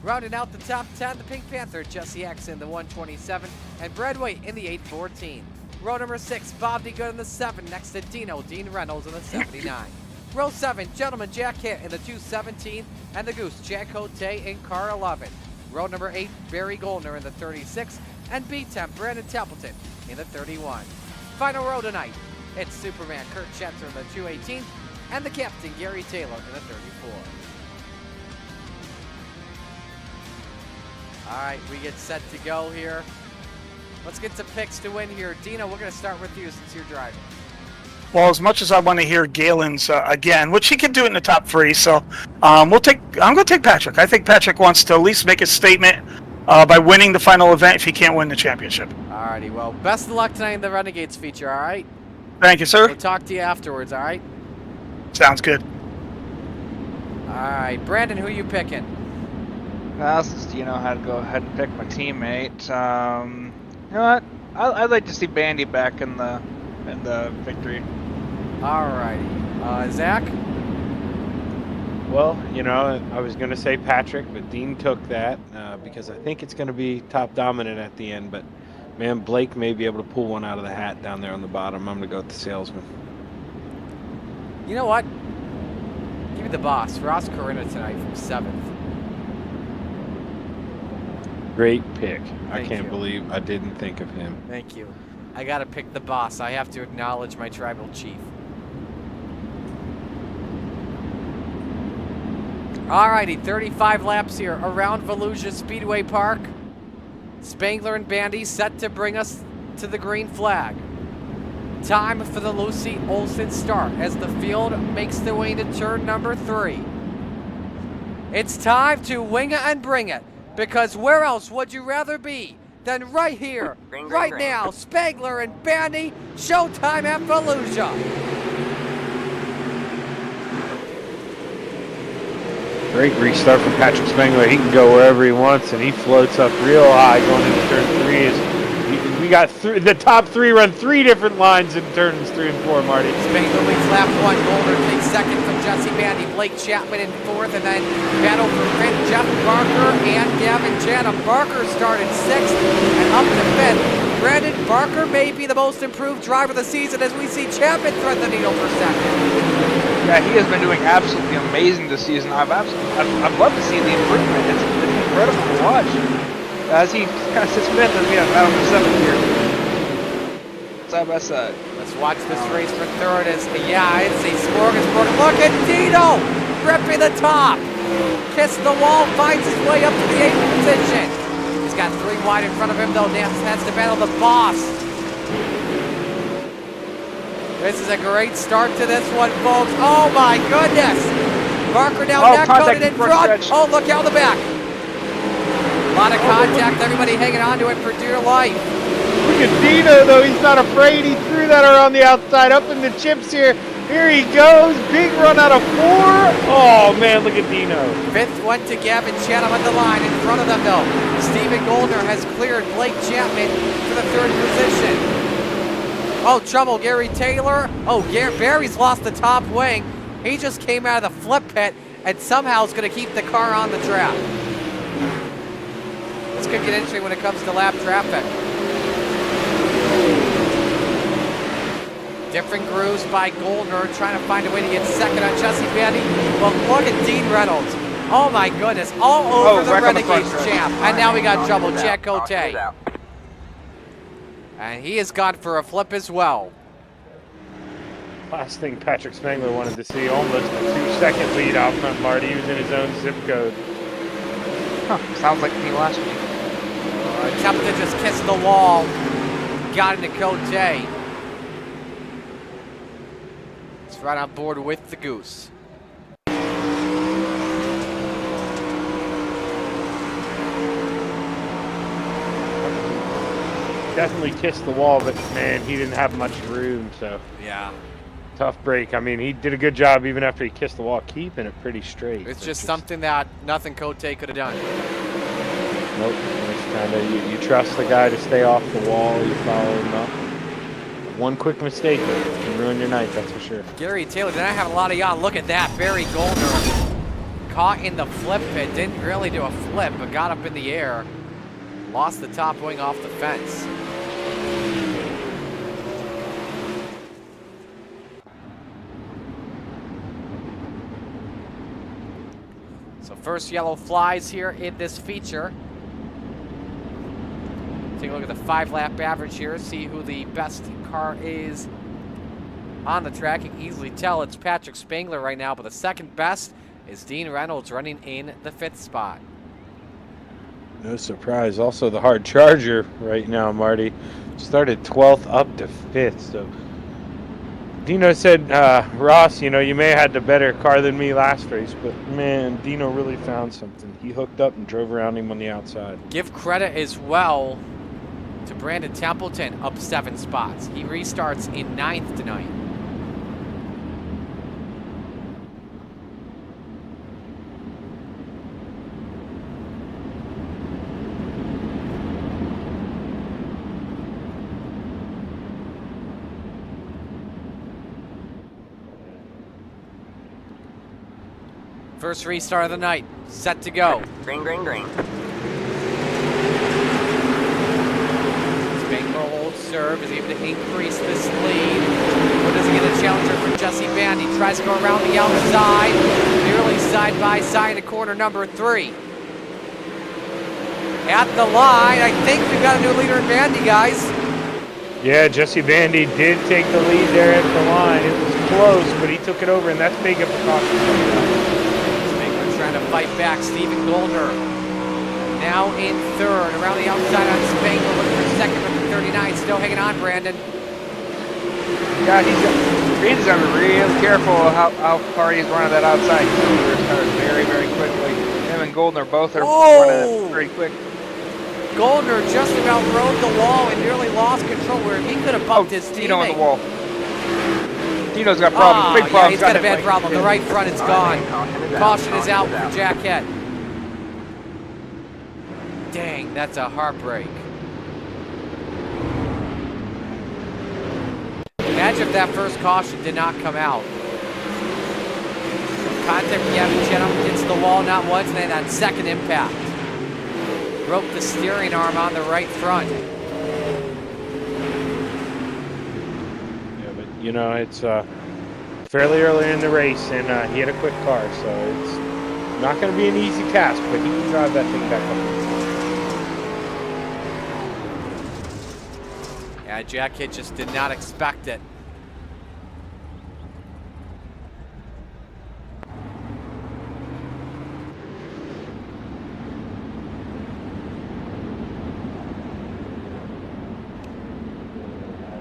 Rounding out the top 10, the Pink Panther, Jesse X in the 127, and Brad Waite in the 814. Row number 6, Bob D. Good in the 7, next to Dean Reynolds in the 79. Row 7, Gentleman Jack Hitt in the 217, and the Goose, Jack Cote in car 11. Row number 8, Barry Goldner in the 36, and B-10, Brandon Templeton in the 31. Final row tonight, it's Superman Kurt Schetzer in the 218, and the Captain Gary Taylor in the 34. All right, we get set to go here. Let's get to picks to win here. Dino, we're going to start with you since you're driving. Well, as much as I want to hear Galen's again, which he can do it in the top 3, so I'm going to take Patrick. I think Patrick wants to at least make a statement by winning the final event if he can't win the championship. All righty, well, best of luck tonight in the Renegades feature, all right? Thank you, sir. We'll talk to you afterwards, all right? Sounds good. All right, Brandon, who are you picking? Since Dino had to go ahead and pick my teammate, you know what? I'd like to see Bandy back in the victory. All righty, Zach. Well, you know, I was going to say Patrick, but Dean took that because I think it's going to be top dominant at the end. But man, Blake may be able to pull one out of the hat down there on the bottom. I'm going to go with the salesman. You know what? Give me the boss, Ross Corinna tonight from 7th. Great pick. Thank I can't you. believe I didn't think of him. Thank you. I got to pick the boss. I have to acknowledge my tribal chief. Alrighty, 35 laps here around Volusia Speedway Park. Spangler and Bandy set to bring us to the green flag. Time for the Lucy Olsen start as the field makes their way to turn number 3. It's time to wing it and bring it, because where else would you rather be than right here, right now, Spangler and Bandy, showtime at Volusia. Great restart from Patrick Spangler. He can go wherever he wants, and he floats up real high going into turn 3. We got the top 3 run 3 different lines in turns 3 and 4, Marty. Spangler leads lap 1. Goldner takes 2nd from Jesse Bandy. Blake Chapman in 4th, and then battle for Finn, Jeff Barker and Gavin Chatham. Barker started 6th and up to 5th. Brandon Barker may be the most improved driver of the season as we see Chapman thread the needle for 2nd. Yeah, he has been doing absolutely amazing this season. I'd love to see the improvement. It's incredible to watch. As he kind of sits 5th and battle for 7th here. Side by side. Let's watch this race for 3rd. It's a smorgasbord. Look at Dino gripping the top. Kiss the wall, finds his way up to the 8th position. He's got 3 wide in front of him though. Nance has to battle the boss. This is a great start to this one, folks. Oh my goodness. Barker now neck coated in front. Oh, look out the back. A lot of contact, everybody hanging on to it for dear life. Look at Dino, though. He's not afraid. He threw that around the outside, up in the chips here. Here he goes. Big run out of 4. Oh, man, look at Dino. 5th went to Gavin Chatham at the line. In front of them, though, Stephen Goldner has cleared Blake Chapman for the 3rd position. Oh, trouble, Gary Taylor. Oh, Barry's lost the top wing. He just came out of the flip pit and somehow is going to keep the car on the track. This could get interesting when it comes to lap traffic. Different grooves by Goldner, trying to find a way to get second on Jesse Bandy. Well, look at Dean Reynolds. Oh my goodness, all over the Renegades champ. And now we got trouble, Jack Cote. And he has gone for a flip as well. Last thing Patrick Spangler wanted to see, almost a 2-second lead out front. Marty, he was in his own zip code. Huh, sounds like me last week. Templeton just kissed the wall, got into Cote. It's right on board with the Goose. Definitely kissed the wall, but man, he didn't have much room, so. Yeah. Tough break. I mean, he did a good job even after he kissed the wall, keeping it pretty straight. It's just something that nothing Cote could have done. Nope. It's kind of, you trust the guy to stay off the wall, you follow him up. One quick mistake can ruin your night, that's for sure. Gary Taylor did not have a lot of yawn. Look at that. Barry Goldner caught in the flip pit. Didn't really do a flip, but got up in the air. Lost the top wing off the fence. So first yellow flies here in this feature. Take a look at the 5-lap average here, see who the best car is on the track. You can easily tell it's Patrick Spangler right now, but the second best is Dean Reynolds running in the 5th spot. No surprise. Also the hard charger right now, Marty. Started 12th up to 5th, so Dino said, Ross, you know, you may have had the better car than me last race, but man, Dino really found something. He hooked up and drove around him on the outside. Give credit as well to Brandon Templeton, up 7 spots. He restarts in 9th tonight. First restart of the night, set to go. Green, green, green. Spangler holds serve, is able to increase this lead. But does he get a challenger for Jesse Bandy? Tries to go around the outside, nearly side by side to corner number 3. At the line, I think we've got a new leader in Bandy, guys. Yeah, Jesse Bandy did take the lead there at the line. It was close, but he took it over, and that's big of a caution. Trying to fight back. Stephen Goldner now in 3rd. Around the outside on Spangler, looking for 2nd with the 39. Still hanging on, Brandon. Yeah, he's got to be real careful how far he's running that outside. Goldner started very, very quickly. Him and Goldner both are running it pretty quick. Goldner just about rode the wall and nearly lost control where he could have bumped his teammate. Dino on the wall. Dino's got problems, big problems. Yeah, he's got a bad problem. The right front is gone. Caution is out for Jack Head. Dang, that's a heartbreak. Imagine if that first caution did not come out. Contact with Gavin Chatham hits the wall not once, and then that second impact broke the steering arm on the right front. You know, it's fairly early in the race, and he had a quick car, so it's not going to be an easy task, but he can drive that thing back up. Yeah, Jack Hitt just did not expect it.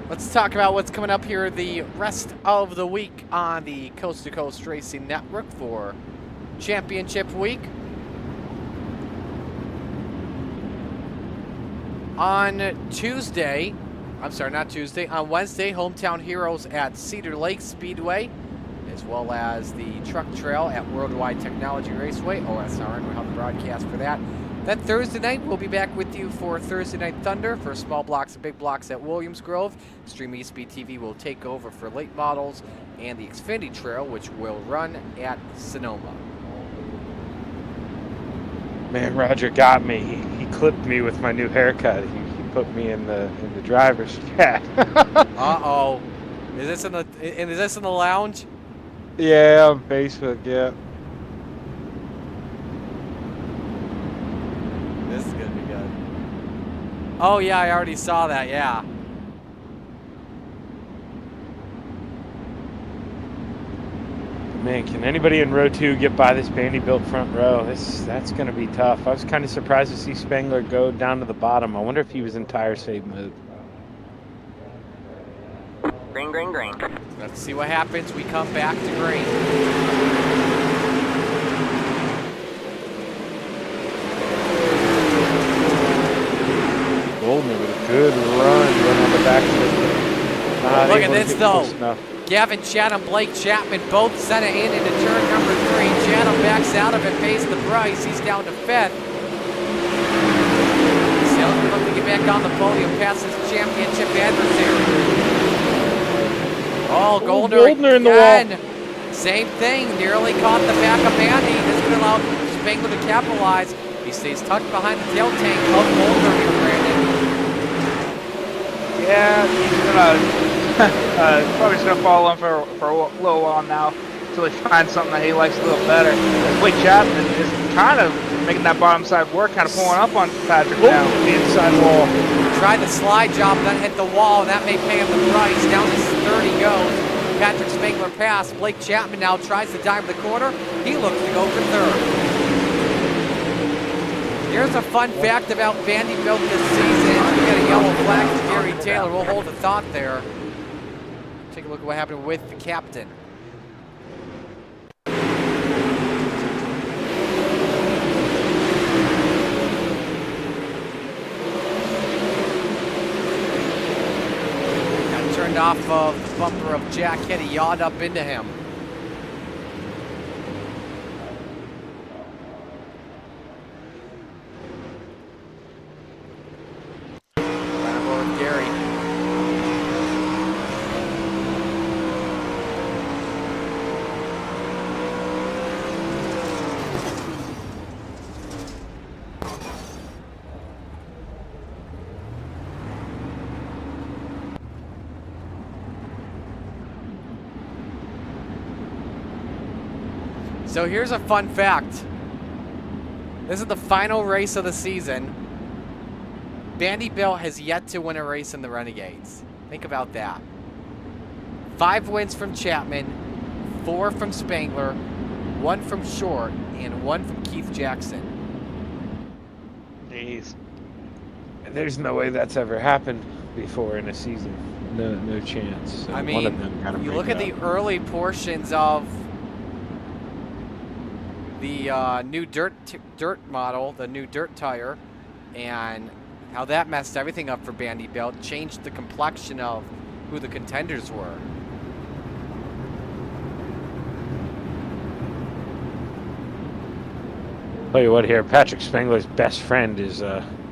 Let's talk about what's coming up here the rest of the week on the Coast to Coast Racing Network for Championship Week. On Tuesday, on Wednesday, Hometown Heroes at Cedar Lake Speedway, as well as the Truck Trail at Worldwide Technology Raceway, OSRN. We'll have the broadcast for that. Then Thursday night, we'll be back with you for Thursday Night Thunder for small blocks and big blocks at Williams Grove. Extreme eSpeed TV will take over for late models and the Xfinity Trail, which will run at Sonoma. Man, Roger got me. He clipped me with my new haircut. He put me in the driver's chat. Uh-oh. Is this in the lounge? Yeah, on Facebook, yeah. This is gonna be good. Oh yeah, I already saw that, yeah. Man, can anybody in row 2 get by this Vanderbilt front row? That's going to be tough. I was kind of surprised to see Spangler go down to the bottom. I wonder if he was in tire save mode. Green, green, green. Let's see what happens. We come back to green. Goldner with a good run, went on the back of the... Look at this though. Gavin Chatham, Blake Chapman both sent it in into turn number 3. Chatham backs out of it, pays the price. He's down to 5th. Sailor looking to get back on the podium past his championship adversary. Oh, Goldner in the wall. Same thing, nearly caught the back of Bandy. This would allow Spangler to capitalize. He stays tucked behind the tail tank of Goldner here, Brandon. Yeah, he's gonna probably just gonna follow him for a little while now until he finds something that he likes a little better. Blake Chapman is kind of making that bottom side work, kind of pulling up on Patrick now. The inside wall. Tried the slide job, then hit the wall, and that may pay him the price. Down to 30 goes. Patrick Spangler passed. Blake Chapman now tries to dive the corner. He looks to go for 3rd. Here's a fun fact about Vanderbilt this season. We got a yellow flag to Gary Taylor. We'll hold the thought there. Take a look at what happened with the captain. Got turned off of the bumper of Jack Hitty, yawed up into him. So here's a fun fact. This is the final race of the season. Vanderbilt has yet to win a race in the Renegades. Think about that. 5 wins from Chapman, 4 from Spangler, 1 from Short, and 1 from Keith Jackson. Jeez. There's no way that's ever happened before in a season. No chance. So I mean, one of them gotta you break look at it the early portions of the new dirt model, the new dirt tire, and how that messed everything up for Vanderbilt, changed the complexion of who the contenders were. Tell you what here, Patrick Spangler's best friend is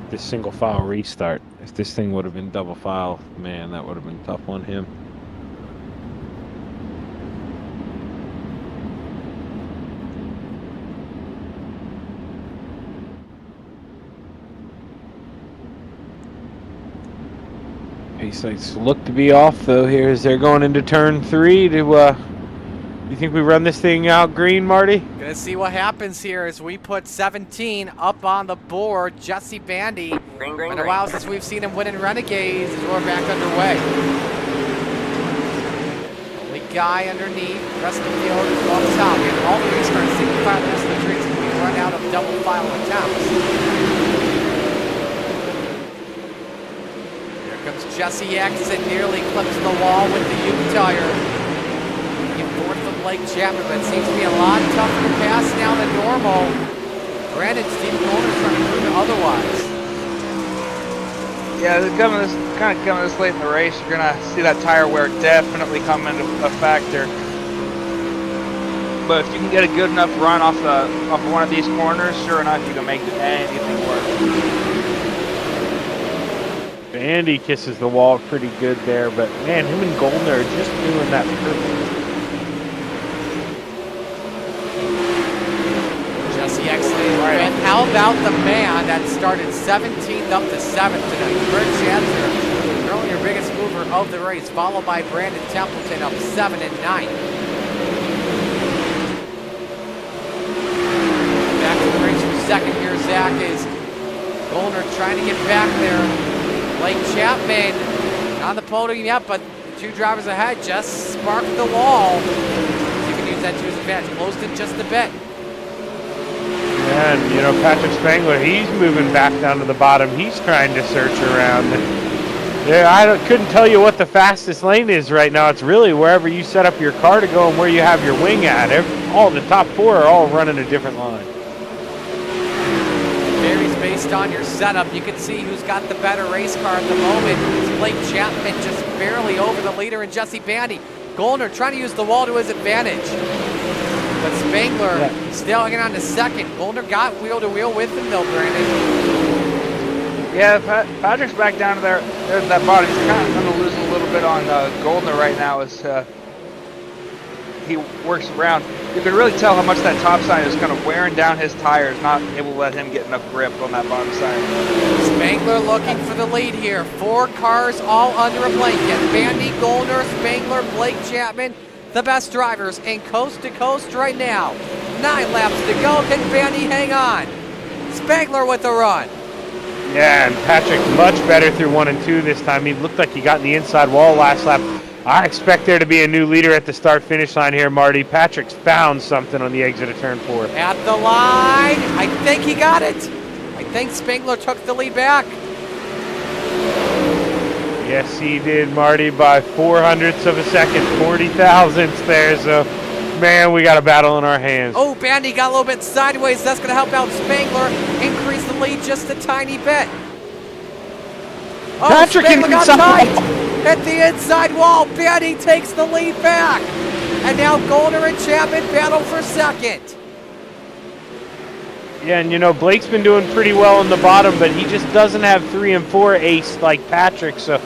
this single file restart. If this thing would have been double file, man, that would have been tough on him. Pace lights look to be off though here as they're going into turn 3 to you think we run this thing out green, Marty? Gonna see what happens here as we put 17 up on the board. Jesse Bandy. Been a while since we've seen him win in Renegades as we're back underway. Only guy underneath. Rest of the field is on top. And all the restarts, single file, the rest of the trees, we run out of double file attempts. Here comes Jesse X and nearly clips the wall with the U tire. Fourth from Blake Chapman, but it seems to be a lot tougher to pass now than normal. Granted, Steve Goldner's trying to prove it otherwise. Yeah, kind of coming this late in the race, you're gonna see that tire wear definitely come into a factor. But if you can get a good enough run off one of these corners, sure enough, you can make anything work. Andy kisses the wall pretty good there, but man, him and Goldner are just doing that perfect. Jesse exited with how about the man that started 17th up to 7th tonight? Bert Schatzer, currently your biggest mover of the race, followed by Brandon Templeton up 7 and 9. Back to the race for second here, Zach, is Goldner trying to get back there. Blake Chapman on the podium yet, but the two drivers ahead just sparked the wall. You can use that to his advantage. Closed it just a bit. Yeah, and you know, Patrick Spangler, he's moving back down to the bottom. He's trying to search around. Yeah, I couldn't tell you what the fastest lane is right now. It's really wherever you set up your car to go and where you have your wing at. All the top four are all running a different line. Varies based on your setup. You can see who's got the better race car at the moment. It's Blake Chapman just barely over the leader and Jesse Bandy. Goldner trying to use the wall to his advantage. But Spangler still hanging on to second. Goldner got wheel to wheel with him though, Brandon. Yeah, Patrick's back down to there. There's that bottom. He's kind of going to lose a little bit on Goldner right now as he works around. You can really tell how much that top side is kind of wearing down his tires, not able to let him get enough grip on that bottom side. Spangler looking for the lead here. 4 cars all under a blanket. Bandy, Goldner, Spangler, Blake Chapman, the best drivers in coast to coast right now. 9 laps to go. Can Bandy hang on? Spangler with the run. Yeah, and Patrick much better through 1 and 2 this time. He looked like he got in the inside wall last lap. I expect there to be a new leader at the start-finish line here, Marty. Patrick's found something on the exit of turn 4. At the line. I think he got it. I think Spangler took the lead back. Yes, he did, Marty, by 0.04 of a second, 40 thousandths there. So, man, we got a battle in our hands. Oh, Bandy got a little bit sideways. That's going to help out Spangler. Increase the lead just a tiny bit. Oh, Patrick Spangler got inside tight. Hit the inside wall. Bandy takes the lead back. And now Goldner and Chapman battle for second. Yeah, and you know, Blake's been doing pretty well in the bottom, but he just doesn't have 3 and 4 ace like Patrick, so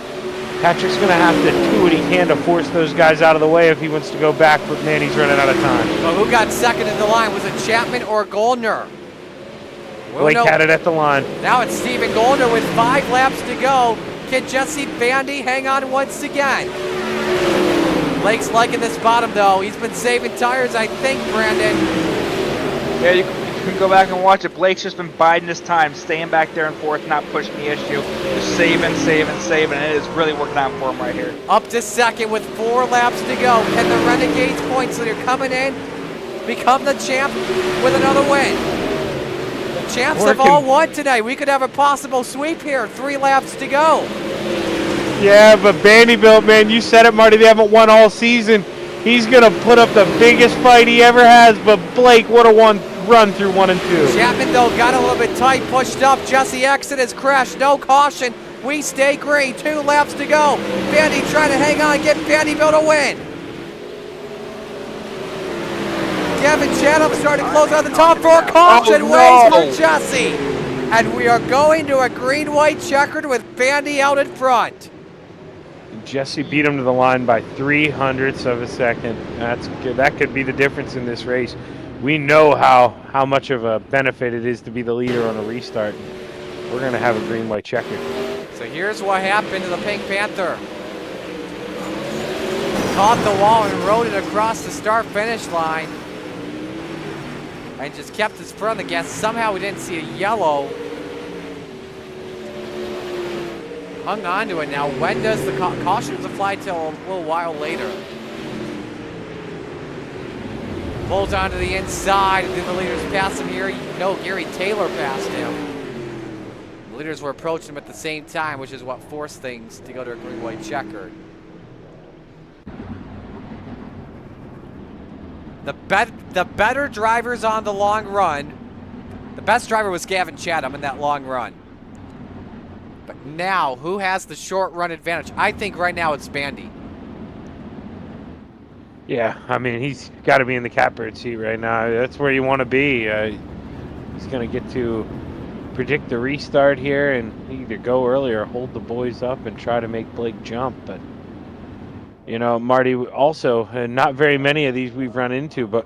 Patrick's going to have to do what he can to force those guys out of the way if he wants to go back, but man, he's running out of time. Well, who got second in the line? Was it Chapman or Goldner? Blake had it at the line. Now it's Steven Goldner with 5 laps to go. Can Jesse Bandy hang on once again? Blake's liking this bottom, though. He's been saving tires, I think, Brandon. Yeah, you can go back and watch it. Blake's just been biding his time, staying back there in 4th, not pushing the issue. Just saving. It is really working out for him right here. Up to second with 4 laps to go. Can the Renegades points that are coming in become the champ with another win? The champs have all won today. We could have a possible sweep here. 3 laps to go. Yeah, but Vanderbilt, man, you said it, Marty. They haven't won all season. He's going to put up the biggest fight he ever has, but Blake, what a run through 1 and 2. Chapman, though, got a little bit tight, pushed up. Jesse exit has crashed. No caution. We stay green. 2 laps to go. Bandy trying to hang on, get Vanderbilt a win. Kevin Chatham starting to close out the top 4. Caution waits for Jesse. And we are going to a green-white checkered with Bandy out in front. Jesse beat him to the line by 0.03 of a second. That's good. That could be the difference in this race. We know how much of a benefit it is to be the leader on a restart. We're going to have a green-white checker. So here's what happened to the Pink Panther. Caught the wall and rode it across the start-finish line. And just kept his foot on the gas. Somehow we didn't see a yellow. Hung on to it. Now, when does the caution apply till a little while later? Pulls onto the inside. Did the leaders pass him here? No, Gary Taylor passed him. The leaders were approaching him at the same time, which is what forced things to go to a green-white checkered. The better drivers on the long run. The best driver was Gavin Chatham in that long run. But now, who has the short run advantage? I think right now it's Bandy. Yeah, I mean, he's got to be in the catbird seat right now. That's where you want to be. He's going to get to predict the restart here and either go early or hold the boys up and try to make Blake jump. But, you know, Marty, also, not very many of these we've run into, but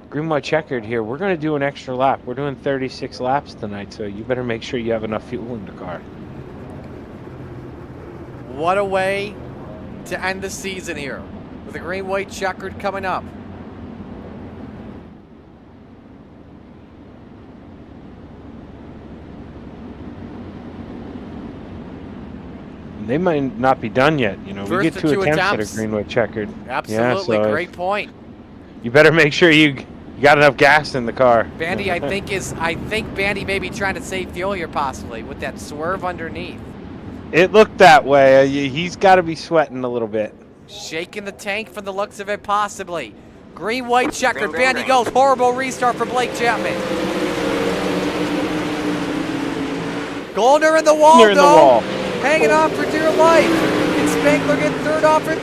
green, white, checkered here. We're going to do an extra lap. We're doing 36 laps tonight, so you better make sure you have enough fuel in the car. What a way to end the season here with the green, white, checkered coming up. They might not be done yet. You know, First we get two attempts at attempts. a green, white, checkered. Absolutely, Yeah, so great point. You better make sure you got enough gas in the car. Bandy, I think Bandy may be trying to save fuel here possibly with that swerve underneath. It looked that way. He's got to be sweating a little bit. Shaking the tank from the looks of it possibly. Green, white, checkered. Green, Bandy green. goes. Horrible restart for Blake Chapman. Goldner in the wall, Goldner in the though. wall. Hanging on for dear life. And Spangler getting third off for 2.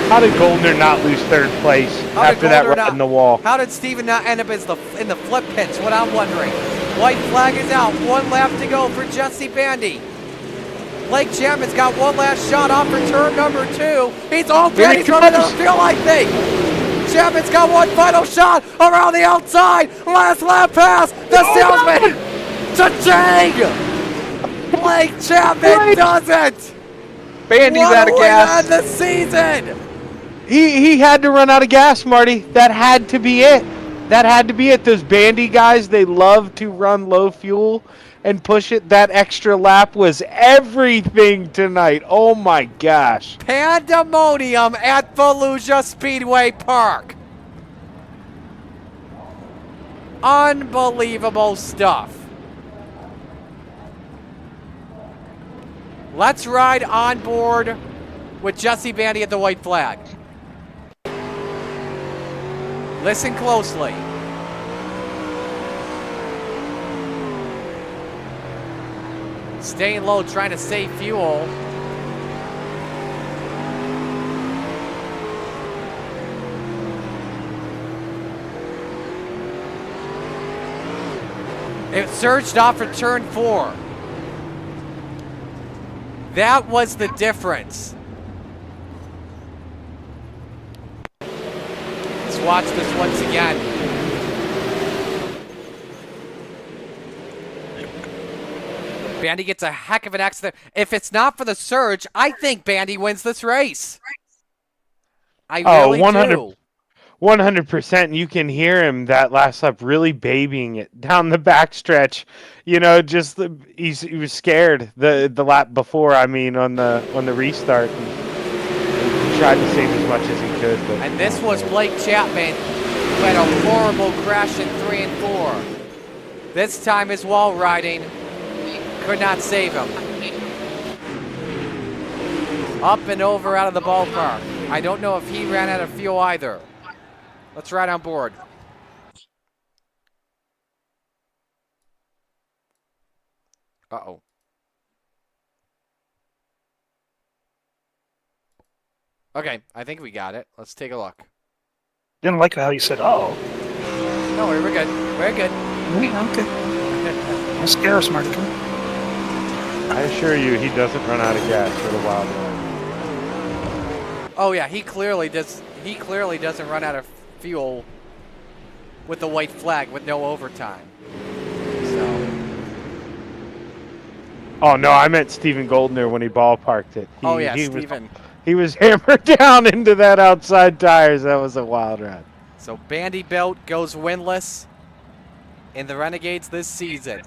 How did Goldner not lose third place How did after that Goldner run not- in the wall? How did Steven not end up in the flip pits? What I'm wondering. White flag is out. 1 lap to go for Jesse Bandy. Blake Chapman's got one last shot off for turn number 2. He's on Bandy's running out of fuel, I think. Chapman's got one final shot around the outside. Last lap pass. The salesman. Cha-ching! Blake Chapman does it. Bandy's What out a of way to gas. end the season. He had to run out of gas, Marty. That had to be it. That had to be it. Those Bandy guys, they love to run low fuel and push it. That extra lap was everything tonight. Oh my gosh. Pandemonium at Volusia Speedway Park. Unbelievable stuff. Let's ride on board with Jesse Bandy at the white flag. Listen closely. Staying low, trying to save fuel. It surged off for turn 4. That was the difference. Let's watch this once again. Bandy gets a heck of an accident. If it's not for the surge, I think Bandy wins this race. I really 100%. You can hear him that last lap really babying it down the backstretch. You know, just he was scared the lap before. I mean, on the restart, he tried to save as much as he could. But And this was Blake Chapman, who had a horrible crash in 3 and 4. This time his wall riding could not save him. Up and over out of the ballpark. I don't know if he ran out of fuel either. Let's ride on board. Uh-oh. Okay, I think we got it. Let's take a look. Didn't like how you said, "Oh." No, we're good. We're good. Okay. Don't scare us, Marty. Come on. I assure you, he doesn't run out of gas for the wild ride. Oh yeah, he clearly does. He clearly doesn't run out of fuel with the white flag with no overtime. So. Oh no, I meant Steven Goldner when he ballparked it. Oh yeah, he Steven. He was hammered down into that outside tires. That was a wild ride. So Bandy Belt goes winless in the Renegades this season.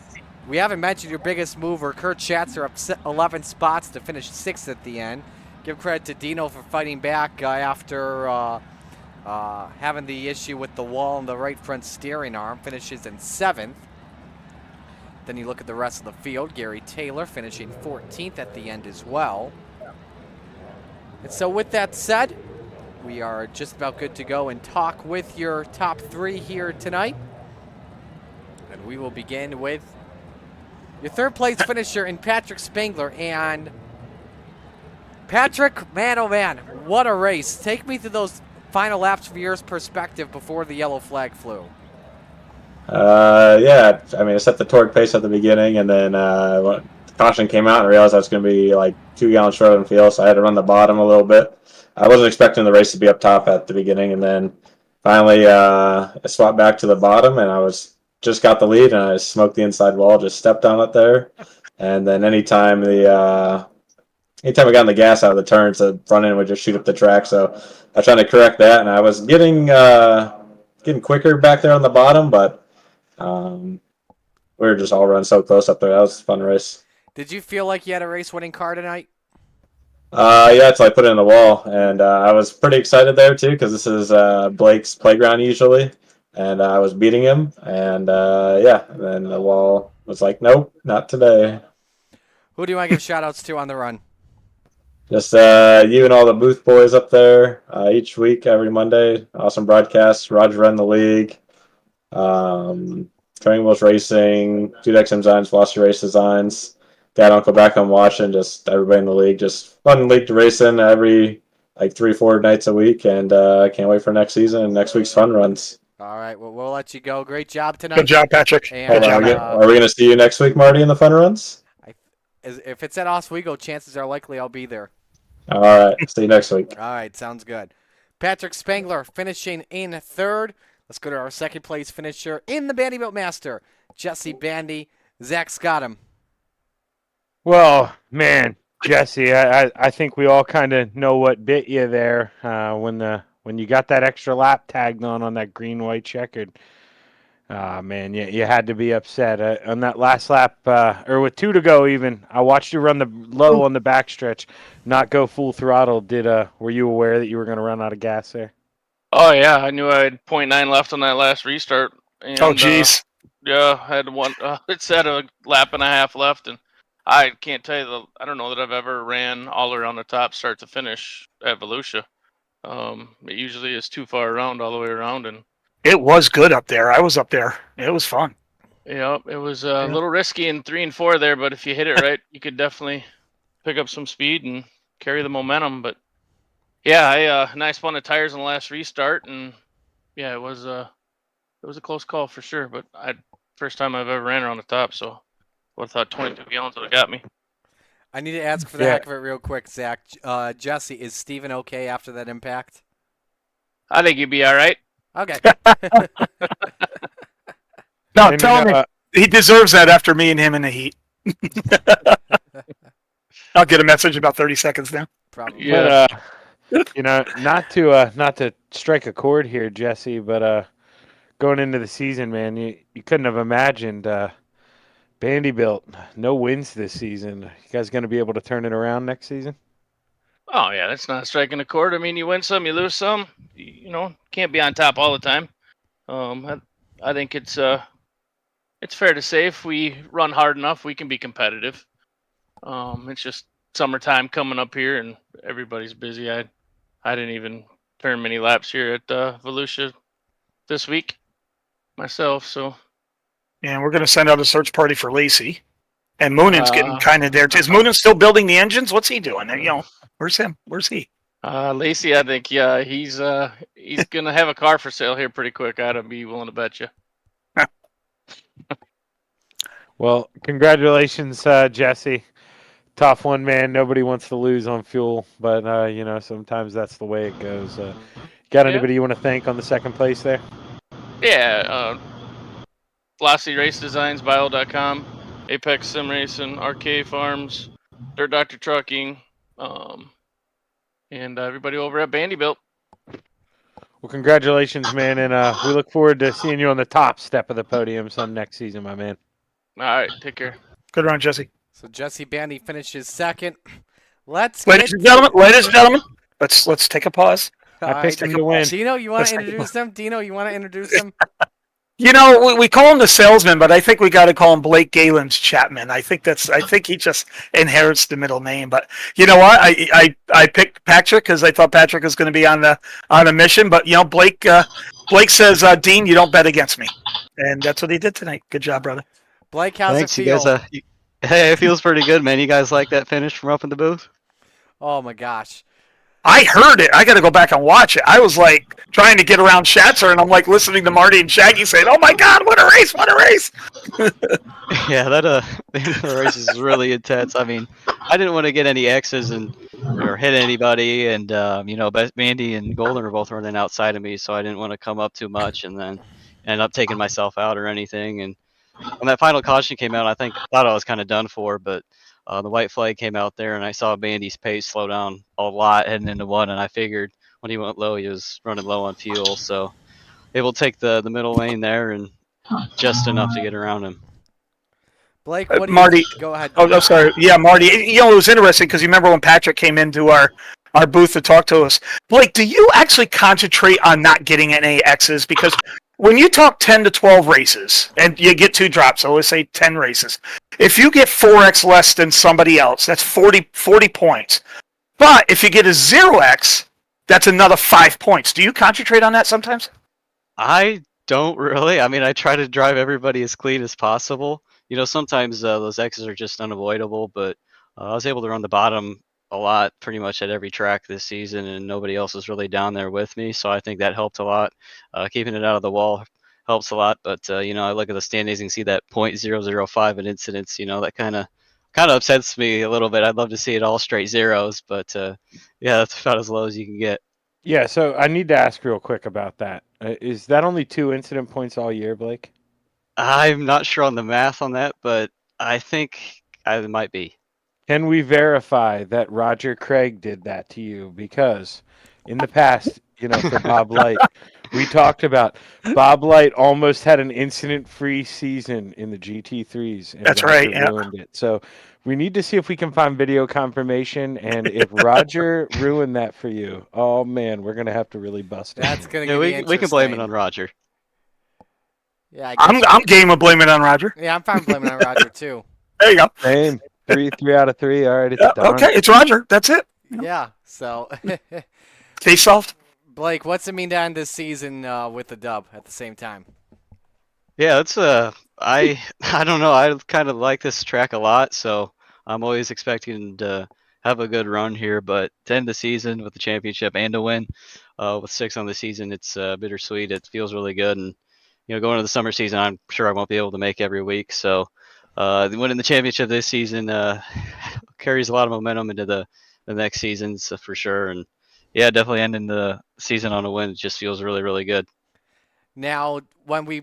We haven't mentioned your biggest mover, Kurt Schatzer, up 11 spots to finish 6th at the end. Give credit to Dino for fighting back after having the issue with the wall and the right front steering arm. Finishes in 7th. Then you look at the rest of the field. Gary Taylor finishing 14th at the end as well. And so with that said, we are just about good to go and talk with your top 3 here tonight. And we will begin with Your third place finisher in Patrick Spangler. And Patrick, man, oh man, what a race. Take me through those final laps from your perspective before the yellow flag flew. Yeah, I mean, I set the torque pace at the beginning, and then when the caution came out, and I realized I was going to be like 2 gallons short on fuel, so I had to run the bottom a little bit. I wasn't expecting the race to be up top at the beginning, and then finally I swapped back to the bottom, and I was just got the lead, and I smoked the inside wall, just stepped on it there, and then anytime I got on the gas out of the turns, the front end would just shoot up the track. So I was trying to correct that, and I was getting quicker back there on the bottom, but we were just all running so close up there. That was a fun race. Did you feel like you had a race-winning car tonight? Yeah, until I put it in the wall, and I was pretty excited there too because this is Blake's playground usually, and I was beating him, and yeah, and then the wall was like, nope, not today. Who do you want to give shout-outs to on the run? Just you and all the booth boys up there each week, every Monday. Awesome broadcasts. Roger Run the League. Training Wheels Racing, Dude XM Designs, Velocity Race Designs, Dad, Uncle back home watching, just everybody in the league. Just fun league to race in every 3-4 nights a week, and I can't wait for next season and next week's fun runs. All right, well, we'll let you go. Great job tonight. Good job, Patrick. And, Good job. Are we going to see you next week, Marty, in the fun runs? If it's at Oswego, chances are likely I'll be there. All right, see you next week. All right, sounds good. Patrick Spangler finishing in third. Let's go to our second place finisher in the Bandybuilt Master, Jesse Bandy. Zach Scottham. Well, man, Jesse, I think we all kind of know what bit you there when you got that extra lap tagged on that green-white checkered. Man, you had to be upset on that last lap, or with 2 to go even. I watched you run the low on the backstretch, not go full throttle. Were you aware that you were going to run out of gas there? Oh yeah, I knew I had 0.9 left on that last restart. And, Oh jeez. Yeah, I had one. It said a lap and a half left, and I can't tell you I don't know that I've ever ran all around the top, start to finish at Volusia. It usually is too far around all the way around, and It was good up there. I was up there. It was fun. yeah, it was a little risky in 3 and 4 there, but if you hit it right, you could definitely pick up some speed and carry the momentum. But yeah, I spun the tires on the last restart, and yeah, it was a close call for sure. But first time I've ever ran around the top, so I would have thought 22 gallons would have got me. I need to ask for the heck of it real quick, Zach. Jesse, is Steven okay after that impact? I think you'd be all right. Okay. No, tell him he deserves that after me and him in the heat. I'll get a message about 30 seconds now. Probably. Yeah. But, not to strike a chord here, Jesse, but going into the season, man, you couldn't have imagined Bandybuilt, no wins this season. You guys going to be able to turn it around next season? Oh yeah, that's not striking a chord. I mean, you win some, you lose some. Can't be on top all the time. I think it's fair to say if we run hard enough, we can be competitive. It's just summertime coming up here, and everybody's busy. I didn't even turn many laps here at Volusia this week myself. So. And we're going to send out a search party for Lacey. And Moonen's getting kind of there. Is Moonen still building the engines? What's he doing? Where's him? Where's he? Lacey, I think, yeah, he's going to have a car for sale here pretty quick. I'd be willing to bet you. Well, congratulations, Jesse. Tough one, man. Nobody wants to lose on fuel, but, sometimes that's the way it goes. Got anybody you want to thank on the second place there? Yeah, Velocity Race Designs, Bio.com, Apex Sim Racing, RK Farms, Dirt Doctor Trucking, and everybody over at Bandybuilt. Well, congratulations, man, and we look forward to seeing you on the top step of the podium some next season, my man. All right, take care. Good run, Jesse. So Jesse Bandy finishes second. Ladies and gentlemen, let's take a pause. I picked him to win. Dino, you want to introduce him? Dino, you want to introduce him? We call him the salesman, but I think we got to call him Blake Galen's Chapman. I think he just inherits the middle name. But you know what? I picked Patrick because I thought Patrick was going to be on a mission. But Blake says, Dean, you don't bet against me, and that's what he did tonight. Good job, brother. Blake, how's Thanks, it you guys. feel? Hey, it feels pretty good, man. You guys like that finish from up in the booth? Oh my gosh. I heard it. I got to go back and watch it. I was like trying to get around Schatzer, and I'm like listening to Marty and Shaggy saying, "Oh my God, what a race! What a race!" Yeah, that the race is really intense. I mean, I didn't want to get any X's or hit anybody, and Mandy and Golden are both running outside of me, so I didn't want to come up too much and then end up taking myself out or anything. And when that final caution came out, thought I was kind of done for, but the white flag came out there, and I saw Bandy's pace slow down a lot heading into one, and I figured when he went low, he was running low on fuel, so able to take the middle lane there and just enough to get around him. Blake, what do Marty, you go ahead? Oh, sorry. Yeah, Marty. You know, it was interesting because you remember when Patrick came into our booth to talk to us. Blake, do you actually concentrate on not getting any X's? Because when you talk 10 to 12 races and you get 2 drops, so let's say 10 races, if you get 4X less than somebody else, that's 40 points. But if you get a 0X, that's another 5 points. Do you concentrate on that sometimes? I don't really. I mean, I try to drive everybody as clean as possible. Sometimes those X's are just unavoidable, but I was able to run the bottom a lot pretty much at every track this season, and nobody else was really down there with me, so I think that helped a lot. Keeping it out of the wall helps a lot, but I look at the standings and see that .005 in incidents. That kind of upsets me a little bit. I'd love to see it all straight zeros, but yeah, that's about as low as you can get. Yeah, so I need to ask real quick about that. Is that only 2 incident points all year, Blake? I'm not sure on the math on that, but I think it might be. Can we verify that Roger Craig did that to you? Because in the past, for Bob Light, we talked about Bob Light almost had an incident-free season in the GT3s. And That's Roger right, yeah. ruined it. So we need to see if we can find video confirmation. And if Roger ruined that for you, oh man, we're gonna have to really bust it. That's gonna get we can blame it on Roger. Yeah, I'm game of blaming it on Roger. Yeah, I'm fine blaming it on Roger too. There you go. Same. 3 out of 3. All right, it's done. Okay, it's Roger. That's it. Yeah. So. Case solved. Blake, what's it mean to end this season with the dub at the same time? Yeah, it's I don't know. I kind of like this track a lot, so I'm always expecting to have a good run here. But to end the season with the championship and to win with 6 on the season, it's bittersweet. It feels really good, and going into the summer season, I'm sure I won't be able to make every week. So winning the championship this season carries a lot of momentum into the next seasons for sure. And yeah, definitely ending the season on a win just feels really, really good. Now,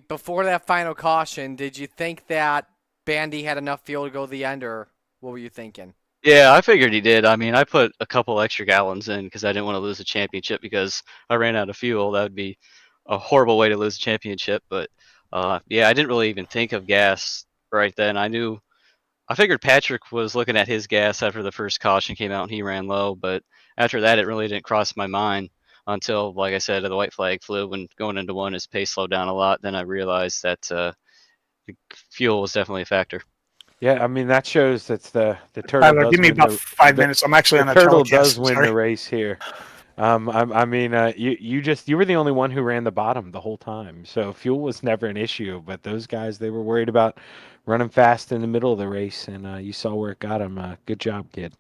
before that final caution, did you think that Bandy had enough fuel to go to the end, or what were you thinking? Yeah, I figured he did. I mean, I put a couple extra gallons in because I didn't want to lose the championship because I ran out of fuel. That would be a horrible way to lose a championship. But yeah, I didn't really even think of gas right then. I figured Patrick was looking at his gas after the first caution came out and he ran low. But after that, it really didn't cross my mind until, like I said, the white flag flew. When going into one, his pace slowed down a lot. Then I realized that the fuel was definitely a factor. Yeah, I mean that shows that the turtle. Tyler, give me about 5 minutes. I'm actually on the a turtle telecast. does win Sorry. the race here. I mean, you were the only one who ran the bottom the whole time, so fuel was never an issue. But those guys, they were worried about running fast in the middle of the race, and you saw where it got them. Good job, kid.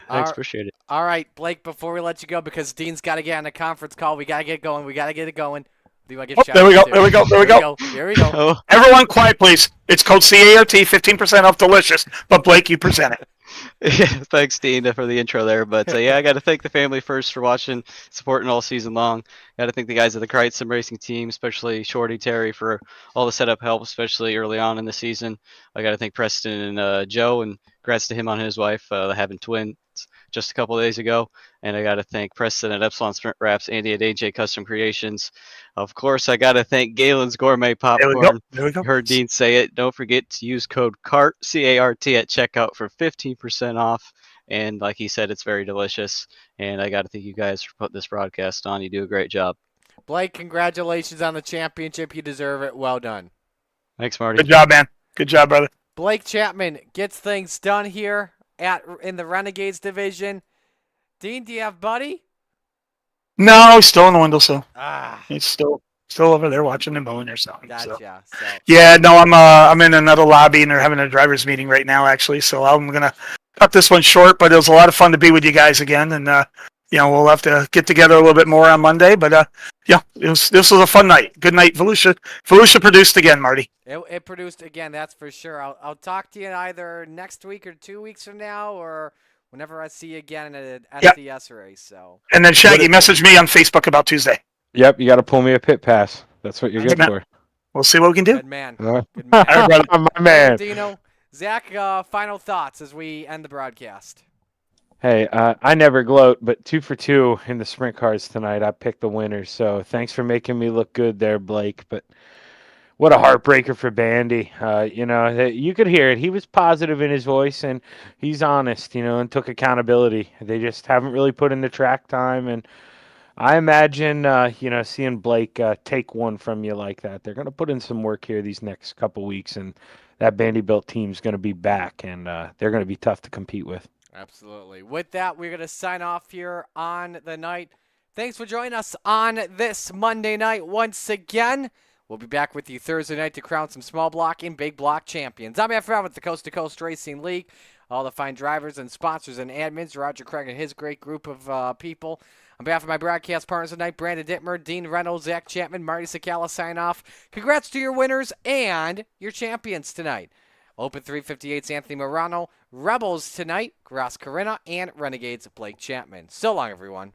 Thanks, appreciate it. All right, Blake, before we let you go, because Dean's got to get on a conference call, we got to get going. Do you want to give There we go. to? There we go. There we go. Here we go. Everyone quiet, please. It's code CART, 15% off delicious. But Blake, you present it. Yeah, thanks, Dean, for the intro there. But yeah, I got to thank the family first for watching, supporting all season long. Got to thank the guys at the Kite Sim Racing team, especially Shorty Terry, for all the setup help, especially early on in the season. I got to thank Preston and Joe, and congrats to him on his wife having twins just a couple of days ago. And I got to thank Preston at Epsilon Sprint Wraps, Andy at AJ Custom Creations. Of course, I got to thank Galen's Gourmet Popcorn. There we go. Heard Dean say it. Don't forget to use code CART, C-A-R-T, at checkout for 15% off. And like he said, it's very delicious. And I got to thank you guys for putting this broadcast on. You do a great job. Blake, congratulations on the championship. You deserve it. Well done. Thanks, Marty. Good job, man. Good job, brother. Blake Chapman gets things done here in the Renegades division. Dean, do you have Buddy? No, he's still in the windowsill. Ah. He's still Still over there watching the moon or something. So. Gotcha. So Yeah, no, I'm in another lobby and they're having a drivers meeting right now actually. So I'm gonna cut this one short, but it was a lot of fun to be with you guys again, and we'll have to get together a little bit more on Monday. But this was a fun night. Good night, Volusia. Volusia produced again, Marty. it produced again, that's for sure. I'll talk to you either next week or 2 weeks from now, or whenever I see you again at an SDS race. So. And then Shaggy, message me on Facebook about Tuesday. Yep, you got to pull me a pit pass. That's what you're good for. We'll see what we can do. Good man. Good man. All right, brother. My man. Dino, Zach, final thoughts as we end the broadcast. Hey, I never gloat, but 2 for 2 in the sprint cars tonight. I picked the winners, so thanks for making me look good there, Blake. But what a heartbreaker for Bandy. You could hear it. He was positive in his voice, and he's honest, and took accountability. They just haven't really put in the track time, and I imagine, seeing Blake take one from you like that, they're going to put in some work here these next couple weeks, and that Vanderbilt team's going to be back, and they're going to be tough to compete with. Absolutely. With that, we're going to sign off here on the night. Thanks for joining us on this Monday night once again. We'll be back with you Thursday night to crown some small block and big block champions. I'm F. with the Coast to Coast Racing League. All the fine drivers and sponsors and admins, Roger Craig and his great group of people. On behalf of my broadcast partners tonight, Brandon Dittmer, Dean Reynolds, Zach Chapman, Marty Sakala sign off. Congrats to your winners and your champions tonight. Open 358's Anthony Morano, Rebels tonight, Gras Carina, and Renegades Blake Chapman. So long, everyone.